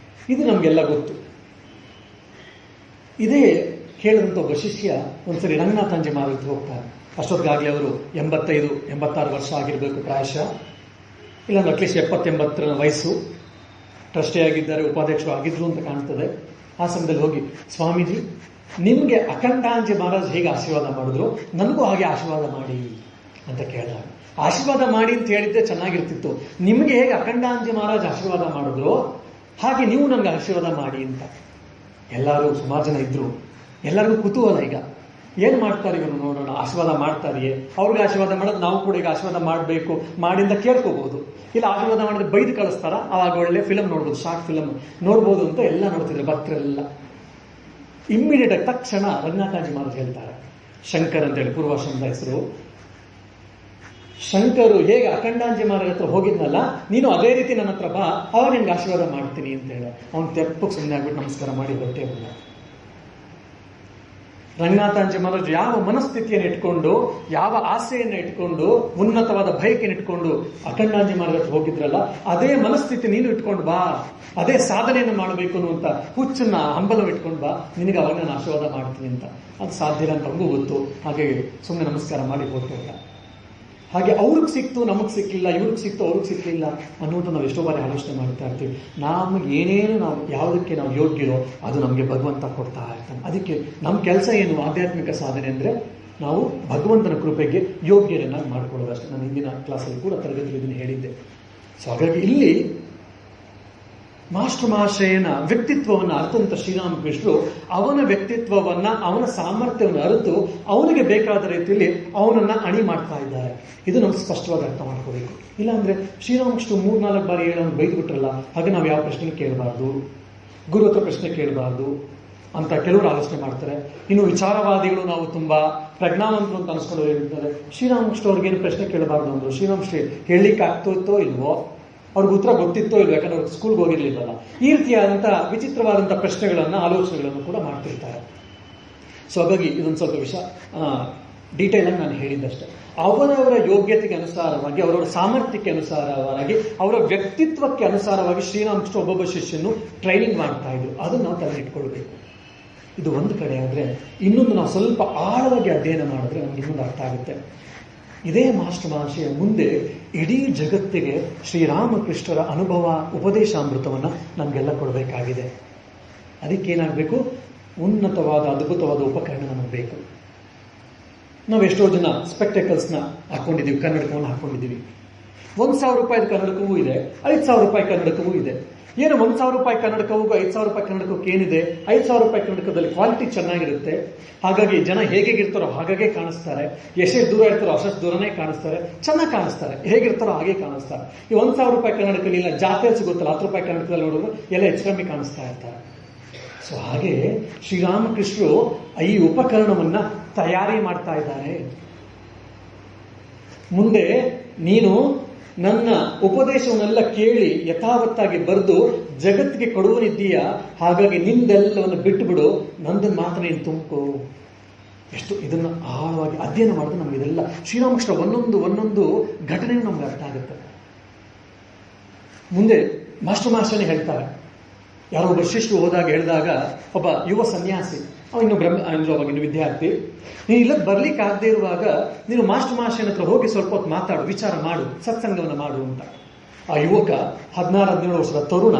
ಇದು ನಮಗೆಲ್ಲ ಗೊತ್ತು. ಇದೇ ಕೇಳಿದಂಥ ಒಬ್ಬ ಶಿಷ್ಯ ಒಂದ್ಸರಿ ರಂಗನಾಥಾಂಜಿ ಮಹಾರಾಜ್ ಹೋಗ್ತಾರೆ. ಅಷ್ಟೊತ್ತಿಗಾಗಲೇ ಅವರು 85-86 ವರ್ಷ ಆಗಿರಬೇಕು ಪ್ರಾಯಶಃ, ಇಲ್ಲಾಂದ್ರೆ ಅಟ್ಲೀಸ್ಟ್ 70-80 ವಯಸ್ಸು. ಟ್ರಸ್ಟಿ ಆಗಿದ್ದಾರೆ, ಉಪಾಧ್ಯಕ್ಷರು ಆಗಿದ್ರು ಅಂತ ಕಾಣ್ತದೆ. ಆ ಸಮಯದಲ್ಲಿ ಹೋಗಿ, ಸ್ವಾಮೀಜಿ ನಿಮ್ಗೆ ಅಖಂಡಾಂಜಿ ಮಹಾರಾಜ್ ಹೇಗೆ ಆಶೀರ್ವಾದ ಮಾಡಿದ್ರು ನನಗೂ ಹಾಗೆ ಆಶೀರ್ವಾದ ಮಾಡಿ ಅಂತ ಕೇಳಿದಾಗ, ಆಶೀರ್ವಾದ ಮಾಡಿ ಅಂತ ಹೇಳಿದ್ದೆ ಚೆನ್ನಾಗಿರ್ತಿತ್ತು. ನಿಮ್ಗೆ ಹೇಗೆ ಅಖಂಡಾಂಜಿ ಮಹಾರಾಜ್ ಆಶೀರ್ವಾದ ಮಾಡಿದ್ರು ಹಾಗೆ ನೀವು ನನಗೆ ಆಶೀರ್ವಾದ ಮಾಡಿ ಅಂತ. ಎಲ್ಲರೂ ಸುಮಾರು ಜನ ಇದ್ರು. ಎಲ್ಲರಿಗೂ ಕುತೂಹಲ, ಈಗ ಏನ್ ಮಾಡ್ತಾರೆ ಇವರು ನೋಡೋಣ, ಆಶೀರ್ವಾದ ಮಾಡ್ತಾರೆಯೇ, ಅವ್ರಿಗೆ ಆಶೀರ್ವಾದ ಮಾಡೋದು ನಾವು ಕೂಡ ಈಗ ಆಶೀರ್ವಾದ ಮಾಡಬೇಕು ಮಾಡಿ ಅಂತ ಕೇಳ್ಕೋಬಹುದು. ಇಲ್ಲ ಆಶೀರ್ವಾದ ಮಾಡಿದ್ರೆ ಬೈದು ಕಳಿಸ್ತಾರ, ಆವಾಗ ಒಳ್ಳೆ ಫಿಲಮ್ ನೋಡ್ಬೋದು, ಶಾರ್ಟ್ ಫಿಲಮ್ ನೋಡ್ಬೋದು ಅಂತ ಎಲ್ಲ ನೋಡ್ತಿದ್ರು ಭಕ್ತರೆಲ್ಲ. ಇಮ್ಮಿಡಿಯೇಟ್ ಆಗಿ ತಕ್ಷಣ ರಂಗನಾಥಾಂಜಿ ಮಹಾರಾಜ್ ಹೇಳ್ತಾರೆ, ಶಂಕರ್ ಅಂತ ಹೇಳಿ ಪೂರ್ವಾಶ್ರಮದ ಹೆಸರು. ಶಂಕರು ಹೇಗೆ ಅಖಂಡಾಂಜಿ ಮಹಾರಾಜ್ ಹತ್ರ ಹೋಗಿದ್ನಲ್ಲ, ನೀನು ಅದೇ ರೀತಿ ನನ್ನ ಹತ್ರ ಬಾ, ಅವಾಗ ನಿನ್ಗೆ ಆಶೀರ್ವಾದ ಮಾಡ್ತೀನಿ ಅಂತ ಹೇಳ. ಅವ್ನು ತೆಪ್ಪಕ್ಕೆ ಸುಮ್ಮನೆ ಆಗ್ಬಿಟ್ಟು ನಮಸ್ಕಾರ ಮಾಡಿ ಹೊರಟೇ ಹೋದ. ರಂಗನಾಥಾಂಜಿ ಮಹಾರಾಜ್ ಯಾವ ಮನಸ್ಥಿತಿಯನ್ನು ಇಟ್ಕೊಂಡು, ಯಾವ ಆಸೆಯನ್ನು ಇಟ್ಕೊಂಡು, ಉನ್ನತವಾದ ಬಯಕೆಯನ್ನು ಇಟ್ಕೊಂಡು ಅಖಂಡಾಂಜಿ ಮಹಾರಾಜ್ ಹೋಗಿದ್ರಲ್ಲ, ಅದೇ ಮನಸ್ಥಿತಿ ನೀನು ಇಟ್ಕೊಂಡು ಬಾ, ಅದೇ ಸಾಧನೆಯನ್ನು ಮಾಡಬೇಕು ಅನ್ನುವಂತ ಹುಚ್ಚನ್ನ ಹಂಬಲವನ್ನು ಇಟ್ಕೊಂಡು ಬಾ, ನಿನಗೆ ಅವಾಗ ನಾನು ಆಶೀರ್ವಾದ ಮಾಡ್ತೀನಿ ಅಂತ. ಅದು ಸಾಧ್ಯ ಇಲ್ಲ ಅಂತ ನಮಗೂ ಗೊತ್ತು. ಹಾಗೆ ಸುಮ್ಮನೆ ನಮಸ್ಕಾರ ಮಾಡಿ ಹೊರಟೋಗ. ಹಾಗೆ ಅವ್ರಿಗೆ ಸಿಕ್ತು ನಮಗೆ ಸಿಕ್ಕಿಲ್ಲ, ಇವ್ರಿಗೆ ಸಿಕ್ತು ಅವ್ರಿಗೆ ಸಿಕ್ಕಿಲ್ಲ ಅನ್ನೋದು ನಾವು ಎಷ್ಟೋ ಬಾರಿ ಆಲೋಚನೆ ಮಾಡ್ತಾ ಇರ್ತೀವಿ. ನಮಗೆ ಏನೇನು ನಾವು ಯಾವುದಕ್ಕೆ ನಾವು ಯೋಗ್ಯರೋ ಅದು ನಮಗೆ ಭಗವಂತ ಕೊಡ್ತಾ ಇರ್ತಾನೆ. ಅದಕ್ಕೆ ನಮ್ಮ ಕೆಲಸ ಏನು, ಆಧ್ಯಾತ್ಮಿಕ ಸಾಧನೆ ಅಂದ್ರೆ ನಾವು ಭಗವಂತನ ಕೃಪೆಗೆ ಯೋಗ್ಯರನ್ನಾಗಿ ಮಾಡ್ಕೊಳ್ಳೋದಷ್ಟೇ. ನಾನು ಹಿಂದಿನ ಕ್ಲಾಸಲ್ಲಿ ಕೂಡ ತರಗತಿಯಲ್ಲಿ ಇದನ್ನು ಹೇಳಿದ್ದೆ. ಸೊ ಹಾಗಾಗಿ ಇಲ್ಲಿ ಮಾಸ್ಟರ್ ಮಹಾಶಯನ ವ್ಯಕ್ತಿತ್ವವನ್ನು ಅರ್ಥಂತ ಶ್ರೀರಾಮಕೃಷ್ಣರು ಅವನ ವ್ಯಕ್ತಿತ್ವವನ್ನ, ಅವನ ಸಾಮರ್ಥ್ಯವನ್ನು ಅರಿತು ಅವನಿಗೆ ಬೇಕಾದ ರೀತಿಯಲ್ಲಿ ಅವನನ್ನ ಅಣಿ ಮಾಡ್ತಾ ಇದ್ದಾರೆ. ಇದು ನಮ್ಗೆ ಸ್ಪಷ್ಟವಾಗಿ ಅರ್ಥ ಮಾಡ್ಕೋಬೇಕು. ಇಲ್ಲಾಂದ್ರೆ ಶ್ರೀರಾಮಕೃಷ್ಣ 3-4 ಬಾರಿ ಹೇಳೋನು ಬೈದು ಬಿಟ್ರಲ್ಲ, ಹಾಗೆ ನಾವು ಯಾವ ಪ್ರಶ್ನೆ ಕೇಳಬಾರ್ದು, ಗುರು ಹತ್ರ ಪ್ರಶ್ನೆ ಕೇಳಬಾರ್ದು ಅಂತ ಕೆಲವರು ಆಲೋಚನೆ ಮಾಡ್ತಾರೆ. ಇನ್ನು ವಿಚಾರವಾದಿಗಳು ನಾವು ತುಂಬಾ ಪ್ರಜ್ಞಾವಂತರು ಅಂತ ಅನಿಸ್ಕೊಂಡು ಹೇಳ್ತಾರೆ, ಶ್ರೀರಾಮಕೃಷ್ಣ ಅವ್ರಿಗೇನು ಪ್ರಶ್ನೆ ಕೇಳಬಾರ್ದು ಅಂದ್ರು. ಶ್ರೀರಾಮಕೃಷ್ಣ ಹೇಳಲಿಕ್ಕೆ ಆಗ್ತೋ ಇಲ್ವೋ, ಅವ್ರಿಗೆ ಉತ್ತರ ಗೊತ್ತಿತ್ತೋ ಇಲ್ವೋ, ಯಾಕಂದ್ರೆ ಅವ್ರಿಗೆ ಸ್ಕೂಲ್ಗೆ ಹೋಗಿರ್ಲಿಲ್ಲಲ್ಲ. ಈ ರೀತಿಯಾದಂತಹ ವಿಚಿತ್ರವಾದಂತಹ ಪ್ರಶ್ನೆಗಳನ್ನ, ಆಲೋಚನೆಗಳನ್ನು ಕೂಡ ಮಾಡ್ತಿರ್ತಾರೆ. ಸೊ ಹಾಗಾಗಿ ಇದೊಂದು ಸ್ವಲ್ಪ ವಿಷಯ ಡೀಟೇಲ್ ಆಗಿ ನಾನು ಹೇಳಿದ್ದಷ್ಟೇ. ಅವರವರ ಯೋಗ್ಯತೆಗೆ ಅನುಸಾರವಾಗಿ, ಅವರವರ ಸಾಮರ್ಥ್ಯಕ್ಕೆ ಅನುಸಾರವಾಗಿ, ಅವರ ವ್ಯಕ್ತಿತ್ವಕ್ಕೆ ಅನುಸಾರವಾಗಿ ಶ್ರೀರಾಮಕೃಷ್ಣ ಒಬ್ಬೊಬ್ಬ ಶಿಷ್ಯನು ಟ್ರೈನಿಂಗ್ ಮಾಡ್ತಾ ಇದ್ರು. ಅದನ್ನು ನಾವು ತಲೆ ಇಟ್ಕೊಳ್ಬೇಕು. ಇದು ಒಂದು ಕಡೆ ಆದ್ರೆ, ಇನ್ನೊಂದು ನಾವು ಸ್ವಲ್ಪ ಆಳವಾಗಿ ಅಧ್ಯಯನ ಮಾಡಿದ್ರೆ ನಮ್ಗೆ ಇನ್ನೊಂದು ಅರ್ಥ ಆಗುತ್ತೆ. ಇದೇ ಮಾಸ್ಟರ್ ಮಹಾಶಯ ಮುಂದೆ ಇಡೀ ಜಗತ್ತಿಗೆ ಶ್ರೀರಾಮಕೃಷ್ಣರ ಅನುಭವ ಉಪದೇಶಾಮೃತವನ್ನು ನಮಗೆಲ್ಲ ಕೊಡಬೇಕಾಗಿದೆ. ಅದಕ್ಕೇನಾಗಬೇಕು? ಉನ್ನತವಾದ ಅದ್ಭುತವಾದ ಉಪಕರಣ ನಮಗೆ ಬೇಕು. ನಾವು ಎಷ್ಟೋ ಜನ ಸ್ಪೆಕ್ಟಕಲ್ಸ್ನ ಹಾಕೊಂಡಿದ್ದೀವಿ, ಕನ್ನಡಕವನ್ನು ಹಾಕೊಂಡಿದ್ದೀವಿ. 1,000 ರೂಪಾಯಿ ಕನ್ನಡಕವೂ ಇದೆ, 5,000 ರೂಪಾಯಿ ಕನ್ನಡಕವೂ ಇದೆ. ಏನು 1,000 ರೂಪಾಯಿ ಕನ್ನಡಕವೂ 5,000 ರೂಪಾಯಿ ಕನ್ನಡಕಕ್ಕೆ ಏನಿದೆ? 5,000 ರೂಪಾಯಿ ಕನ್ನಡಕದಲ್ಲಿ ಕ್ವಾಲಿಟಿ ಚೆನ್ನಾಗಿರುತ್ತೆ. ಹಾಗಾಗಿ ಜನ ಹೇಗಿರ್ತಾರೋ ಹಾಗಾಗೆ ಕಾಣಿಸ್ತಾರೆ. ಎಷ್ಟೇ ದೂರ ಇರ್ತಾರೋ ಅಷ್ಟು ದೂರನೇ ಕಾಣಿಸ್ತಾರೆ, ಚೆನ್ನಾಗಿ ಕಾಣಿಸ್ತಾರೆ. ಹೇಗಿರ್ತಾರೋ ಹಾಗೆ ಕಾಣಿಸ್ತಾರೆ. ಈ 1,000 ರೂಪಾಯಿ ಕನ್ನಡಕದಲ್ಲಿ ಇಲ್ಲ ಜಾತ್ರೆ ಸಿಗುತ್ತಲ್ಲ 10 ರೂಪಾಯಿ ಕನ್ನಡಕದಲ್ಲಿ ನೋಡಿದ್ರು ಎಲ್ಲ ಹೆಚ್ಚು ಕಮ್ಮಿ ಕಾಣಿಸ್ತಾ ಇರ್ತಾರೆ. ಸೊ ಹಾಗೆ ಶ್ರೀರಾಮಕೃಷ್ಣರು ಈ ಉಪಕರಣವನ್ನ ತಯಾರಿ ಮಾಡ್ತಾ ಇದ್ದಾರೆ. ಮುಂದೆ ನೀನು ನನ್ನ ಉಪದೇಶವನ್ನೆಲ್ಲ ಕೇಳಿ ಯಥಾವತ್ತಾಗಿ ಬರೆದು ಜಗತ್ತಿಗೆ ಕೊಡುವನಿದ್ದೀಯಾ, ಹಾಗಾಗಿ ನಿಂದೆಲ್ಲವನ್ನು ಬಿಟ್ಟು ಬಿಡು, ನಂದನ್ನು ಮಾತ್ರ ನೀನು ತುಂಬಿಕೋ. ಎಷ್ಟು ಇದನ್ನು ಆಳವಾಗಿ ಅಧ್ಯಯನ ಮಾಡಿದ್ರೆ ನಮ್ಗೆ ಇದೆಲ್ಲ ಶ್ರೀರಾಮಕೃಷ್ಣ ಒಂದೊಂದು ಘಟನೆಯೂ ನಮ್ಗೆ ಅರ್ಥ ಆಗುತ್ತೆ. ಮುಂದೆ ಮಾಸ್ಟರ್ ಮಾಸ್ಟರ್ನೇ ಹೇಳ್ತಾರೆ, ಯಾರೋ ಒಬ್ಬ ಶಿಷ್ಯರು ಹೋದಾಗ ಹೇಳಿದಾಗ ಒಬ್ಬ ಯುವ ಸನ್ಯಾಸಿ, ಇನ್ನು ವಿದ್ಯಾರ್ಥಿ, ನೀನು ಇಲ್ಲಕ್ಕೆ ಬರ್ಲಿಕ್ಕೆ ಆಗದೆ ಇರುವಾಗ ನೀನು ಮಾಸ್ಟರ್ ಮಾಸ್ಟರ್ ಹತ್ರ ಹೋಗಿ ಸ್ವಲ್ಪ ಹೊತ್ತು ಮಾತಾಡು, ವಿಚಾರ ಮಾಡು, ಸತ್ಸಂಗವನ್ನು ಮಾಡು ಅಂತ. ಆ ಯುವಕ 16-17 ವರ್ಷದ ತರುಣ,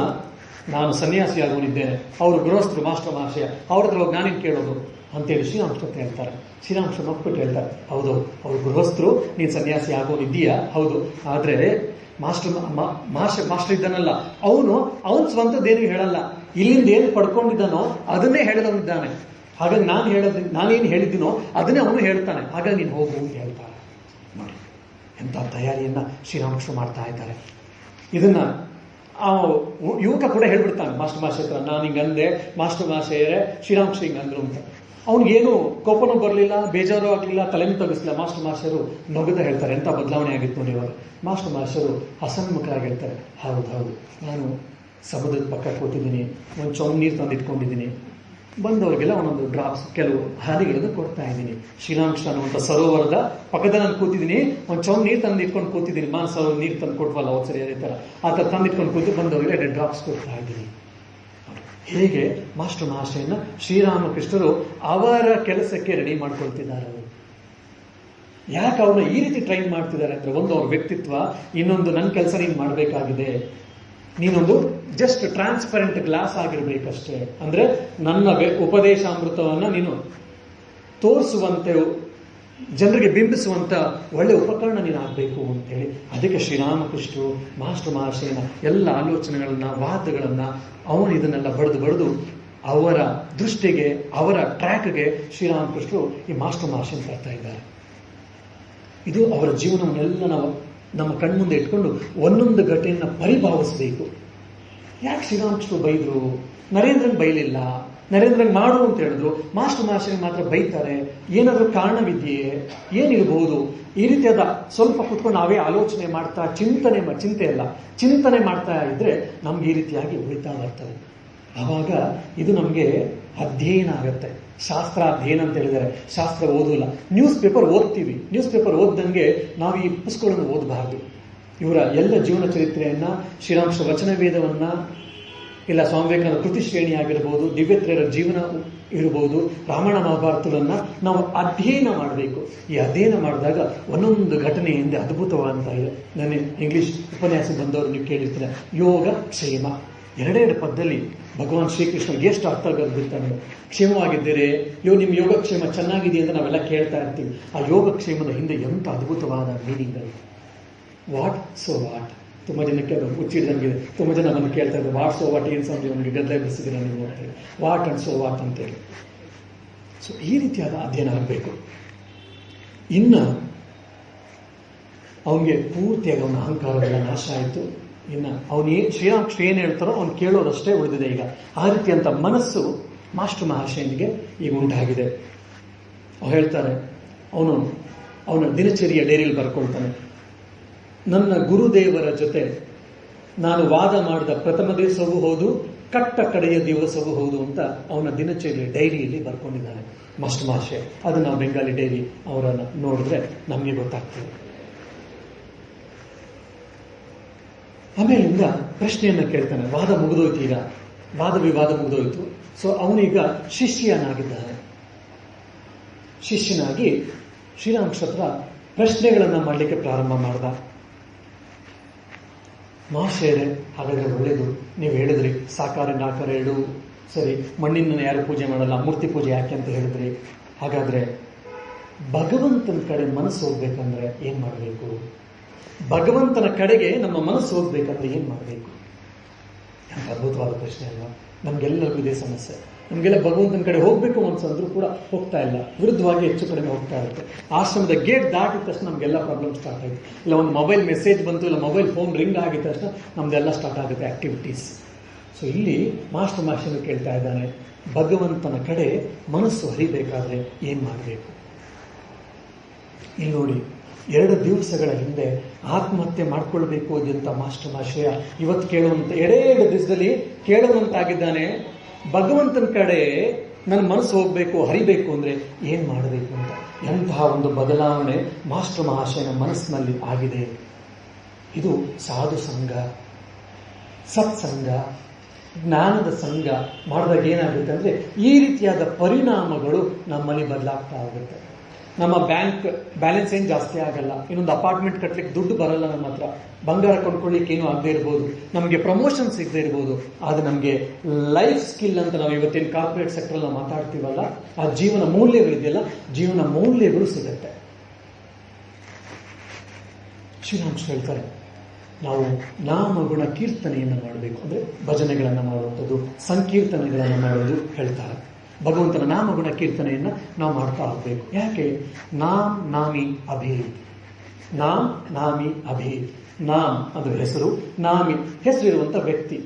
ನಾನು ಸನ್ಯಾಸಿ ಆಗೋನಿದ್ದೇನೆ, ಅವರು ಗೃಹಸ್ಥರು ಮಾಸ್ಟರ್ ಮಾಸ್ಟರ್, ಅವ್ರ ಹತ್ರ ಹೋಗಿ ನಾನೇನು ಕೇಳೋದು ಅಂತೇಳಿ ಶ್ರೀರಾಮಕೃಷ್ಣ ಹೇಳ್ತಾರೆ. ಶ್ರೀರಾಮಕೃಷ್ಣ ಒಪ್ಪಿಟ್ಟು ಹೇಳ್ತಾರೆ, ಹೌದು ಅವ್ರು ಗೃಹಸ್ಥರು, ನೀನು ಸನ್ಯಾಸಿ ಆಗೋನಿದ್ದೀಯಾ, ಹೌದು, ಆದರೆ ಮಾಸ್ಟರ್ ಇದ್ದಾನಲ್ಲ ಅವನು ಸ್ವಂತದ್ದೇನು ಹೇಳಲ್ಲ, ಇಲ್ಲಿಂದ ಏನು ಪಡ್ಕೊಂಡಿದ್ದಾನೋ ಅದನ್ನೇ ಹೇಳದವನಿದ್ದಾನೆ. ಹಾಗಾಗಿ ನಾನೇನು ಹೇಳಿದ್ದೀನೋ ಅದನ್ನೇ ಅವನು ಹೇಳ್ತಾನೆ, ಹಾಗಾಗಿ ನೀನು ಹೋಗು ಅಂತ ಹೇಳ್ತಾರೆ. ನೋಡಿ ಎಂಥ ತಯಾರಿಯನ್ನ ಶ್ರೀರಾಮಕೃಷ್ಣ ಮಾಡ್ತಾ ಇದ್ದಾರೆ. ಇದನ್ನ ಆ ಯುವಕ ಕೂಡ ಹೇಳ್ಬಿಡ್ತಾನೆ ಮಾಸ್ಟರ್ ಮಾಸ್ಟರ್ ಹತ್ರ, ನಾನು ಹಿಂಗಂದೆ, ಮಾಸ್ಟರ್ ಮಾಸ್ಟರ್ ಶ್ರೀರಾಮಕೃಷ್ಣ ಹಿಂಗಂದ್ರು ಅಂತ. ಅವನಿಗೇನು ಕೋಪನೂ ಬರಲಿಲ್ಲ, ಬೇಜಾರು ಆಗಲಿಲ್ಲ, ತಲೆನೂ ತಗ್ಗಿಸಲಿಲ್ಲ. ಮಾಸ್ಟರ್ ಮಾಸ್ಟರು ನಗುದ ಹೇಳ್ತಾರೆ, ಎಂಥ ಬದಲಾವಣೆ ಆಗಿತ್ತು ನೋಡಿ ಇವಾಗ. ಮಾಸ್ಟರ್ ಮಾಸ್ಟರು ಹಸನ್ಮುಖರಾಗಿ ಹೇಳ್ತಾರೆ, ಹೌದು ನಾನು ಸಮುದ್ರದ ಪಕ್ಕ ಕೂತಿದ್ದೀನಿ, ಒಂದು ಚೊಂಬು ನೀರು ತಂದು ಇಟ್ಕೊಂಡಿದ್ದೀನಿ, ಬಂದವರಿಗೆಲ್ಲ ಒಂದೊಂದು ಡ್ರಾಪ್ಸ್ ಕೆಲವು ಹಾದಿಗಳನ್ನು ಕೊಡ್ತಾ ಇದ್ದೀನಿ. ಶ್ರೀರಾಮಕೃಷ್ಣ ಅನ್ನುವಂಥ ಸರೋವರದ ಪಕ್ಕದಲ್ಲಿ ನಾನು ಕೂತಿದ್ದೀನಿ, ಒಂದು ಚೊಂಬು ನೀರು ತಂದು ಇಟ್ಕೊಂಡು ಕೂತಿದ್ದೀನಿ. ಸರೋವರ ನೀರು ತಂದು ಕೊಟ್ವಲ್ಲ ಅವ್ರು ಸರಿ ಅದೇ ಥರ ಆ ಥರ ತಂದು ಇಟ್ಕೊಂಡು ಕೂತು ಬಂದವರಿಗೆ 2 ಡ್ರಾಪ್ಸ್ ಕೊಡ್ತಾ ಇದ್ದೀನಿ. ಹೇಗೆ ಮಾಸ್ಟರ್ ಮಾಸ್ಟರ್ನ ಶ್ರೀರಾಮಕೃಷ್ಣರು ಅವರ ಕೆಲಸಕ್ಕೆ ರೆಡಿ ಮಾಡ್ಕೊಳ್ತಿದ್ದಾರೆ. ಯಾಕೆ ಅವ್ರನ್ನ ಈ ರೀತಿ ಟ್ರೈನ್ ಮಾಡ್ತಿದ್ದಾರೆ ಅಂದ್ರೆ, ಒಂದು ಅವ್ರ ವ್ಯಕ್ತಿತ್ವ, ಇನ್ನೊಂದು ನನ್ನ ಕೆಲಸ ನೀನು ಮಾಡಬೇಕಾಗಿದೆ, ನೀನೊಂದು ಜಸ್ಟ್ ಟ್ರಾನ್ಸ್ಪರೆಂಟ್ ಗ್ಲಾಸ್ ಆಗಿರ್ಬೇಕಷ್ಟೇ. ಅಂದ್ರೆ ನನ್ನ ಉಪದೇಶಾಮೃತವನ್ನ ನೀನು ತೋರಿಸುವಂತೆ, ಜನರಿಗೆ ಬಿಂಬಿಸುವಂತ ಒಳ್ಳೆ ಉಪಕರಣ ನೀನು ಆಗಬೇಕು ಅಂತೇಳಿ ಅದಕ್ಕೆ ಶ್ರೀರಾಮಕೃಷ್ಣರು ಮಾಸ್ಟರ್ ಮಹಾಶಯನ ಎಲ್ಲ ಆಲೋಚನೆಗಳನ್ನ, ವಾದಗಳನ್ನ ಅವನು ಇದನ್ನೆಲ್ಲ ಬಡಿದು ಅವರ ದೃಷ್ಟಿಗೆ, ಅವರ ಟ್ರ್ಯಾಕ್ಗೆ ಶ್ರೀರಾಮಕೃಷ್ಣರು ಈ ಮಾಸ್ಟರ್ ಮಹಾಶಯನ ತರ್ತಾ ಇದ್ದಾರೆ. ಇದು ಅವರ ಜೀವನವನ್ನೆಲ್ಲ ನಾವು ನಮ್ಮ ಕಣ್ಮುಂದೆ ಇಟ್ಕೊಂಡು ಒಂದೊಂದು ಘಟನೆಯನ್ನ ಪರಿಭಾವಿಸಬೇಕು. ಯಾಕೆ ಶ್ರೀರಾಮಕೃಷ್ಣರು ಬೈದ್ರು? ನರೇಂದ್ರನ್ ಬೈಲಿಲ್ಲ, ನರೇಂದ್ರನ್ ಮಾಡು ಅಂತ ಹೇಳಿದ್ರು, ಮಾಸ್ಟರ್ ಮಾಸ್ಟರ್ಗೆ ಮಾತ್ರ ಬೈತಾರೆ. ಏನಾದರೂ ಕಾರಣವಿದೆಯೇ? ಏನಿರಬಹುದು? ಈ ರೀತಿಯಾದ ಸ್ವಲ್ಪ ಕುತ್ಕೊಂಡು ನಾವೇ ಆಲೋಚನೆ ಮಾಡ್ತಾ ಚಿಂತನೆ ಮಾಡ್ತಾ ಇದ್ರೆ ನಮ್ಗೆ ಈ ರೀತಿಯಾಗಿ ಉಳಿತಾ ಬರ್ತದೆ. ಆವಾಗ ಇದು ನಮಗೆ ಅಧ್ಯಯನ ಆಗತ್ತೆ. ಶಾಸ್ತ್ರ ಅಧ್ಯಯನ ಅಂತ ಹೇಳಿದರೆ ಶಾಸ್ತ್ರ ಓದೋಲ್ಲ, ನ್ಯೂಸ್ ಪೇಪರ್ ಓದ್ತೀವಿ. ನ್ಯೂಸ್ ಪೇಪರ್ ಓದ್ದಂಗೆ ನಾವು ಈ ಪುಸ್ತಕಗಳನ್ನು ಓದಬಾರ್ದು. ಇವರ ಎಲ್ಲ ಜೀವನ ಚರಿತ್ರೆಯನ್ನ, ಶ್ರೀರಾಮಕೃಷ್ಣ ವಚನ ವೇದವನ್ನ, ಇಲ್ಲ ಸ್ವಾಮಿ ವಿವೇಕಾನಂದ ಕೃತಿ ಶ್ರೇಣಿ ಆಗಿರ್ಬೋದು, ದಿವ್ಯತ್ರೆಯರ ಜೀವನ ಇರ್ಬೋದು, ರಾಮಾಯಣ ಮಹಾಭಾರತಗಳನ್ನ ನಾವು ಅಧ್ಯಯನ ಮಾಡಬೇಕು. ಈ ಅಧ್ಯಯನ ಮಾಡಿದಾಗ ಒಂದೊಂದು ಘಟನೆ ಹಿಂದೆ ಅದ್ಭುತವಾದಂತ ಇದೆ. ನನ್ನ ಇಂಗ್ಲಿಷ್ ಉಪನ್ಯಾಸ ಬಂದವರು ನೀವು ಕೇಳಿರ್ತಾರೆ, ಯೋಗ ಕ್ಷೇಮ, 2 ಪದದಲ್ಲಿ ಭಗವಾನ್ ಶ್ರೀಕೃಷ್ಣ ಎಷ್ಟು ಅರ್ಥ ಗರ್ಭಿರ್ತಾನೆ. ಕ್ಷೇಮವಾಗಿದ್ದೀರಿ, ನಿಮ್ಮ ಯೋಗಕ್ಷೇಮ ಚೆನ್ನಾಗಿದೆ ಅಂತ ನಾವೆಲ್ಲ ಕೇಳ್ತಾ ಇರ್ತೀವಿ. ಆ ಯೋಗಕ್ಷೇಮದ ಹಿಂದೆ ಎಂಥ ಅದ್ಭುತವಾದ ಮೀನಿಂಗ್ ಅದು. ವಾಟ್ ಸೊ ವಾಟ್, ತುಂಬ ಜನಕ್ಕೆ ಅದು ಹುಚ್ಚಿಡ್ದಂಗಿದೆ. ತುಂಬ ಜನ ಬಂದು ಕೇಳ್ತಾ ಇದ್ದಾರೆ, ವಾಟ್ ಸೋ ವಾಟ್, ಏನು ಸಂಜೆ ಅವನಿಗೆ ಗದ್ದಲ ಬಿಡಿಸಿದ್ರೆ ನೀವು ಅಂತೇಳಿ, ವಾಟ್ ಅಂಡ್ ಸೋ ವಾಟ್ ಅಂತೇಳಿ. ಸೊ ಈ ರೀತಿಯಾದ ಅಧ್ಯಯನ ಆಗಬೇಕು. ಇನ್ನು ಅವನಿಗೆ ಪೂರ್ತಿಯಾಗಿ ಅವನ ಅಹಂಕಾರವೆಲ್ಲ ನಾಶ ಆಯಿತು. ಇನ್ನು ಶ್ರೀರಾಮಕೃಷ್ಣ ಏನು ಹೇಳ್ತಾರೋ ಅವ್ನು ಕೇಳೋದಷ್ಟೇ ಉಳಿದಿದೆ ಈಗ. ಆ ರೀತಿಯಂಥ ಮನಸ್ಸು ಮಾಸ್ಟರ್ ಮಹಾಶಯನಿಗೆ ಈಗ ಉಂಟಾಗಿದೆ. ಅವ್ರು ಹೇಳ್ತಾರೆ, ಅವನ ದಿನಚರಿಯ ಡೈರಿಯಲ್ಲಿ ಬರ್ಕೊಳ್ತಾನೆ, ನನ್ನ ಗುರುದೇವರ ಜೊತೆ ನಾನು ವಾದ ಮಾಡಿದ ಪ್ರಥಮ ದಿವಸವೂ ಹೌದು, ಕಟ್ಟ ಕಡೆಯ ದಿವಸವೂ ಹೌದು ಅಂತ ಅವನ ದಿನಚರಿಯ ಡೈರಿಯಲ್ಲಿ ಬರ್ಕೊಂಡಿದ್ದಾನೆ ಮಾಸ್ಟರ್ ಮಹಾಶಯ. ಅದು ನಾವು ಬೆಂಗಾಲಿ ಡೈರಿ ಅವರನ್ನು ನೋಡಿದ್ರೆ ನಮಗೆ ಗೊತ್ತಾಗ್ತದೆ. ಆಮೇಲಿಂದ ಪ್ರಶ್ನೆಯನ್ನು ಕೇಳ್ತಾನೆ, ವಾದ ಮುಗಿದೋಯ್ತು, ಈಗ ವಾದ ವಿವಾದ ಮುಗಿದೋಯ್ತು. ಸೊ ಅವನೀಗ ಶಿಷ್ಯನಾಗಿದ್ದಾನೆ. ಶಿಷ್ಯನಾಗಿ ಶ್ರೀರಾಮಕೃಷ್ಣ ಪ್ರಶ್ನೆಗಳನ್ನ ಮಾಡಲಿಕ್ಕೆ ಪ್ರಾರಂಭ ಮಾಡ್ದ. ಮಹಾಶಯರೇ, ಹಾಗಾದ್ರೆ ಒಳ್ಳೇದು, ನೀವು ಹೇಳಿದ್ರಿ ಸಾಕಾರ ನಾಕಾರ ಎರಡು ಸರಿ, ಮಣ್ಣಿನ ಯಾರು ಪೂಜೆ ಮಾಡಲ್ಲ, ಮೂರ್ತಿ ಪೂಜೆ ಯಾಕೆ ಅಂತ ಹೇಳಿದ್ರಿ. ಹಾಗಾದ್ರೆ ಭಗವಂತನ ಕಡೆ ಮನಸ್ಸು ಹೋಗ್ಬೇಕಂದ್ರೆ ಏನ್ ಮಾಡಬೇಕು? ಭಗವಂತನ ಕಡೆಗೆ ನಮ್ಮ ಮನಸ್ಸು ಹೋಗ್ಬೇಕಂದ್ರೆ ಏನ್ ಮಾಡಬೇಕು? ಅಂತ ಅದ್ಭುತವಾದ ಪ್ರಶ್ನೆ ಅಲ್ವಾ? ನಮ್ಗೆಲ್ಲರಿಗೂ ಇದೇ ಸಮಸ್ಯೆ. ನಮಗೆಲ್ಲ ಭಗವಂತನ ಕಡೆ ಹೋಗ್ಬೇಕು ಮನಸ್ಸಂದ್ರೂ ಕೂಡ ಹೋಗ್ತಾ ಇಲ್ಲ, ವಿರುದ್ಧವಾಗಿ ಹೆಚ್ಚು ಕಡಿಮೆ ಹೋಗ್ತಾ ಇರುತ್ತೆ. ಆಶ್ರಮದ ಗೇಟ್ ದಾಟಿದ ತಕ್ಷಣ ನಮಗೆಲ್ಲ ಪ್ರಾಬ್ಲಮ್ ಸ್ಟಾರ್ಟ್ ಆಯಿತು. ಇಲ್ಲ ಒಂದು ಮೊಬೈಲ್ ಮೆಸೇಜ್ ಬಂತು, ಇಲ್ಲ ಮೊಬೈಲ್ ಫೋನ್ ರಿಂಗ್ ಆಗಿದ ತಕ್ಷಣ ನಮ್ದೆಲ್ಲ ಸ್ಟಾರ್ಟ್ ಆಗುತ್ತೆ ಆಕ್ಟಿವಿಟೀಸ್. ಸೊ ಇಲ್ಲಿ ಮಾಸ್ಟರ್ ಕೇಳ್ತಾ ಇದ್ದಾನೆ, ಭಗವಂತನ ಕಡೆ ಮನಸ್ಸು ಹರಿಬೇಕಾದ್ರೆ ಏನ್ ಮಾಡಬೇಕು? ಇಲ್ಲಿ ನೋಡಿ, 2 ದಿವಸಗಳ ಹಿಂದೆ ಆತ್ಮಹತ್ಯೆ ಮಾಡ್ಕೊಳ್ಬೇಕು ಅಂತ ಮಾಸ್ಟರ್ ಇವತ್ತು ಕೇಳುವಂತ 2 ದಿವಸದಲ್ಲಿ ಕೇಳುವಂತಾಗಿದ್ದಾನೆ. ಭಗವಂತನ ಕಡೆ ನನ್ನ ಮನಸ್ಸು ಹೋಗ್ಬೇಕು, ಹರಿಬೇಕು ಅಂದ್ರೆ ಏನ್ ಮಾಡಬೇಕು ಅಂತ. ಎಂತಹ ಒಂದು ಬದಲಾವಣೆ ಮಾಸ್ಟರ್ ಮಹಾಶಯನ ಮನಸ್ಸಿನಲ್ಲಿ ಆಗಿದೆ. ಇದು ಸಾಧು ಸಂಘ, ಸತ್ಸಂಗ, ಜ್ಞಾನದ ಸಂಘ ಮಾಡಿದಾಗ ಏನಾಗುತ್ತೆ ಅಂದ್ರೆ ಈ ರೀತಿಯಾದ ಪರಿಣಾಮಗಳು ನಮ್ಮಲ್ಲಿ ಬದಲಾಗ್ತಾ ಹೋಗುತ್ತೆ. ನಮ್ಮ ಬ್ಯಾಂಕ್ ಬ್ಯಾಲೆನ್ಸ್ ಏನು ಜಾಸ್ತಿ ಆಗಲ್ಲ, ಇನ್ನೊಂದು ಅಪಾರ್ಟ್ಮೆಂಟ್ ಕಟ್ಲಿಕ್ಕೆ ದುಡ್ಡು ಬರಲ್ಲ ನಮ್ಮ ಹತ್ರ, ಬಂಗಾರ ಕೊಂಡ್ಕೊಳ್ಳಿಕ್ಕೆ ಏನೂ ಆಗದೆ ಇರ್ಬೋದು, ನಮಗೆ ಪ್ರಮೋಷನ್ ಸಿಗದೆ ಇರ್ಬೋದು, ಆದರೆ ನಮಗೆ ಲೈಫ್ ಸ್ಕಿಲ್ ಅಂತ ನಾವು ಇವತ್ತೇನು ಕಾರ್ಪೊರೇಟ್ ಸೆಕ್ಟರ್ ನಾವು ಮಾತಾಡ್ತೀವಲ್ಲ, ಆ ಜೀವನ ಮೌಲ್ಯಗಳಿದೆಯಲ್ಲ, ಜೀವನ ಮೌಲ್ಯಗಳು ಸಿಗುತ್ತೆ. ಶ್ರೀರಾಮಕೃಷ್ಣ ಹೇಳ್ತಾರೆ, ನಾವು ನಾಮಗುಣ ಕೀರ್ತನೆಯನ್ನು ಮಾಡಬೇಕು, ಅಂದ್ರೆ ಭಜನೆಗಳನ್ನು ಮಾಡುವಂಥದ್ದು, ಸಂಕೀರ್ತನೆಗಳನ್ನು ಮಾಡೋದು ಹೇಳ್ತಾರೆ. ಭಗವಂತನ ನಾಮಗುಣ ಕೀರ್ತನೆಯನ್ನ ನಾವು ಮಾಡ್ತಾ ಹೋಗ್ಬೇಕು. ಯಾಕೆ? ನಾಮ್ ನಾಮಿ ಅಭೇದ್, ನಾಮ್ ನಾಮಿ ಅಭೇದ್. ನಾಮ್ ಅಂದ್ರೆ ಹೆಸರು, ನಾಮಿ ಹೆಸರಿರುವಂತ ವ್ಯಕ್ತಿ.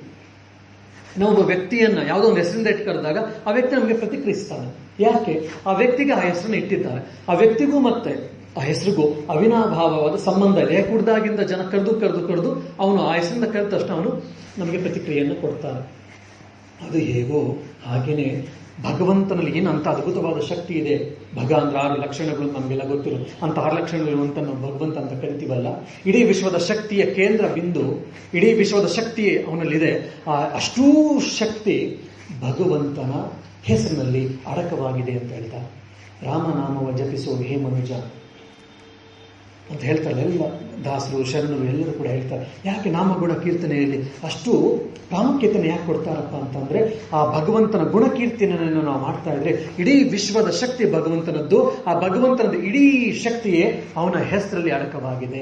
ನಾವೊಬ್ಬ ವ್ಯಕ್ತಿಯನ್ನ ಯಾವುದೋ ಒಂದು ಹೆಸರಿಂದ ಇಟ್ಟು ಕರೆದಾಗ ಆ ವ್ಯಕ್ತಿ ನಮಗೆ ಪ್ರತಿಕ್ರಿಯಿಸ್ತಾನೆ. ಯಾಕೆ? ಆ ವ್ಯಕ್ತಿಗೆ ಆ ಹೆಸರನ್ನು ಇಟ್ಟಿದ್ದಾರೆ. ಆ ವ್ಯಕ್ತಿಗೂ ಮತ್ತೆ ಆ ಹೆಸರಿಗೂ ಅವಿನಾಭಾವವಾದ ಸಂಬಂಧ ಇದೆ. ಕುಡ್ದಾಗಿಂದ ಜನ ಕರೆದು ಅವನು ಆ ಹೆಸರಿಂದ ಕರೆದ ತಕ್ಷಣ ಅವನು ನಮಗೆ ಪ್ರತಿಕ್ರಿಯೆಯನ್ನು ಕೊಡ್ತಾನೆ. ಅದು ಹೇಗೋ ಹಾಗೇನೆ ಭಗವಂತನಲ್ಲಿ ಏನಂತ ಅದ್ಭುತವಾದ ಶಕ್ತಿ ಇದೆ. ಭಗ ಅಂದ್ರೆ 6 ಲಕ್ಷಣಗಳು ನಮಗೆಲ್ಲ ಗೊತ್ತಿರೋ ಅಂತ 6 ಲಕ್ಷಣಗಳಿರುವಂತ ನಾವು ಭಗವಂತ ಅಂತ ಕರಿತೀವಲ್ಲ, ಇಡೀ ವಿಶ್ವದ ಶಕ್ತಿಯ ಕೇಂದ್ರ ಬಿಂದು, ಇಡೀ ವಿಶ್ವದ ಶಕ್ತಿ ಅವನಲ್ಲಿದೆ. ಅಷ್ಟೂ ಶಕ್ತಿ ಭಗವಂತನ ಹೆಸರಿನಲ್ಲಿ ಅಡಕವಾಗಿದೆ ಅಂತ ಹೇಳ್ತಾರೆ. ರಾಮನಾಮವ ಜಪಿಸೋ ಹೇ ಮನುಜ ಅಂತ ಹೇಳ್ತಾರೆ ಎಲ್ಲ ದಾಸರು, ಶರಣರು ಎಲ್ಲರೂ ಕೂಡ ಹೇಳ್ತಾರೆ. ಯಾಕೆ ನಾಮಗುಣ ಕೀರ್ತನೆಯಲ್ಲಿ ಅಷ್ಟು ಪ್ರಾಮುಖ್ಯತೆಯನ್ನು ಯಾಕೆ ಕೊಡ್ತಾರಪ್ಪ ಅಂತಂದ್ರೆ, ಆ ಭಗವಂತನ ಗುಣಕೀರ್ತನೆಯನ್ನು ನಾವು ಮಾಡ್ತಾ ಇದ್ರೆ ಇಡೀ ವಿಶ್ವದ ಶಕ್ತಿ ಭಗವಂತನದ್ದು. ಆ ಭಗವಂತನದ್ದು ಇಡೀ ಶಕ್ತಿಯೇ ಅವನ ಹೆಸರಲ್ಲಿ ಅಡಕವಾಗಿದೆ.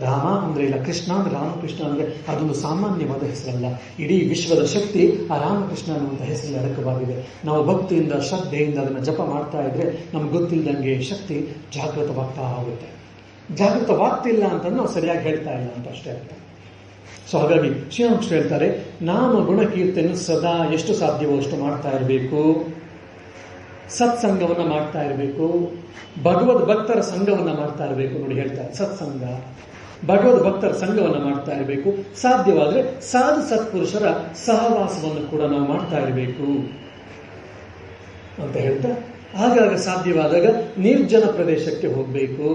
ರಾಮ ಅಂದ್ರೆ ಇಲ್ಲ, ಕೃಷ್ಣ ಅಂದ್ರೆ ರಾಮಕೃಷ್ಣ ಅಂದ್ರೆ ಅದೊಂದು ಸಾಮಾನ್ಯವಾದ ಹೆಸರಲ್ಲ. ಇಡೀ ವಿಶ್ವದ ಶಕ್ತಿ ಆ ರಾಮಕೃಷ್ಣ ಅನ್ನುವಂಥ ಹೆಸರಲ್ಲಿ ಅಡಕವಾಗಿದೆ. ನಾವು ಭಕ್ತಿಯಿಂದ ಶ್ರದ್ಧೆಯಿಂದ ಅದನ್ನು ಜಪ ಮಾಡ್ತಾ ಇದ್ರೆ ನಮ್ಗೆ ಗೊತ್ತಿಲ್ಲದಂಗೆ ಶಕ್ತಿ ಜಾಗೃತವಾಗ್ತಾ ಹೋಗುತ್ತೆ. ಜಾಗೃತವಾಗ್ತಿಲ್ಲ ಅಂತಂದ್ರೆ ನಾವು ಸರಿಯಾಗಿ ಹೇಳ್ತಾ ಇಲ್ಲ ಅಂತ ಅಷ್ಟೇ ಅರ್ಥ. ಸೊ ಹಾಗಾಗಿ ಶ್ರೀರಾಮಕೃಷ್ಣ ಹೇಳ್ತಾರೆ, ನಾಮ ಗುಣ ಕೀರ್ತನೆ ಸದಾ ಎಷ್ಟು ಸಾಧ್ಯವೋ ಅಷ್ಟು ಮಾಡ್ತಾ ಇರಬೇಕು. ಸತ್ಸಂಗವನ್ನ ಮಾಡ್ತಾ ಇರಬೇಕು. ಭಗವದ್ ಭಕ್ತರ ಸಂಘವನ್ನ ಮಾಡ್ತಾ ಇರಬೇಕು. ನೋಡಿ ಹೇಳ್ತಾರೆ, ಸತ್ಸಂಗ, ಭಗವದ್ ಭಕ್ತರ ಸಂಘವನ್ನ ಮಾಡ್ತಾ ಇರಬೇಕು. ಸಾಧ್ಯವಾದ್ರೆ ಸಾಧು ಸತ್ಪುರುಷರ ಸಹವಾಸವನ್ನು ಕೂಡ ನಾವು ಮಾಡ್ತಾ ಇರಬೇಕು ಅಂತ ಹೇಳ್ತಾ, ಆಗಾಗ ಸಾಧ್ಯವಾದಾಗ ನಿರ್ಜನ ಪ್ರದೇಶಕ್ಕೆ ಹೋಗಬೇಕು,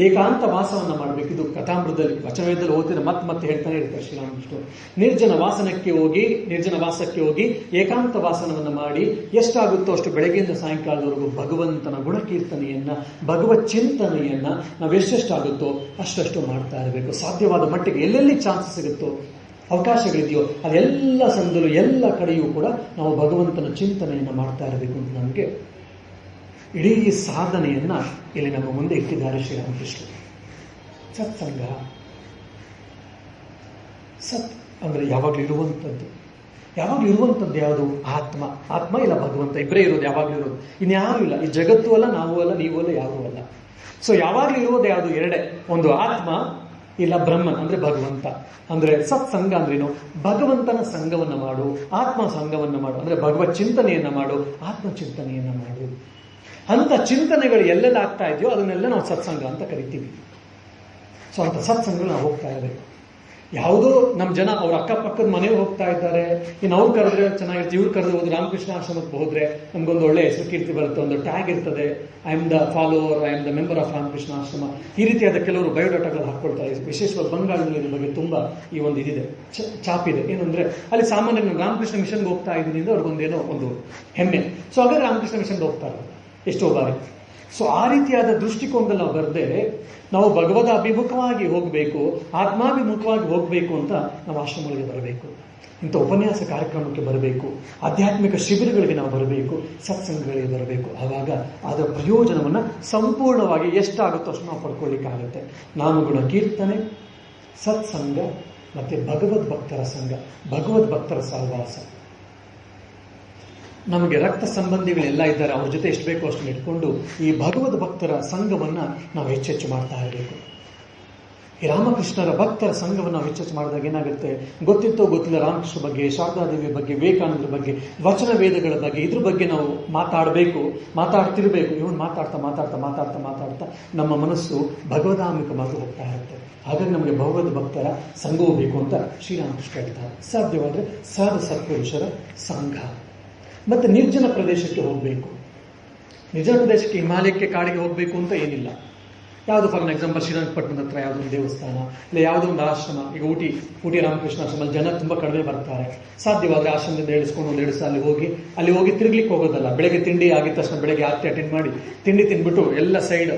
ಏಕಾಂತ ವಾಸವನ್ನ ಮಾಡಬೇಕು. ಇದು ಕಥಾಮೃತದಲ್ಲಿ ವಚನವೇದದಲ್ಲಿ ಓದ್ತಿದ್ರೆ ಮತ್ತೆ ಹೇಳ್ತಾನೆ ಇರ್ತಾರೆ ಶ್ರೀರಾಮಕೃಷ್ಣ. ನಿರ್ಜನ ವಾಸಕ್ಕೆ ಹೋಗಿ ಏಕಾಂತ ವಾಸನವನ್ನು ಮಾಡಿ ಎಷ್ಟಾಗುತ್ತೋ ಅಷ್ಟು ಬೆಳಗ್ಗೆಯಿಂದ ಸಾಯಂಕಾಲದವರೆಗೂ ಭಗವಂತನ ಗುಣಕೀರ್ತನೆಯನ್ನ, ಭಗವತ್ ಚಿಂತನೆಯನ್ನ ನಾವು ಎಷ್ಟೆಷ್ಟಾಗುತ್ತೋ ಅಷ್ಟಷ್ಟು ಮಾಡ್ತಾ ಇರಬೇಕು. ಸಾಧ್ಯವಾದ ಮಟ್ಟಿಗೆ ಎಲ್ಲೆಲ್ಲಿ ಚಾನ್ಸ್ ಸಿಗುತ್ತೋ, ಅವಕಾಶಗಳಿದೆಯೋ ಅದೆಲ್ಲ ಸಂದಲು ಎಲ್ಲ ಕಡೆಯೂ ಕೂಡ ನಾವು ಭಗವಂತನ ಚಿಂತನೆಯನ್ನ ಮಾಡ್ತಾ ಇರಬೇಕು ಅಂತ ನಮಗೆ ಇಡೀ ಸಾಧನೆಯನ್ನ ಇಲ್ಲಿ ನಮ್ಮ ಮುಂದೆ ಇಟ್ಟಿದ್ದಾರೆ ಶ್ರೀರಾಮಕೃಷ್ಣ. ಸತ್ಸಂಗ, ಸತ್ ಅಂದ್ರೆ ಯಾವಾಗಲೂ ಇರುವಂಥದ್ದು. ಯಾವಾಗಲೂ ಇರುವಂಥದ್ದು ಯಾವುದು? ಆತ್ಮ ಇಲ್ಲ ಭಗವಂತ, ಇಬ್ಬರೇ ಇರೋದು, ಯಾವಾಗಲೂ ಇರೋದು, ಇನ್ಯಾರೂ ಇಲ್ಲ. ಈ ಜಗತ್ತು ಅಲ್ಲ, ನಾವು ಅಲ್ಲ, ನೀವು ಅಲ್ಲ, ಯಾರೂ ಅಲ್ಲ. ಸೊ ಯಾವಾಗಲೂ ಇರೋದು ಯಾವುದು? ಎರಡೇ, ಒಂದು ಆತ್ಮ ಇಲ್ಲ ಬ್ರಹ್ಮನ್ ಅಂದ್ರೆ ಭಗವಂತ. ಅಂದ್ರೆ ಸತ್ಸಂಗ ಅಂದ್ರೇನು? ಭಗವಂತನ ಸಂಘವನ್ನ ಮಾಡು, ಆತ್ಮ ಸಂಘವನ್ನ ಮಾಡು, ಅಂದ್ರೆ ಭಗವತ್ ಚಿಂತನೆಯನ್ನ ಮಾಡು, ಆತ್ಮ ಚಿಂತನೆಯನ್ನ ಮಾಡು. ಅಂತ ಚಿಂತನೆಗಳು ಎಲ್ಲೆಲ್ಲ ಆಗ್ತಾ ಇದೆಯೋ ಅದನ್ನೆಲ್ಲ ನಾವು ಸತ್ಸಂಗ ಅಂತ ಕರಿತೀವಿ. ಸೊ ಅಂತ ಸತ್ಸಂಗಗಳು ನಾವು ಹೋಗ್ತಾ ಇರಬೇಕು. ಯಾವುದೋ ನಮ್ಮ ಜನ ಅವ್ರ ಅಕ್ಕಪಕ್ಕದ ಮನೆಗೆ ಹೋಗ್ತಾ ಇದ್ದಾರೆ, ಇನ್ನು ಅವ್ರು ಕರೆದ್ರೆ ಚೆನ್ನಾಗಿರುತ್ತೆ, ಇವ್ರು ಕರೆದ್ರೆ ಹೋದ್ರೆ ರಾಮಕೃಷ್ಣ ಆಶ್ರಮಕ್ಕೆ ಹೋದ್ರೆ ನಮ್ಗೊಂದು ಒಳ್ಳೆ ಹೆಸರು ಕೀರ್ತಿ ಬರುತ್ತೆ, ಒಂದು ಟ್ಯಾಗ್ ಇರ್ತದೆ, I am the follower, I am the member of Ramakrishna ಆಶ್ರಮ. ಈ ರೀತಿಯಾದ ಕೆಲವರು ಬಯೋಡಾಟಾಗಳು ಹಾಕೊಳ್ತಾರೆ. ವಿಶೇಷವಾಗಿ ಬಂಗಾಳದಲ್ಲಿ ಇದ್ರ ಬಗ್ಗೆ ತುಂಬಾ ಈ ಒಂದು ಇದಿದೆ, ಚಾಪಿದೆ. ಏನಂದ್ರೆ ಅಲ್ಲಿ ಸಾಮಾನ್ಯ ನಾನು ರಾಮಕೃಷ್ಣ ಮಿಷನ್ಗೆ ಹೋಗ್ತಾ ಇದ್ದೀನಿ ಅಂದ್ರೆ ಅವ್ರಿಗೊಂದೇನೋ ಒಂದು ಹೆಮ್ಮೆ. ಸೊ ಹಾಗಾದ್ರೆ ರಾಮಕೃಷ್ಣ ಮಿಷನ್ಗೆ ಹೋಗ್ತಾರೆ ಎಷ್ಟೋ ಬಾರಿ. ಸೊ ಆ ರೀತಿಯಾದ ದೃಷ್ಟಿಕೋನದಲ್ಲಿ ನಾವು ಬರದೆ ನಾವು ಭಗವದ ಅಭಿಮುಖವಾಗಿ ಹೋಗಬೇಕು, ಆತ್ಮಾಭಿಮುಖವಾಗಿ ಹೋಗಬೇಕು ಅಂತ ನಾವು ಆಶ್ರಮಗಳಿಗೆ ಬರಬೇಕು. ಇಂಥ ಉಪನ್ಯಾಸ ಕಾರ್ಯಕ್ರಮಕ್ಕೆ ಬರಬೇಕು, ಆಧ್ಯಾತ್ಮಿಕ ಶಿಬಿರಗಳಿಗೆ ನಾವು ಬರಬೇಕು, ಸತ್ಸಂಗಗಳಿಗೆ ಬರಬೇಕು. ಆವಾಗ ಅದರ ಪ್ರಯೋಜನವನ್ನು ಸಂಪೂರ್ಣವಾಗಿ ಎಷ್ಟಾಗುತ್ತೋ ಅಷ್ಟು ನಾವು ಪಡ್ಕೊಳ್ಳಿಕ್ಕಾಗುತ್ತೆ. ನಾಮಗುಣ ಕೀರ್ತನೆ, ಸತ್ಸಂಗ ಮತ್ತು ಭಗವದ್ ಭಕ್ತರ ಸಂಘ, ಭಗವದ್ ಭಕ್ತರ ಸಹವಾಸ. ನಮಗೆ ರಕ್ತ ಸಂಬಂಧಿಗಳೆಲ್ಲ ಇದ್ದಾರೆ, ಅವ್ರ ಜೊತೆ ಎಷ್ಟು ಬೇಕೋ ಅಷ್ಟು ಇಟ್ಕೊಂಡು ಈ ಭಗವದ್ ಭಕ್ತರ ಸಂಘವನ್ನು ನಾವು ಹೆಚ್ಚೆಚ್ಚು ಮಾಡ್ತಾ ಇರಬೇಕು. ಈ ರಾಮಕೃಷ್ಣರ ಭಕ್ತರ ಸಂಘವನ್ನು ನಾವು ಹೆಚ್ಚೆಚ್ಚು ಮಾಡಿದಾಗ ಏನಾಗುತ್ತೆ ಗೊತ್ತಿತ್ತೋ ಗೊತ್ತಿಲ್ಲ, ರಾಮಕೃಷ್ಣ ಬಗ್ಗೆ, ಶಾರದಾದೇವಿ ಬಗ್ಗೆ, ವಿವೇಕಾನಂದರ ಬಗ್ಗೆ, ವಚನ ವೇದಗಳ ಬಗ್ಗೆ, ಇದ್ರ ಬಗ್ಗೆ ನಾವು ಮಾತಾಡ್ತಿರ್ಬೇಕು. ಇವನು ಮಾತಾಡ್ತಾ ನಮ್ಮ ಮನಸ್ಸು ಭಗವದಾಮಿಕವಾಗಿ ಹೋಗ್ತಾ ಇರುತ್ತೆ. ಹಾಗಾಗಿ ನಮಗೆ ಭಗವದ್ ಭಕ್ತರ ಸಂಘವೂ ಬೇಕು ಅಂತ ಶ್ರೀರಾಮಕೃಷ್ಣ ಹೇಳ್ತಾರೆ. ಸಾಧ್ಯವಾದರೆ ಸಾಧು ಸತ್ಪುರುಷರ ಸಂಘ. ಮತ್ತೆ ನಿರ್ಜನ ಪ್ರದೇಶಕ್ಕೆ ಹೋಗಬೇಕು. ನಿರ್ಜನ ಪ್ರದೇಶಕ್ಕೆ ಹಿಮಾಲಯಕ್ಕೆ ಕಾಡಿಗೆ ಹೋಗಬೇಕು ಅಂತ ಏನಿಲ್ಲ. ಯಾವುದು ಫಾರ್ ಎಕ್ಸಾಂಪಲ್ ಶ್ರೀರಂಗಪಟ್ಟಣದ ಹತ್ರ ಯಾವುದೋ ಒಂದು ದೇವಸ್ಥಾನ, ಇಲ್ಲ ಯಾವುದೋ ಒಂದು ಆಶ್ರಮ. ಈಗ ಊಟಿ ರಾಮಕೃಷ್ಣ ಆಶ್ರಮದಲ್ಲಿ ಜನ ತುಂಬ ಕಡಿಮೆ ಬರ್ತಾರೆ. ಸಾಧ್ಯವಾದರೆ ಆಶ್ರಮದಿಂದ ಹೇಳಿಸ್ಕೊಂಡು ಒಂದು 2 ಸಾಲ ಅಲ್ಲಿ ಹೋಗಿ ತಿರುಗ್ಲಿಕ್ಕೆ ಹೋಗೋದಲ್ಲ. ಬೆಳಗ್ಗೆ ತಿಂಡಿ ಆಗಿದ ತಕ್ಷಣ ಬೆಳಗ್ಗೆ ಆರತಿ ಅಟೆಂಡ್ ಮಾಡಿ ತಿಂಡಿ ತಿಂದ್ಬಿಟ್ಟು ಎಲ್ಲ ಸೈಡ್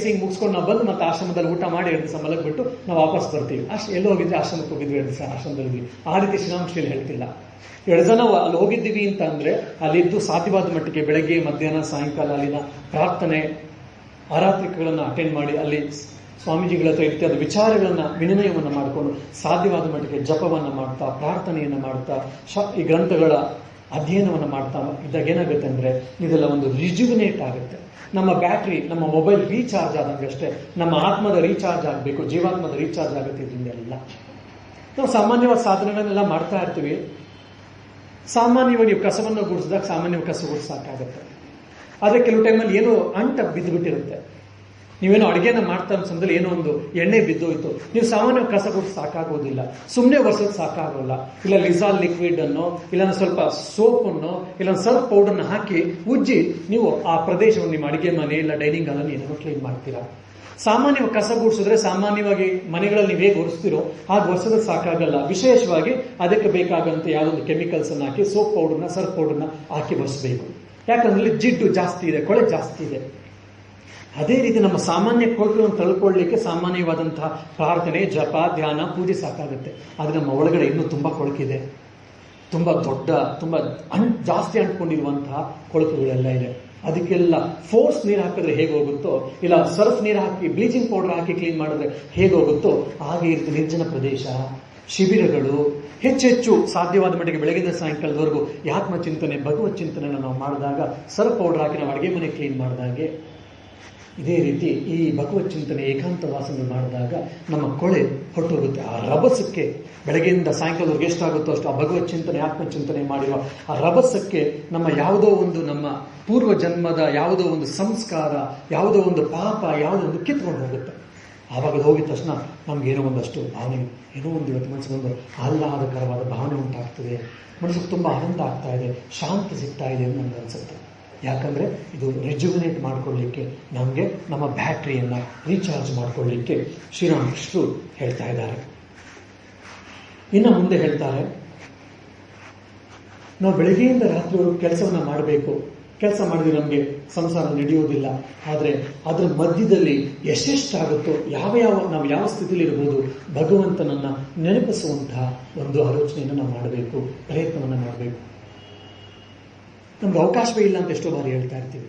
ಸೀಯಿಂಗ್ ಮುಗಿಸ್ಕೊಂಡು ನಾವು ಬಂದು ಮತ್ತೆ ಆಶ್ರಮದಲ್ಲಿ ಊಟ ಮಾಡಿ 2 ದಿವಸ ಮಲಗಿಬಿಟ್ಟು ನಾವು ವಾಪಸ್ ಬರ್ತೀವಿ. ಎಲ್ಲೋ ಹೋಗಿದ್ರೆ ಆಶ್ರಮಕ್ಕೆ ಹೋಗಿದ್ವಿ 2 ದಿವಸ ಆಶ್ರಮದಲ್ಲಿ. ಆ ರೀತಿ ಶ್ರೀರಾಮಕೃಷ್ಣ ಹೇಳ್ತಿಲ್ಲ. 2 ಜನ ಅಲ್ಲಿ ಹೋಗಿದ್ದೀವಿ ಅಂತ ಅಂದ್ರೆ ಅಲ್ಲಿದ್ದು ಸಾಧ್ಯವಾದ ಮಟ್ಟಿಗೆ ಬೆಳಗ್ಗೆ ಮಧ್ಯಾಹ್ನ ಸಾಯಂಕಾಲ ಅಲ್ಲಿನ ಪ್ರಾರ್ಥನೆ ಆರಾತ್ರಿಕಗಳನ್ನು ಅಟೆಂಡ್ ಮಾಡಿ ಅಲ್ಲಿ ಸ್ವಾಮೀಜಿಗಳ ಹತ್ರ ಇತ್ಯಾದಿ ವಿಚಾರಗಳನ್ನು ವಿನಿಮಯವನ್ನು ಮಾಡಿಕೊಂಡು ಸಾಧ್ಯವಾದ ಮಟ್ಟಿಗೆ ಜಪವನ್ನು ಮಾಡ್ತಾ, ಪ್ರಾರ್ಥನೆಯನ್ನು ಮಾಡ್ತಾ, ಈ ಗ್ರಂಥಗಳ ಅಧ್ಯಯನವನ್ನು ಮಾಡ್ತಾ ಇದ್ದಾಗ ಏನಾಗುತ್ತೆ ಅಂದರೆ ಇದೆಲ್ಲ ಒಂದು ರಿಜುವಿನೇಟ್ ಆಗುತ್ತೆ. ನಮ್ಮ ಬ್ಯಾಟ್ರಿ, ನಮ್ಮ ಮೊಬೈಲ್ ರೀಚಾರ್ಜ್ ಆದಂಗಷ್ಟೇ ನಮ್ಮ ಆತ್ಮದ ರೀಚಾರ್ಜ್ ಆಗಬೇಕು, ಜೀವಾತ್ಮದ ರೀಚಾರ್ಜ್ ಆಗುತ್ತೆ. ಇದರಿಂದೆಲ್ಲ ನಾವು ಸಾಮಾನ್ಯವಾದ ಸಾಧನೆಗಳನ್ನೆಲ್ಲ ಮಾಡ್ತಾ ಇರ್ತೀವಿ. ಸಾಮಾನ್ಯವಾಗಿ ನೀವು ಕಸವನ್ನು ಗುಡಿಸಿದಾಗ ಸಾಮಾನ್ಯವಾಗಿ ಕಸ ಗುಡಿಸಾಕಾಗುತ್ತೆ. ಆದರೆ ಕೆಲವು ಟೈಮಲ್ಲಿ ಏನೋ ಅಂಟ ಬಿದ್ದುಬಿಟ್ಟಿರುತ್ತೆ. ನೀವೇನೋ ಅಡುಗೆನ ಮಾಡ್ತಾ ಸಮಯದಲ್ಲಿ ಏನೋ ಒಂದು ಎಣ್ಣೆ ಬಿದ್ದೋಯ್ತು, ನೀವು ಸಾಮಾನ್ಯವಾಗಿ ಕಸ ಗುಡಿಸಿ ಸಾಕಾಗೋದಿಲ್ಲ, ಸುಮ್ಮನೆ ಒರೆಸೋದು ಸಾಕಾಗೋಲ್ಲ. ಇಲ್ಲ ಲಿಸಾಲ್ ಲಿಕ್ವಿಡ್ ಅನ್ನು, ಇಲ್ಲ ಸ್ವಲ್ಪ ಸೋಪನ್ನು, ಇಲ್ಲ ಸರ್ಫ್ ಪೌಡರ್ನ ಹಾಕಿ ಉಜ್ಜಿ ನೀವು ಆ ಪ್ರದೇಶವನ್ನು ನಿಮ್ಮ ಅಡುಗೆ ಮನೆ ಇಲ್ಲ ಡೈನಿಂಗ್ ಹಾಲನ್ನು ಏನೋ ಕ್ಲೀನ್ ಮಾಡ್ತೀರಾ. ಸಾಮಾನ್ಯವಾಗಿ ಕಸ ಗುಡಿಸಿದ್ರೆ ಸಾಮಾನ್ಯವಾಗಿ ಮನೆಗಳಲ್ಲಿ ನೀವು ಹೇಗೆ ಒರೆಸ್ತೀರೋ ಹಾಗೆ ಒರೆಸೋದಕ್ಕೆ ಸಾಕಾಗಲ್ಲ. ವಿಶೇಷವಾಗಿ ಅದಕ್ಕೆ ಬೇಕಾಗಂತ ಯಾವುದೊಂದು ಕೆಮಿಕಲ್ಸ್ ಅನ್ನು ಹಾಕಿ ಸೋಪ್ ಪೌಡರ್ನ ಸರ್ಫ್ ಪೌಡರ್ನ ಹಾಕಿ ಒರೆಸಬೇಕು. ಯಾಕಂದ್ರೆ ಜಿಡ್ಡು ಜಾಸ್ತಿ ಇದೆ, ಕೊಳೆ ಜಾಸ್ತಿ ಇದೆ. ಅದೇ ರೀತಿ ನಮ್ಮ ಸಾಮಾನ್ಯ ಕೊಳಕನ್ನು ತಳ್ಕೊಳ್ಳಿಕ್ಕೆ ಸಾಮಾನ್ಯವಾದಂತಹ ಪ್ರಾರ್ಥನೆ, ಜಪ, ಧ್ಯಾನ, ಪೂಜೆ ಸಾಕಾಗುತ್ತೆ. ಆದರೆ ನಮ್ಮ ಒಳಗಡೆ ಇನ್ನೂ ತುಂಬ ಕೊಳಕಿದೆ, ತುಂಬ ದೊಡ್ಡ, ತುಂಬ ಜಾಸ್ತಿ ಅಂಟ್ಕೊಂಡಿರುವಂತಹ ಕೊಳಕುಗಳೆಲ್ಲ ಇದೆ. ಅದಕ್ಕೆಲ್ಲ ಫೋರ್ಸ್ ನೀರು ಹಾಕಿದ್ರೆ ಹೇಗೆ ಹೋಗುತ್ತೋ, ಇಲ್ಲ ಸರ್ಫ್ ನೀರು ಹಾಕಿ ಬ್ಲೀಚಿಂಗ್ ಪೌಡರ್ ಹಾಕಿ ಕ್ಲೀನ್ ಮಾಡಿದ್ರೆ ಹೇಗೆ ಹೋಗುತ್ತೋ ಹಾಗೆ ಇರುತ್ತೆ ನಿರ್ಜನ ಪ್ರದೇಶ, ಶಿಬಿರಗಳು. ಹೆಚ್ಚೆಚ್ಚು ಸಾಧ್ಯವಾದ ಮಟ್ಟಿಗೆ ಬೆಳಗಿನ ಸಾಯಂಕಾಲದವರೆಗೂ ಆತ್ಮಚಿಂತನೆ, ಭಗವತ್ ಚಿಂತನೆಯನ್ನು ನಾವು ಮಾಡಿದಾಗ, ಸರ್ಫ್ ಪೌಡರ್ ಹಾಕಿ ನಾವು ಅಡುಗೆ ಮನೆ ಕ್ಲೀನ್ ಮಾಡಿದಾಗೆ, ಇದೇ ರೀತಿ ಈ ಭಗವತ್ ಚಿಂತನೆ ಏಕಾಂತ ವಾಸನೆ ಮಾಡಿದಾಗ ನಮ್ಮ ಕೊಳೆ ಹೊರಟೋಗುತ್ತೆ. ಆ ರಭಸಕ್ಕೆ ಬೆಳಗ್ಗೆಯಿಂದ ಸಾಯಂಕಾಲದವರೆಗೆ ಎಷ್ಟಾಗುತ್ತೋ ಅಷ್ಟು ಆ ಭಗವತ್ ಚಿಂತನೆ, ಆತ್ಮಚಿಂತನೆ ಮಾಡಿರುವ ಆ ರಭಸಕ್ಕೆ ನಮ್ಮ ಯಾವುದೋ ಒಂದು ನಮ್ಮ ಪೂರ್ವ ಜನ್ಮದ ಯಾವುದೋ ಒಂದು ಸಂಸ್ಕಾರ, ಯಾವುದೋ ಒಂದು ಪಾಪ, ಯಾವುದೋ ಒಂದು ಕಿತ್ಕೊಂಡು ಹೋಗುತ್ತೆ. ಆವಾಗ ಹೋಗಿದ ತಕ್ಷಣ ನಮಗೇನೋ ಒಂದಷ್ಟು ಭಾವನೆ, ಏನೋ ಒಂದು ಇವತ್ತು ಮನಸ್ಸಿಗೊಂದು ಆಹ್ಲಾದಕರವಾದ ಭಾವನೆ ಉಂಟಾಗ್ತದೆ, ಮನಸ್ಸಿಗೆ ತುಂಬ ಆನಂದ ಆಗ್ತಾ ಇದೆ, ಶಾಂತಿ ಸಿಗ್ತಾ ಇದೆ ಅಂತ ನಮ್ಗೆ ಅನಿಸುತ್ತೆ. ಯಾಕಂದರೆ ಇದು ರಿಜುವಿನೇಟ್ ಮಾಡ್ಕೊಳ್ಳಿಕ್ಕೆ, ನಮಗೆ ನಮ್ಮ ಬ್ಯಾಟ್ರಿಯನ್ನು ರೀಚಾರ್ಜ್ ಮಾಡ್ಕೊಳ್ಳಿಕ್ಕೆ ಶ್ರೀರಾಮಕೃಷ್ಣರು ಹೇಳ್ತಾ ಇದ್ದಾರೆ. ಇನ್ನು ಮುಂದೆ ಹೇಳ್ತಾರೆ, ನಾವು ಬೆಳಗ್ಗೆಯಿಂದ ರಾತ್ರಿವರೆಗೂ ಕೆಲಸವನ್ನು ಮಾಡಬೇಕು. ಕೆಲಸ ಮಾಡಿದ್ರೆ ನಮಗೆ ಸಂಸಾರ ನಡೆಯೋದಿಲ್ಲ. ಆದರೆ ಅದರ ಮಧ್ಯದಲ್ಲಿ ಎಷ್ಟೆಷ್ಟಾಗುತ್ತೋ, ನಾವು ಯಾವ ಸ್ಥಿತಿಯಲ್ಲಿ ಇರ್ಬೋದು, ಭಗವಂತನನ್ನು ನೆನಪಿಸುವಂತಹ ಒಂದು ಆಲೋಚನೆಯನ್ನು ನಾವು ಮಾಡಬೇಕು, ಪ್ರಯತ್ನವನ್ನು ಮಾಡಬೇಕು. ನಮ್ಗೆ ಅವಕಾಶವೇ ಇಲ್ಲ ಅಂತ ಎಷ್ಟೋ ಬಾರಿ ಹೇಳ್ತಾ ಇರ್ತೀವಿ.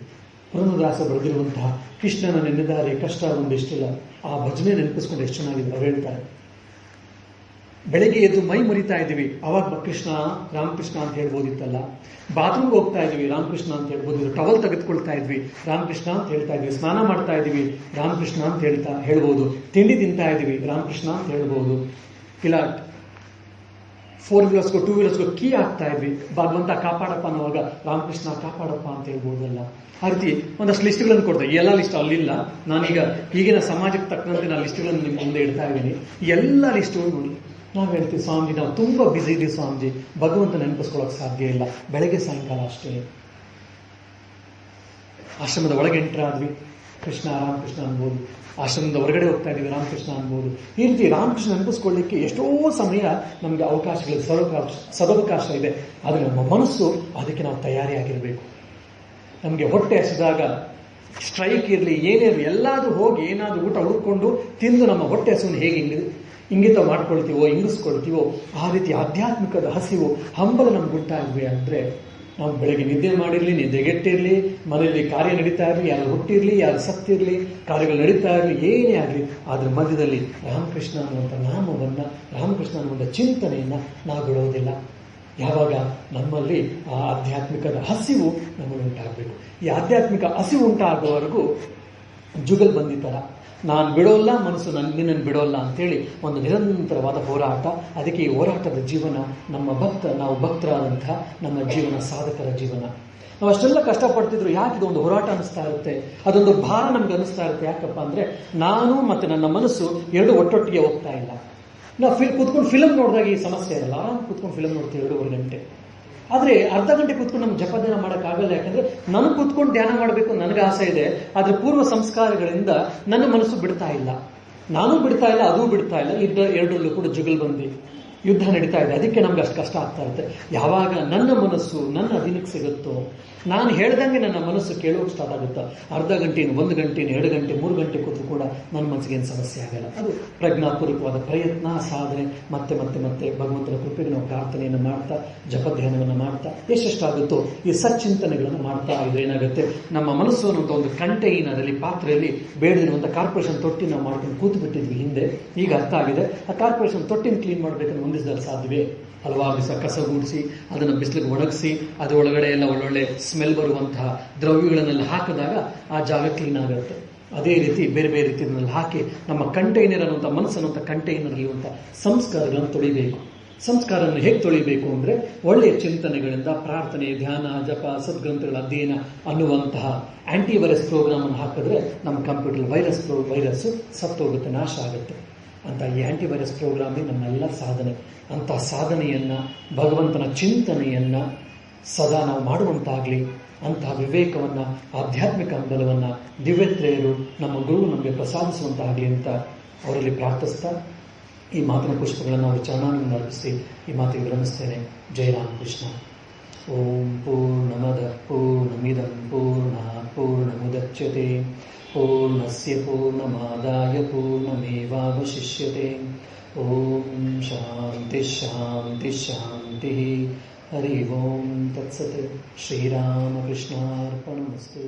ಪುರಂದರದಾಸ ಬರೆದಿರುವಂತಹ ಕೃಷ್ಣನ ನೆನೆದಾರೆ ಕಷ್ಟ ಒಂದಿಷ್ಟಿಲ್ಲ, ಆ ಭಜನೆ ನೆನಪಿಸ್ಕೊಂಡು ಎಷ್ಟು ಚೆನ್ನಾಗಿದೆ. ಅವ್ರು ಹೇಳ್ತಾರೆ, ಬೆಳಗ್ಗೆ ಎದ್ದು ಮೈ ಮುರಿತಾ ಇದ್ದೀವಿ, ಅವಾಗ ಕೃಷ್ಣ ರಾಮಕೃಷ್ಣ ಅಂತ ಹೇಳ್ಬೋದಿತ್ತಲ್ಲ. ಬಾತ್ರೂಮ್ಗೆ ಹೋಗ್ತಾ ಇದ್ವಿ, ರಾಮಕೃಷ್ಣ ಅಂತ ಹೇಳ್ಬೋದು. ಟವಲ್ ತೆಗೆದುಕೊಳ್ತಾ ಇದ್ವಿ, ರಾಮಕೃಷ್ಣ ಅಂತ ಹೇಳ್ತಾ ಇದ್ವಿ. ಸ್ನಾನ ಮಾಡ್ತಾ ಇದ್ವಿ, ರಾಮಕೃಷ್ಣ ಅಂತ ಹೇಳ್ಬೋದು. ತಿಂಡಿ ತಿಂತಾ ಇದ್ವಿ, ರಾಮಕೃಷ್ಣ ಅಂತ ಹೇಳ್ಬೋದು. ಇಲ್ಲ 4 ವೀಲರ್ಸ್ಗೂ 2 ವೀಲರ್ಸ್ಗೂ ಕೀ ಹಾಕ್ತಾ ಇದ್ವಿ, ಭಗವಂತ ಕಾಪಾಡಪ್ಪ ಅನ್ನೋವಾಗ ರಾಮಕೃಷ್ಣ ಕಾಪಾಡಪ್ಪ ಅಂತ ಹೇಳ್ಬೋದಲ್ಲ. ಆ ರೀತಿ ಒಂದಷ್ಟು ಲಿಸ್ಟ್ಗಳನ್ನು ಕೊಡ್ತಾರೆ. ಎಲ್ಲ ಲಿಸ್ಟ್ ಅಲ್ಲಿಲ್ಲ, ನಾನೀಗ ಈಗಿನ ಸಮಾಜಕ್ಕೆ ತಕ್ಕಂತೆ ನಾನು ಲಿಸ್ಟ್ಗಳನ್ನು ನಿಮ್ಮ ಮುಂದೆ ಇಡ್ತಾ ಇದ್ದೀನಿ. ಎಲ್ಲ ಲಿಸ್ಟು ನೋಡಿ. ನಾವು ಹೇಳ್ತೀವಿ, ಸ್ವಾಮೀಜಿ ನಾವು ತುಂಬ ಬ್ಯುಸಿ ಇದ್ದೀವಿ ಸ್ವಾಮೀಜಿ, ಭಗವಂತ ನೆನಪಿಸ್ಕೊಳ್ಳೋಕೆ ಸಾಧ್ಯ ಇಲ್ಲ, ಬೆಳಗ್ಗೆ ಸಾಯಂಕಾಲ ಅಷ್ಟೇ. ಆಶ್ರಮದ ಒಳಗೆ ಎಂಟ್ರ್ ಆದ್ವಿ, ಕೃಷ್ಣ ರಾಮಕೃಷ್ಣ ಅನ್ಬೋದು. ಆಶ್ರಮದ ಹೊರಗಡೆ ಹೋಗ್ತಾ ಇದ್ದೀವಿ, ರಾಮಕೃಷ್ಣ ಅನ್ಬೋದು. ಈ ರೀತಿ ರಾಮಕೃಷ್ಣ ನೆನಪಿಸ್ಕೊಳ್ಳಿಕ್ಕೆ ಎಷ್ಟೋ ಸಮಯ ನಮಗೆ ಅವಕಾಶಗಳು, ಸದವಕಾಶ ಇದೆ. ಆದರೆ ನಮ್ಮ ಮನಸ್ಸು ಅದಕ್ಕೆ ನಾವು ತಯಾರಿಯಾಗಿರಬೇಕು. ನಮಗೆ ಹೊಟ್ಟೆ ಹಸಿದಾಗ ಸ್ಟ್ರೈಕ್ ಇರಲಿ, ಏನೇ ಇರಲಿ, ಎಲ್ಲಾದ್ರೂ ಹೋಗಿ ಏನಾದರೂ ಊಟ ಹುಡ್ಕೊಂಡು ತಿಂದು ನಮ್ಮ ಹೊಟ್ಟೆ ಹಸುವನ್ನು ಹೇಗೆ ಇಂಗಿತ ಮಾಡ್ಕೊಳ್ತೀವೋ, ಇಂಗಿಸ್ಕೊಳ್ತೀವೋ, ಆ ರೀತಿ ಆಧ್ಯಾತ್ಮಿಕದ ಹಸಿವು, ಹಂಬಲ ನಮ್ಗೆ ಉಂಟಾಗ್ವಿ ಅಂದರೆ ನಾವು ಬೆಳಗ್ಗೆ ನಿದ್ದೆ ಮಾಡಿರಲಿ, ನಿದ್ದೆಗೆಟ್ಟಿರಲಿ, ಮನೆಯಲ್ಲಿ ಕಾರ್ಯ ನಡೀತಾ ಇರಲಿ, ಯಾರು ಹುಟ್ಟಿರಲಿ, ಯಾರು ಸತ್ತಿರಲಿ, ಕಾರ್ಯಗಳು ನಡೀತಾ ಇರಲಿ, ಏನೇ ಆಗಲಿ, ಅದರ ಮಧ್ಯದಲ್ಲಿ ರಾಮಕೃಷ್ಣ ಅನ್ನುವಂಥ ನಾಮವನ್ನು, ರಾಮಕೃಷ್ಣ ಅನ್ನುವಂಥ ಚಿಂತನೆಯನ್ನು ನಾವು ಬಿಡೋದಿಲ್ಲ. ಯಾವಾಗ ನಮ್ಮಲ್ಲಿ ಆ ಆಧ್ಯಾತ್ಮಿಕದ ಹಸಿವು ನಮ್ಮನ್ನು ಉಂಟಾಗಬೇಕು. ಈ ಆಧ್ಯಾತ್ಮಿಕ ಹಸಿವು ಉಂಟಾಗುವವರೆಗೂ ಜುಗಲ್ ಬಂದಿತರ ನಾನು ಬಿಡೋಲ್ಲ, ಮನಸ್ಸು ನಿನ್ನನ್ನು ಬಿಡೋಲ್ಲ ಅಂತೇಳಿ ಒಂದು ನಿರಂತರವಾದ ಹೋರಾಟ. ಅದಕ್ಕೆ ಈ ಹೋರಾಟದ ಜೀವನ ನಾವು ಭಕ್ತರಾದಂತಹ ನಮ್ಮ ಜೀವನ, ಸಾಧಕರ ಜೀವನ. ನಾವು ಅಷ್ಟೆಲ್ಲ ಕಷ್ಟಪಡ್ತಿದ್ರು, ಯಾಕೆ ಇದೊಂದು ಹೋರಾಟ ಅನಿಸ್ತಾ ಇರುತ್ತೆ, ಅದೊಂದು ಭಾರ ನಮ್ಗೆ ಅನಿಸ್ತಾ ಇರುತ್ತೆ. ಯಾಕಪ್ಪ ಅಂದರೆ ನಾನು ಮತ್ತು ನನ್ನ ಮನಸ್ಸು ಎರಡು ಒಟ್ಟೊಟ್ಟಿಗೆ ಹೋಗ್ತಾ ಇಲ್ಲ. ನಾವು ಕೂತ್ಕೊಂಡು ಫಿಲಮ್ ನೋಡಿದಾಗ ಈ ಸಮಸ್ಯೆ ಇರಲ್ಲ. ಆರಾಮ್ ಕೂತ್ಕೊಂಡು ಫಿಲಮ್ ನೋಡ್ತೀವಿ 2.5 ಗಂಟೆ. ಆದರೆ ಅರ್ಧ ಗಂಟೆ ಕೂತ್ಕೊಂಡು ನಮ್ಗೆ ಜಪಧ್ಯಾನ ಮಾಡೋಕ್ಕಾಗಲ್ಲ. ಯಾಕಂದ್ರೆ ನನಗೆ ಕೂತ್ಕೊಂಡು ಧ್ಯಾನ ಮಾಡಬೇಕು ನನಗೆ ಆಸೆ ಇದೆ, ಆದರೆ ಪೂರ್ವ ಸಂಸ್ಕಾರಗಳಿಂದ ನನ್ನ ಮನಸ್ಸು ಬಿಡ್ತಾ ಇಲ್ಲ, ನಾನು ಬಿಡ್ತಾ ಇಲ್ಲ, ಅದೂ ಬಿಡ್ತಾ ಇಲ್ಲ. ಎರಡರಲ್ಲೂ ಕೂಡ ಜುಗಲ್ ಬಂದು ಯುದ್ಧ ನಡೀತಾ ಇದೆ. ಅದಕ್ಕೆ ನಮ್ಗೆ ಅಷ್ಟು ಕಷ್ಟ ಆಗ್ತಾ ಇರುತ್ತೆ. ಯಾವಾಗ ನನ್ನ ಮನಸ್ಸು ನನ್ನ ಅಧೀನಕ್ಕೆ ಸಿಗುತ್ತೋ, ನಾನು ಹೇಳ್ದಂಗೆ ನನ್ನ ಮನಸ್ಸು ಕೇಳೋಕೆ ಸ್ಟಾರ್ಟ್ ಆಗುತ್ತೋ, ಅರ್ಧ ಗಂಟೆಯನ್ನು 1 ಗಂಟೆಯನ್ನು 2 ಗಂಟೆ 3 ಗಂಟೆ ಕೂತು ಕೂಡ ನನ್ನ ಮನಸ್ಸಿಗೆ ಏನು ಸಮಸ್ಯೆ ಆಗಲ್ಲ. ಅದು ಪ್ರಜ್ಞಾಪೂರ್ವಕವಾದ ಪ್ರಯತ್ನ, ಸಾಧನೆ, ಮತ್ತೆ ಮತ್ತೆ ಮತ್ತೆ ಭಗವಂತನ ಕೃಪೆಗೆ ನಾವು ಪ್ರಾರ್ಥನೆಯನ್ನು ಮಾಡ್ತಾ, ಜಪಧ್ಯಾನವನ್ನು ಮಾಡ್ತಾ ಎಷ್ಟೆಷ್ಟಾಗುತ್ತೋ ಈ ಸಚ್ಚಿಂತನೆಗಳನ್ನು ಮಾಡ್ತಾ ಇದ್ರೆ ಏನಾಗುತ್ತೆ, ನಮ್ಮ ಮನಸ್ಸು ಅನ್ನುವಂಥ ಒಂದು ಕಂಟೈನರಲ್ಲಿ, ಪಾತ್ರೆಯಲ್ಲಿ ಬೇಡದಿರುವಂಥ ಕಾರ್ಪೊರೇಷನ್ ತೊಟ್ಟಿ ನಾವು ಮಾಡ್ಕೊಂಡು ಕೂತು ಬಿಟ್ಟಿದ್ವಿ ಹಿಂದೆ. ಈಗ ಅರ್ಥ ಆಗಿದೆ, ಆ ಕಾರ್ಪೊರೇಷನ್ ತೊಟ್ಟಿನ ಕ್ಲೀನ್ ಮಾಡಬೇಕಂದ್ರೆ ಹೊಂದಿಸಿದ್ರೆ ಸಾಧ್ಯವೇ? ಹಲವಾರು ದಿವಸ ಕಸ ಗೂಡಿಸಿ ಅದನ್ನು ಬಿಸಿಲಿಗೆ ಒಣಗಿಸಿ ಅದರೊಳಗಡೆ ಎಲ್ಲ ಒಳ್ಳೊಳ್ಳೆ ಸ್ಮೆಲ್ ಬರುವಂತಹ ದ್ರವ್ಯಗಳನ್ನೆಲ್ಲ ಹಾಕಿದಾಗ ಆ ಜಾಗ ಕ್ಲೀನ್ ಆಗುತ್ತೆ. ಅದೇ ರೀತಿ ಬೇರೆ ಬೇರೆ ರೀತಿಯಲ್ಲಿ ಹಾಕಿ ನಮ್ಮ ಕಂಟೈನರ್ ಅನ್ನುವಂಥ ಮನಸ್ಸು ಅನ್ನುವಂಥ ಕಂಟೈನರ್ ಇರುವಂಥ ಸಂಸ್ಕಾರಗಳನ್ನು ತೊಳಿಬೇಕು. ಸಂಸ್ಕಾರವನ್ನು ಹೇಗೆ ತೊಳಿಬೇಕು ಅಂದರೆ ಒಳ್ಳೆಯ ಚಿಂತನೆಗಳಿಂದ, ಪ್ರಾರ್ಥನೆ, ಧ್ಯಾನ, ಜಪ, ಸದ್ಗ್ರಂಥಗಳ ಅಧ್ಯಯನ ಅನ್ನುವಂತಹ ಆಂಟಿವೈರಸ್ ಪ್ರೋಗ್ರಾಮ್ ಅನ್ನು ಹಾಕಿದ್ರೆ ನಮ್ಮ ಕಂಪ್ಯೂಟರ್ ವೈರಸ್ಸು ಸತ್ತೋಗುತ್ತೆ, ನಾಶ ಆಗುತ್ತೆ. ಅಂತ ಈ ಆಂಟಿವೈರಸ್ ಪ್ರೋಗ್ರಾಮೇ ನಮ್ಮೆಲ್ಲ ಸಾಧನೆ. ಅಂಥ ಸಾಧನೆಯನ್ನು, ಭಗವಂತನ ಚಿಂತನೆಯನ್ನು ಸದಾ ನಾವು ಮಾಡುವಂತಾಗಲಿ, ಅಂತಹ ವಿವೇಕವನ್ನು, ಆಧ್ಯಾತ್ಮಿಕ ಹಂಬಲವನ್ನು ದಿವ್ಯತ್ರೇಯರು ನಮ್ಮ ಗುರು ನಮಗೆ ಪ್ರಸಾದಿಸುವಂತಾಗಲಿ ಅಂತ ಅವರಲ್ಲಿ ಪ್ರಾರ್ಥಿಸ್ತಾ ಈ ಮಾತಿನ ಪುಷ್ಪಗಳನ್ನು ಅವರು ಚರಣಾನಂದ ಅರ್ಪಿಸಿ ಈ ಮಾತಿಗೆ ವಿರಮಿಸ್ತೇನೆ. ಜಯ ರಾಮಕೃಷ್ಣ. ಓಂ ಪೂರ್ಣಮದ ಪೂರ್ಣಮಿದಂ ಪೂರ್ಣಾತ್ ಪೂರ್ಣಮುದಚ್ಯತೆ ಪೂರ್ಣಸ್ಯ ಪೂರ್ಣಮಾದಾಯ ಪೂರ್ಣಮೇವಾವಶಿಷ್ಯತೆ. ಓಂ ಶಾಂತಿ ಶಾಂತಿ ಶಾಂತಿ. ಹರಿ ಓಂ ತತ್ಸತ್. ಶ್ರೀರಾಮಕೃಷ್ಣಾರ್ಪಣಮಸ್ತು.